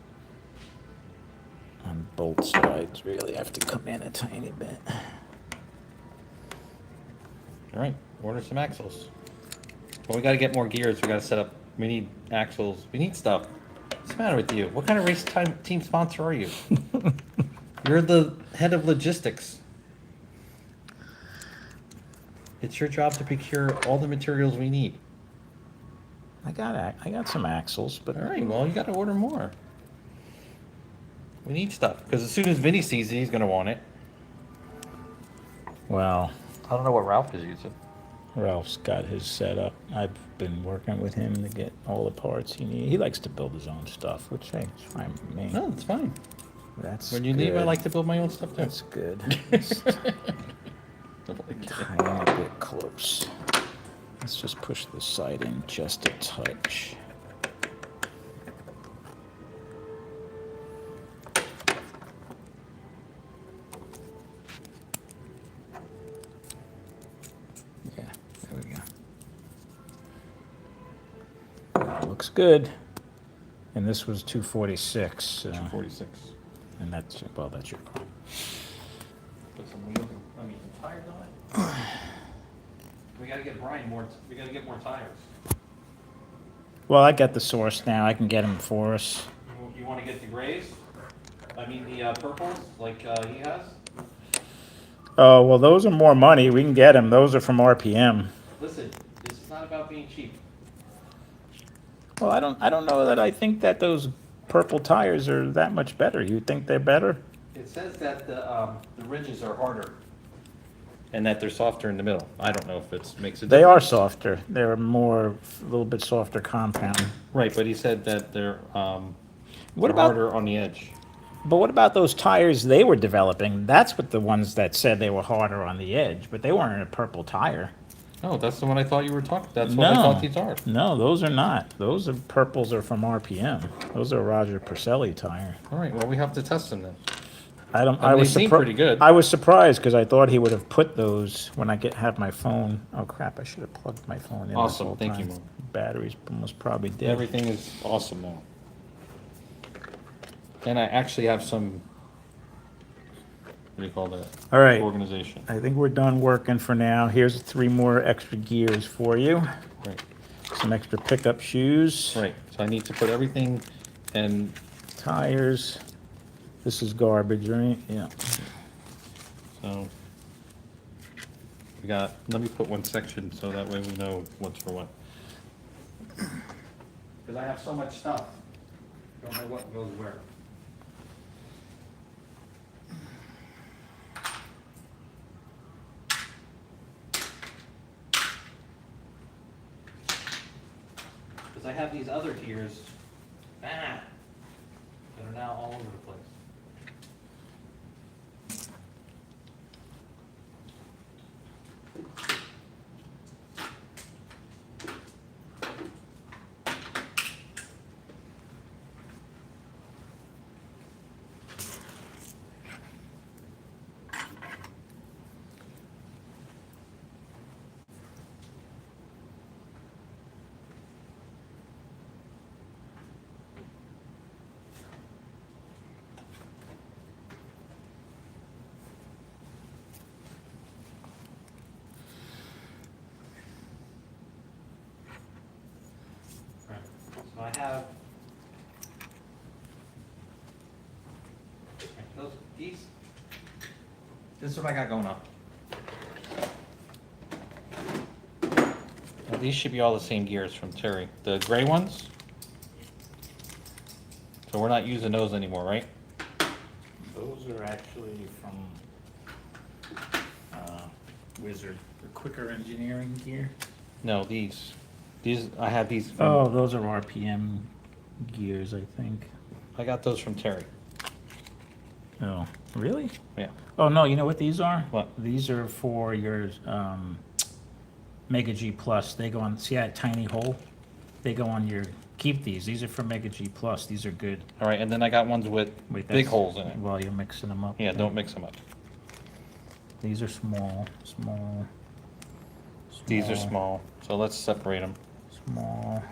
On both sides, really have to come in a tiny bit. All right, order some axles. But we gotta get more gears. We gotta set up. We need axles. We need stuff. What's the matter with you? What kind of race team sponsor are you? You're the head of logistics. It's your job to procure all the materials we need. I got some axles, but All right, well, you gotta order more. We need stuff, because as soon as Vinny sees it, he's gonna want it. well, I don't know what Ralph is using. Ralph's got his set up. I've been working with him to get all the parts he needs. He likes to build his own stuff, which hey, it's fine with me. No, it's fine. That's When you leave, I good. like to build my own stuff too. That's good. Tiny bit close. Let's just push the side in just a touch. Yeah, there we go. That looks good. And this was 246. 246. And that's your car. Put some wheels, tires on it. We gotta get Brian we gotta get more tires. Well, I got the source now. I can get them for us. You wanna get the grays? The purples, like, he has? Oh, well, those are more money. We can get them. Those are from RPM. Listen, this is not about being cheap. Well, I don't know that I think that those purple tires are that much better. You think they're better? It says that the ridges are harder. And that they're softer in the middle. I don't know if it makes a difference. They are softer. They're a little bit softer compound. Right, but he said that they're, What about- harder on the edge. But what about those tires they were developing? That's what the ones that said they were harder on the edge, but they weren't a purple tire. Oh, that's the one I thought you were talking, that's what I thought these are. No, those are not. Those purples are from RPM. Those are Roger Purcelli tire. All right, well, we have to test them then. I they was seem pretty good. I was surprised because I thought he would have put those when I have my phone. Oh crap! I should have plugged my phone in. this Awesome, whole thank you, time. Mo. Battery's almost probably dead. Everything is awesome now. And I actually have some, what do you call that? All right. Organization. I think we're done working for now. Here's 3 more extra gears for you. Right, Some extra pickup shoes. right. So I need to put everything and, Tires. This is garbage, right? Yeah. so. Let me put one section so that way we know what's for what. Cause I have so much stuff. Don't know what goes where. because I have these other gears, that are now all over the place. Right. So I have those, This is what I got going on. Well, these should be all the same gears from Terry. The gray ones. So we're not using those anymore, right? Those are actually from Wizard, the quicker engineering gear. No, these. These, I have these Oh, from, those are RPM gears, I think. I got those from Terry. Oh, really? Yeah. Oh, no, you know what these are? What? These are for your Mega G Plus. They go on, see that tiny hole? They go on your, keep these. These are for Mega G Plus. These are good. All right, and then I got ones with Wait, big that's- holes in it. While you're mixing them up. Yeah, don't mix them up. These are small, small. These are small, so let's separate them. Small.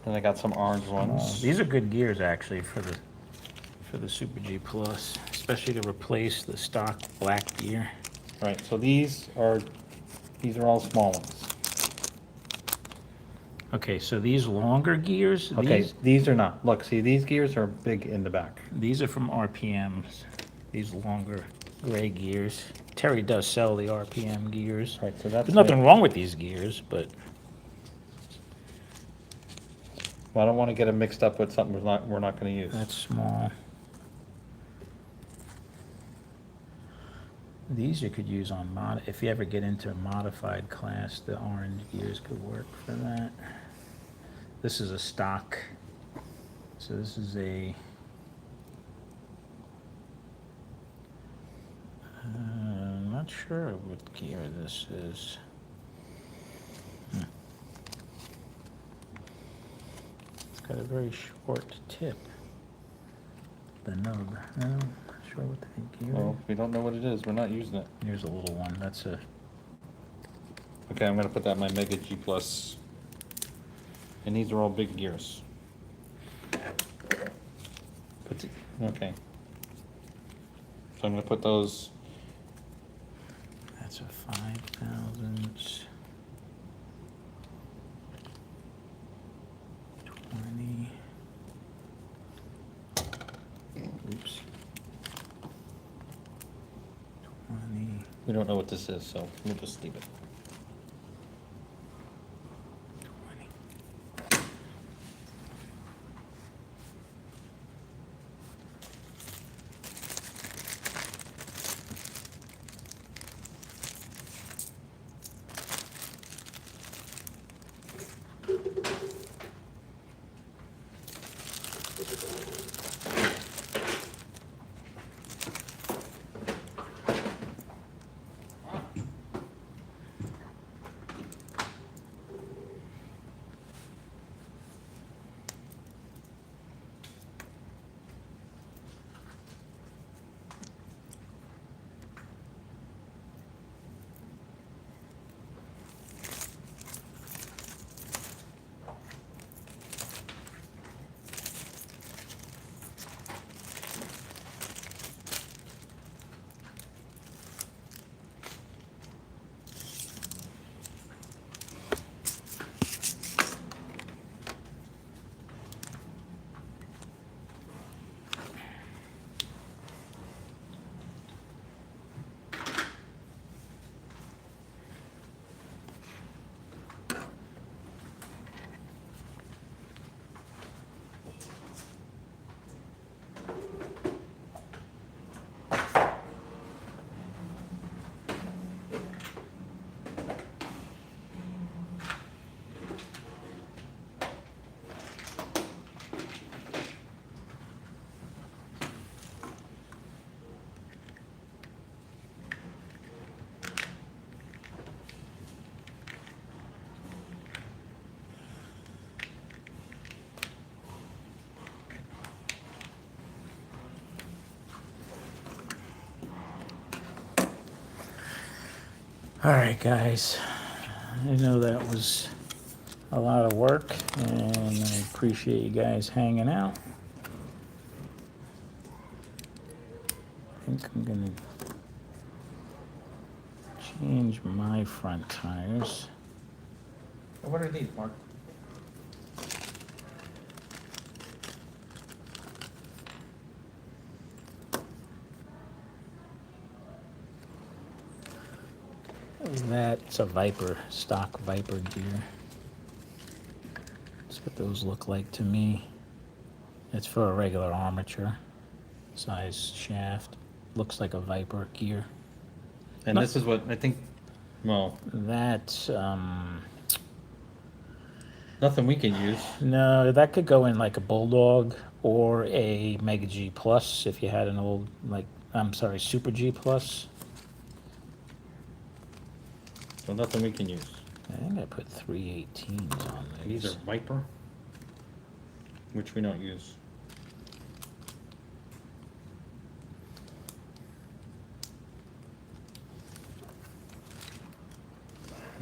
Then I got some orange small. ones. These are good gears actually for the Super G Plus, especially to replace the stock black gear. Right, so these are all small ones. Okay, so these longer gears, Okay, these are not. Look, see, these gears are big in the back. these are from RPMs. These longer gray gears. Terry does sell the RPM gears. Right, so that's. There's nothing wrong with these gears, but Well, I don't want to get them mixed up with something we're not going to use. that's small. These you could use on if you ever get into a modified class, the orange gears could work for that. This is a stock. So this is a I'm not sure what gear this is. It's got a very short tip. The nub. No, not sure what the gear Well, if we don't know what it is, we're not using it. Here's a little one. That's a. Okay, I'm going to put that in my Mega G Plus. And these are all big gears. Okay. So I'm going to put those. That's a 5,000. 20. Oops. 20. We don't know what this is, so we'll just leave it. 20. All right, guys. I know that was a lot of work, and I appreciate you guys hanging out. I think I'm gonna change my front tires. What are these, Mark? That's a Viper, stock Viper gear. That's what those look like to me. It's for a regular armature size shaft. Looks like a Viper gear. And No. this is what I think, well, That's, nothing we can use. no, that could go in like a Bulldog or a Mega G Plus if you had an old, like, I'm sorry, Super G Plus. So nothing we can use. I think I put 318s on These are Viper, which we don't use.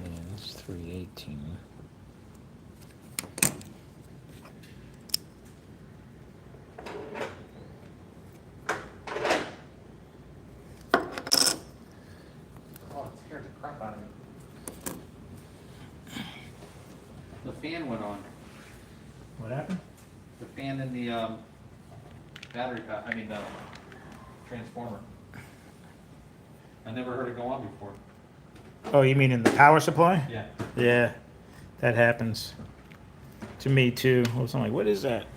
Yeah, it's 318. Oh, it scared the crap out of me. The fan went on. What happened? The fan in the, battery pack, I mean, the transformer. I never heard it go on before. Oh, you mean in the power supply? Yeah. Yeah, that happens to me too. I was like, what is that?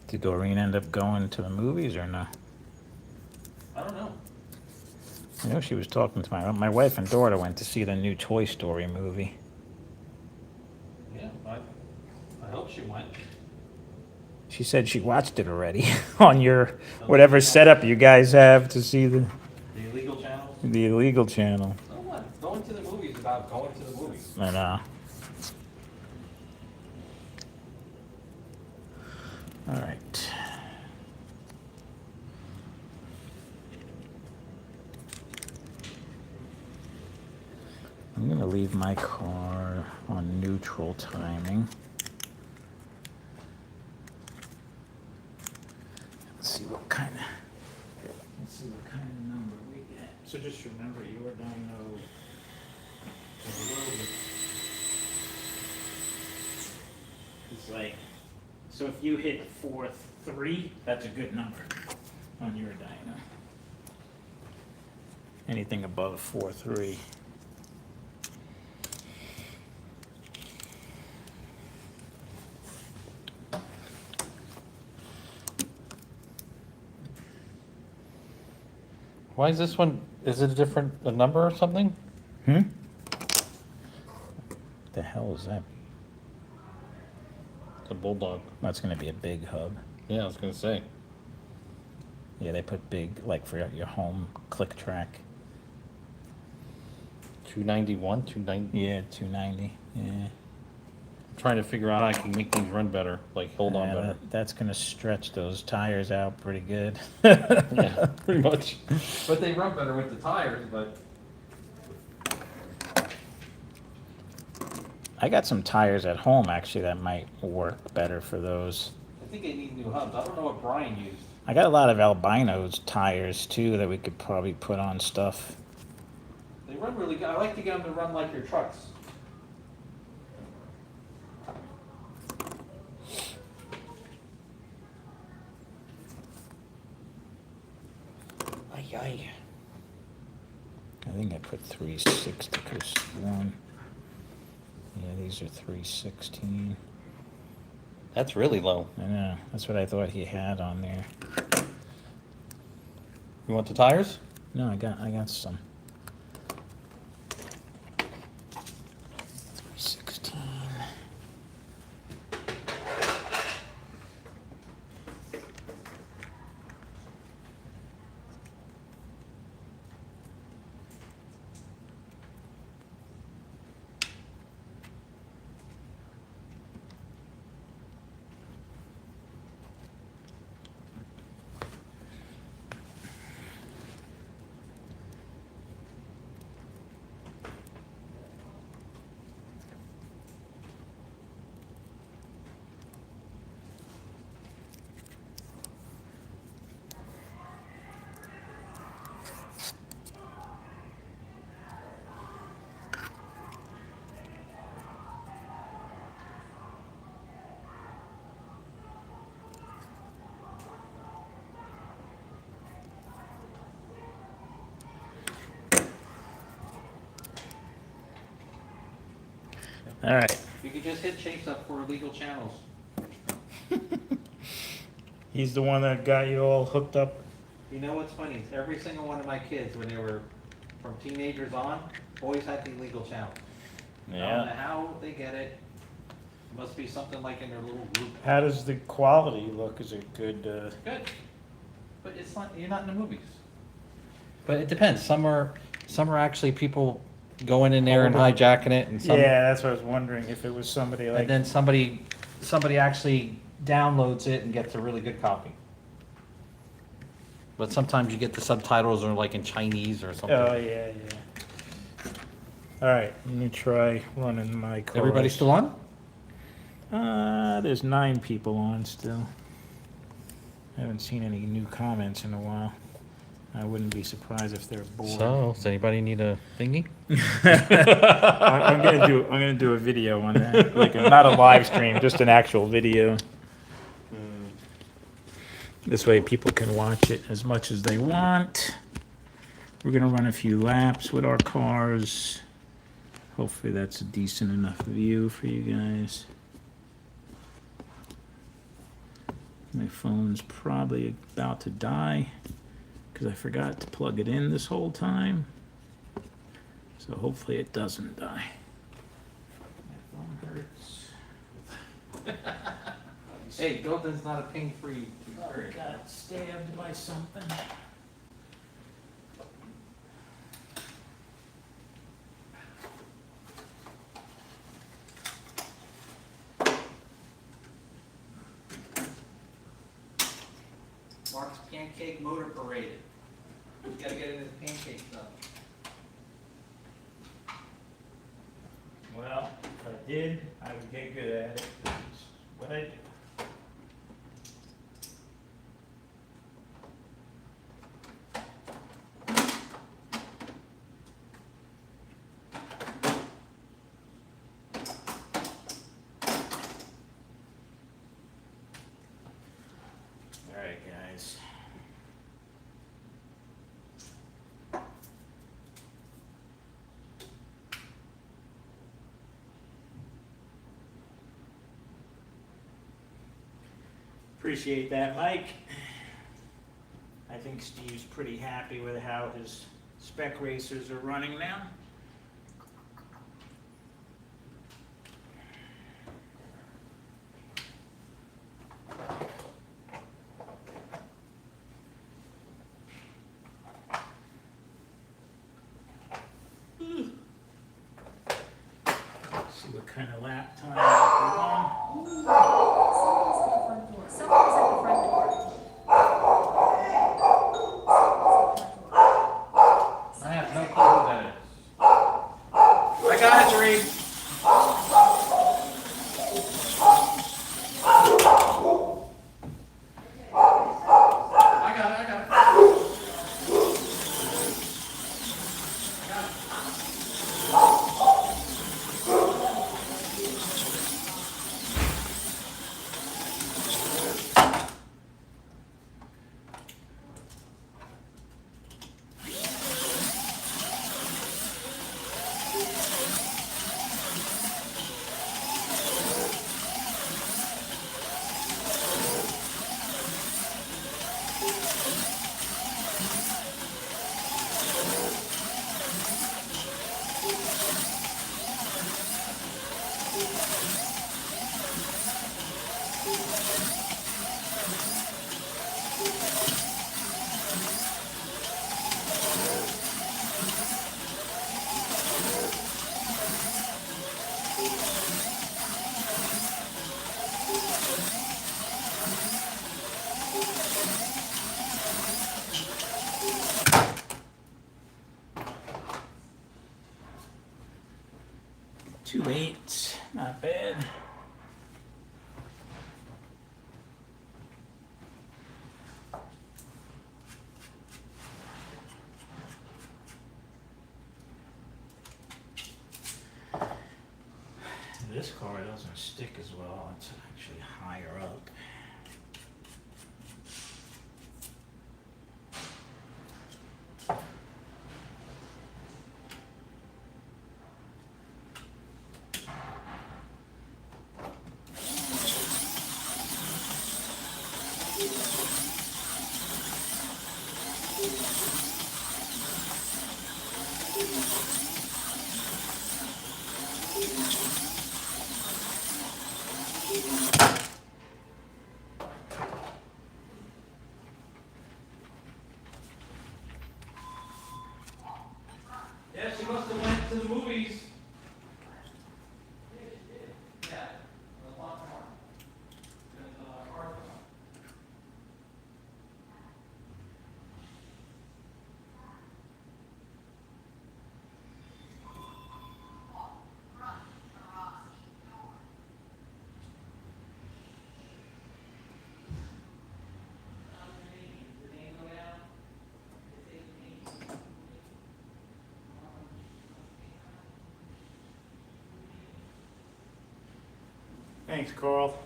Did Doreen end up going to the movies or no? I don't know. I know she was talking to my wife and daughter went to see the new Toy Story movie. Yeah, I hope she went. She said she watched it already on your whatever setup you guys have to see The illegal channels? the illegal channel. So what? Going to the movies is about going to the movies. I know. All right. I'm gonna leave my car on neutral timing. Let's see what kind of number we get. So just remember your dyno is a little bit. It's like, so if you hit 4.3, that's a good number on your dyno. Anything above 4.3. Why is this one, is it a number or something? The hell is that? It's a Bulldog. That's gonna be a big hub. Yeah, I was gonna say. Yeah, they put big, like for your home click track. 291, 290. Yeah, 290, yeah. Trying to figure out how I can make things run better, like hold on Yeah, better. that's gonna stretch those tires out pretty good. Yeah, pretty much. But they run better with the tires, but I got some tires at home actually that might work better for those. I think they need new hubs. I don't know what Brian used. I got a lot of Albino's tires too that we could probably put on stuff. They run really good. I like to get them to run like your trucks. I think I put 360 because one. Yeah, these are 316. That's really low. I know. That's what I thought he had on there. You want the tires? No, I got some. All right. You could just hit Chase up for illegal channels. He's the one that got you all hooked up. You know what's funny? Every single one of my kids, when they were from teenagers on, always had the illegal channel. I don't know how they get it. It must be something like in their little group. How does the quality look? Is it good? Good. But it's not, you're not in the movies. But it depends. Some are actually people going in there and hijacking it, and some, Yeah, that's what I was wondering, if it was somebody like. and then somebody actually downloads it and gets a really good copy. But sometimes you get the subtitles are like in Chinese or something. Oh, yeah, yeah. All right, let me try running my cars. Everybody still on? There's 9 people on still. I haven't seen any new comments in a while. I wouldn't be surprised if they're bored. So, does anybody need a thingy? I'm gonna do a video on that, like not a live stream, just an actual video. This way people can watch it as much as they want. We're gonna run a few laps with our cars. Hopefully that's a decent enough view for you guys. My phone's probably about to die because I forgot to plug it in this whole time. So hopefully it doesn't die. My phone hurts. Hey, Golden's not a pain-free Oh, experience. got stabbed by something. Mark's pancake motor parade. You gotta get in his pancake stuff. Well, if I did, I would get good at it. It's what I do. All right, guys. Appreciate that, Mike. I think Steve's pretty happy with how his spec racers are running now. See what kind of lap time we're on. Someone's at the front door. I have no clue who that is. I got it, Reed. I got it. Two eights, not bad. This car doesn't stick as well, it's actually higher up. to the movies. Yeah, a lot more. Thanks, Carl.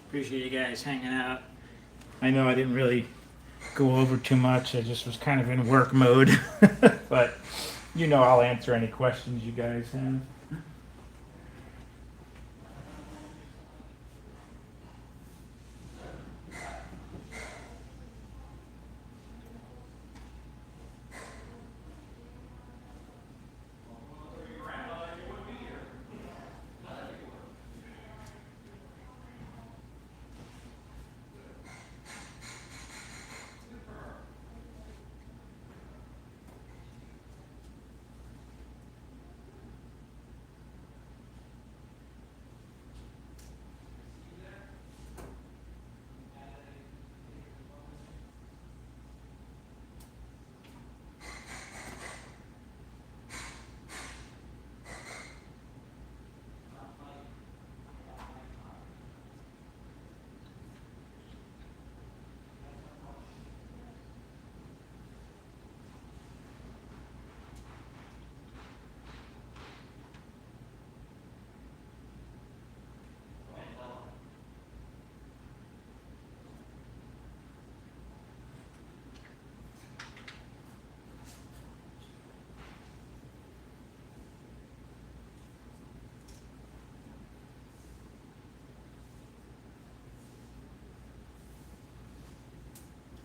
Appreciate you guys hanging out. I know I didn't really go over too much. I just was kind of in work mode. But you know I'll answer any questions you guys have.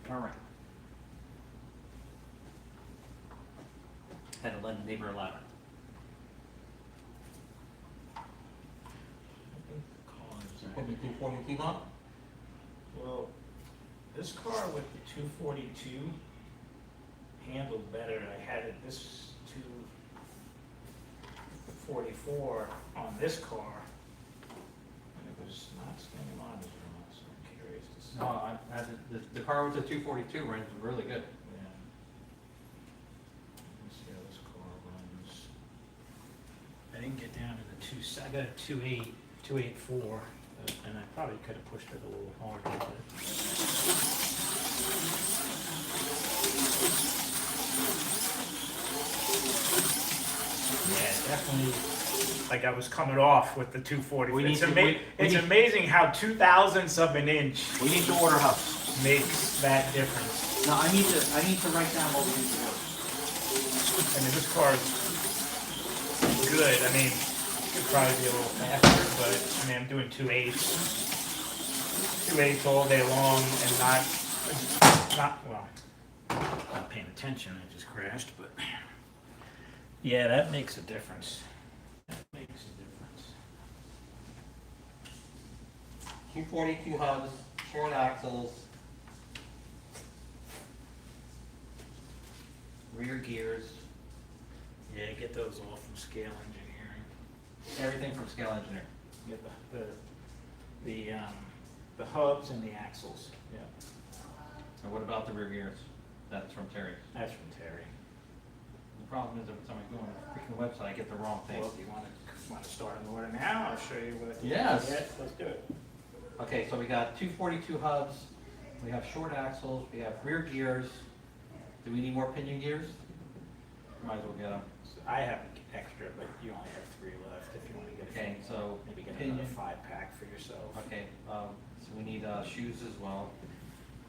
All right. Had to let the neighbor allow it. Put me 242 on? Well, this car with the 242 handled better. I had this 244 on this car, and it was not standing on as well, so I'm curious to see. No, the car with the 242 runs really good. Yeah. Let's see how this car runs. I didn't get down to the I got a 284, and I probably could have pushed it a little harder. But yeah, definitely. Like I was coming off with the 240. It's amazing how 2,000ths of an inch We need to order hubs. makes that difference. No, I need to write down what we need to order. I mean, this car is good. I mean, it could probably be a little faster, but I mean, I'm doing 2.8 all day long, and not paying attention. I just crashed, but yeah, that makes a difference. That makes a difference. 242 hubs, short axles, rear gears, Yeah, get those all from Scale Engineering. everything from Scale Engineering. Get the hubs and the axles. Yeah, And what about the rear gears? That's from Terry. that's from Terry. The problem is every time I go on the freaking website, I get the wrong thing. Well, if you want to start an order now, I'll show you what. Yes. Yeah, let's do it. Okay, so we got 242 hubs, we have short axles, we have rear gears. Do we need more pinion gears? Might as well get them. So I have extra, but you only have 3 left if you want to get. Okay, so Maybe get pinion. another 5-pack for yourself. Okay, so we need shoes as well.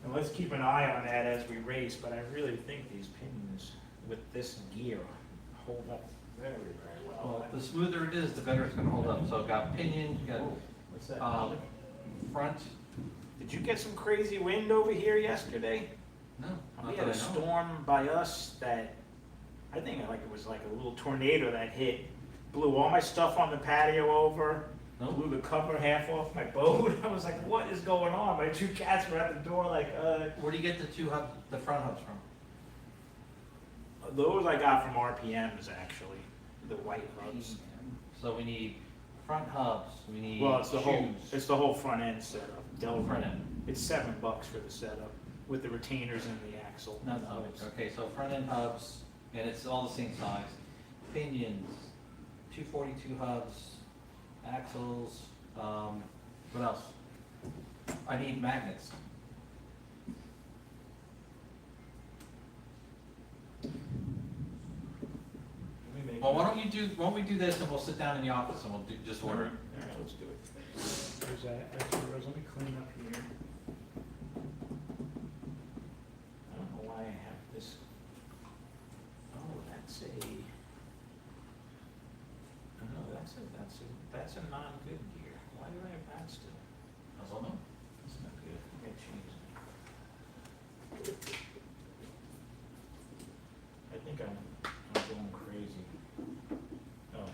And let's keep an eye on that as we race, but I really think these pinions with this gear hold up very, very well. Well, the smoother it is, the better it's gonna hold up. So got pinion, got What's that? front. Did you get some crazy wind over here yesterday? No, We not had that a I know. storm by us that, I think it was like a little tornado that hit, blew all my stuff on the patio over, No? blew the cover half off my boat. I was like, what is going on? My 2 cats were at the door like, Where do you get the front hubs from? Those I got from RPMs actually, the white hubs. So we need front hubs, we need Well, it's the whole, shoes. it's the whole front end setup. Whole front end. It's $7 for the setup with the retainers and the axle. No, and the no, hubs. okay, so front end hubs, and it's all the same size. Pinions, 242 hubs, axles, what else? I need magnets. Let me make Well, why don't we do this and we'll sit down in the office and we'll just order it. All right, let's do it. There's that extra rows. Let me clean up here. I don't know why I have this. Oh, that's a. No, that's a non-good gear. Why do I have that still? I don't know. That's not good. I gotta change that. I think I'm going crazy. Oh.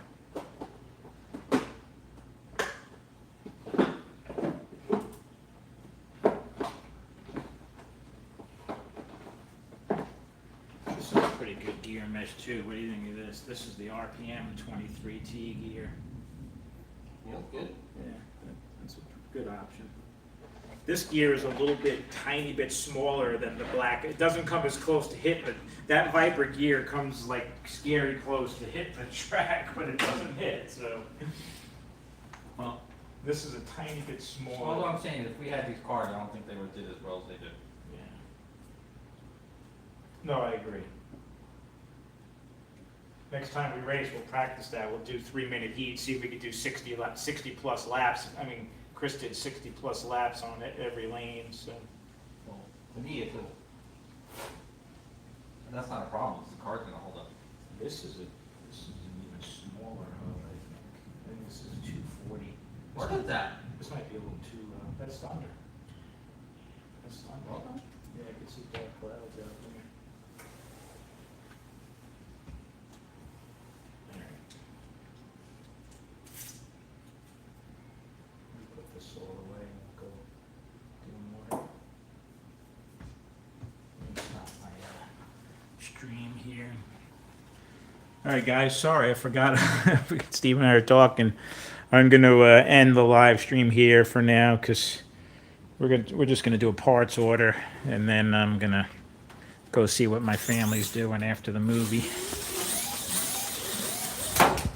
This is a pretty good gear mesh too. What do you think of this? This is the RPM 23T gear. Yeah, good. Yeah, that's a good option. This gear is a little bit, tiny bit smaller than the black. It doesn't come as close to hit, but that Viper gear comes like scary close to hit the track, but it doesn't hit, so. Well, This is a tiny bit all smaller. I'm saying, if we had these cars, I don't think they would do as well as they do. Yeah. No, I agree. Next time we race, we'll practice that. We'll do 3-minute heats, see if we can do 60 plus laps. I mean, Chris did 60 plus laps on every lane, so. Well, to me, it's a, and that's not a problem, it's the car's gonna hold up. This is an even smaller hub, I think. I think this is a 240. What is that? This might be a little too, that's thunder. That's thunder. Well done. Yeah, I can see dark clouds out there. Alright. Let me put this all away and we'll go do more. Let me stop my stream here. All right, guys, sorry, I forgot. Steve and I are talking. I'm going to end the live stream here for now because we're just going to do a parts order, and then I'm going to go see what my family's doing after the movie.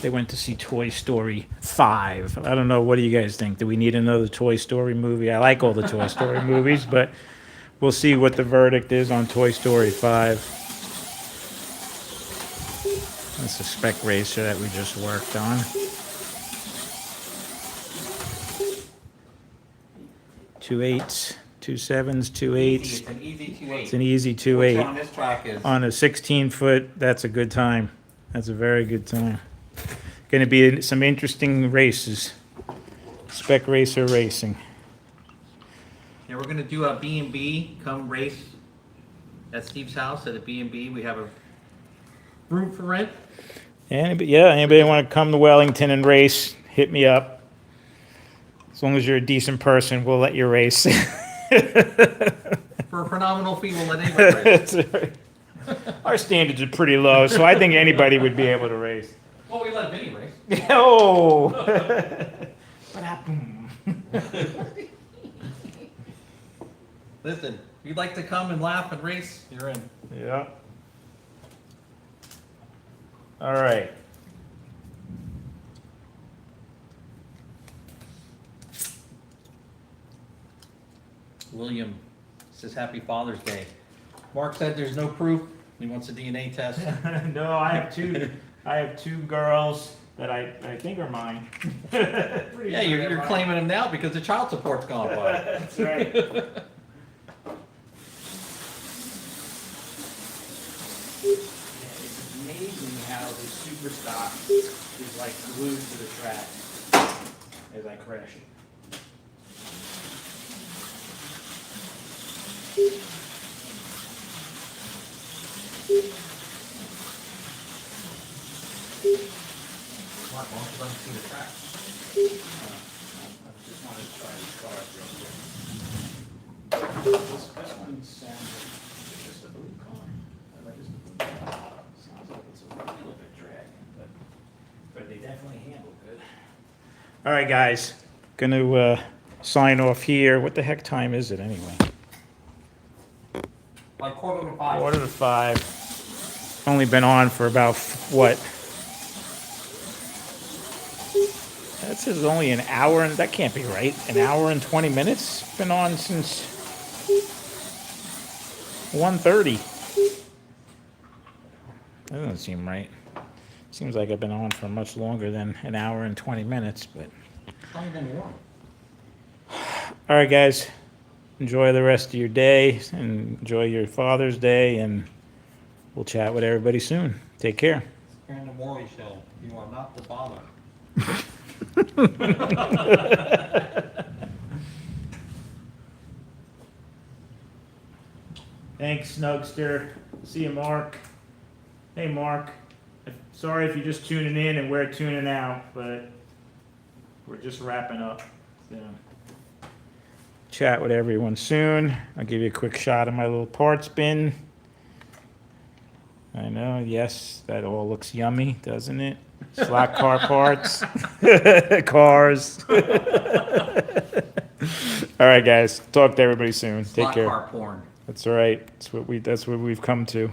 They went to see Toy Story 5. I don't know, what do you guys think? Do we need another Toy Story movie? I like all the Toy Story movies, but we'll see what the verdict is on Toy Story 5. That's a spec racer that we just worked on. 2 8s, 2 7s, 2 8s. It's an easy 2.8. It's an easy 2 Which 8. on this track is, On a 16-foot, that's a good time. That's a very good time. Going to be some interesting races. Spec racer racing. yeah, we're gonna do a B&B, come race at Steve's house at a B&B. We have a room for rent. Anybody want to come to Wellington and race, hit me up. As long as you're a decent person, we'll let you race. For a phenomenal fee, we'll let anybody race. That's right. Our standards are pretty low, so I think anybody would be able to race. Well, we let Vinny race. Oh! What happened? Listen, if you'd like to come and laugh and race, you're in. Yeah. All right. William says Happy Father's Day. Mark said there's no proof. He wants a DNA test. No, I have two. I have two girls that I think are mine. Yeah, you're claiming them now because the child support's gone by. That's right. It's amazing how the super stock is like glued to the track as I crash it. Mark, why don't you let me see the track? I just wanted to try these cars real quick. This one sounds like it's just a blue car. I like this blue car. All right, guys, gonna sign off here. What the heck time is it anyway? Like 4:45. 4:45. Only been on for about, what? That says only an hour, and that can't be right. An hour and 20 minutes? Been on since 1:30. That doesn't seem right. Seems like I've been on for much longer than an hour and 20 minutes, but. Not even warm. All right, guys. Enjoy the rest of your day and enjoy your Father's Day, and we'll chat with everybody soon. Take care. You're in the Maury show. You are not the father. Thanks, Snugster. See you, Mark. Hey, Mark. Sorry if you're just tuning in and we're tuning out, but we're just wrapping up. So, chat with everyone soon. I'll give you a quick shot of my little parts bin. I know, yes, that all looks yummy, doesn't it? Slot car parts. Cars. All right, guys. Talk to everybody soon. Take Slot care. car porn. That's all right. That's what we've come to.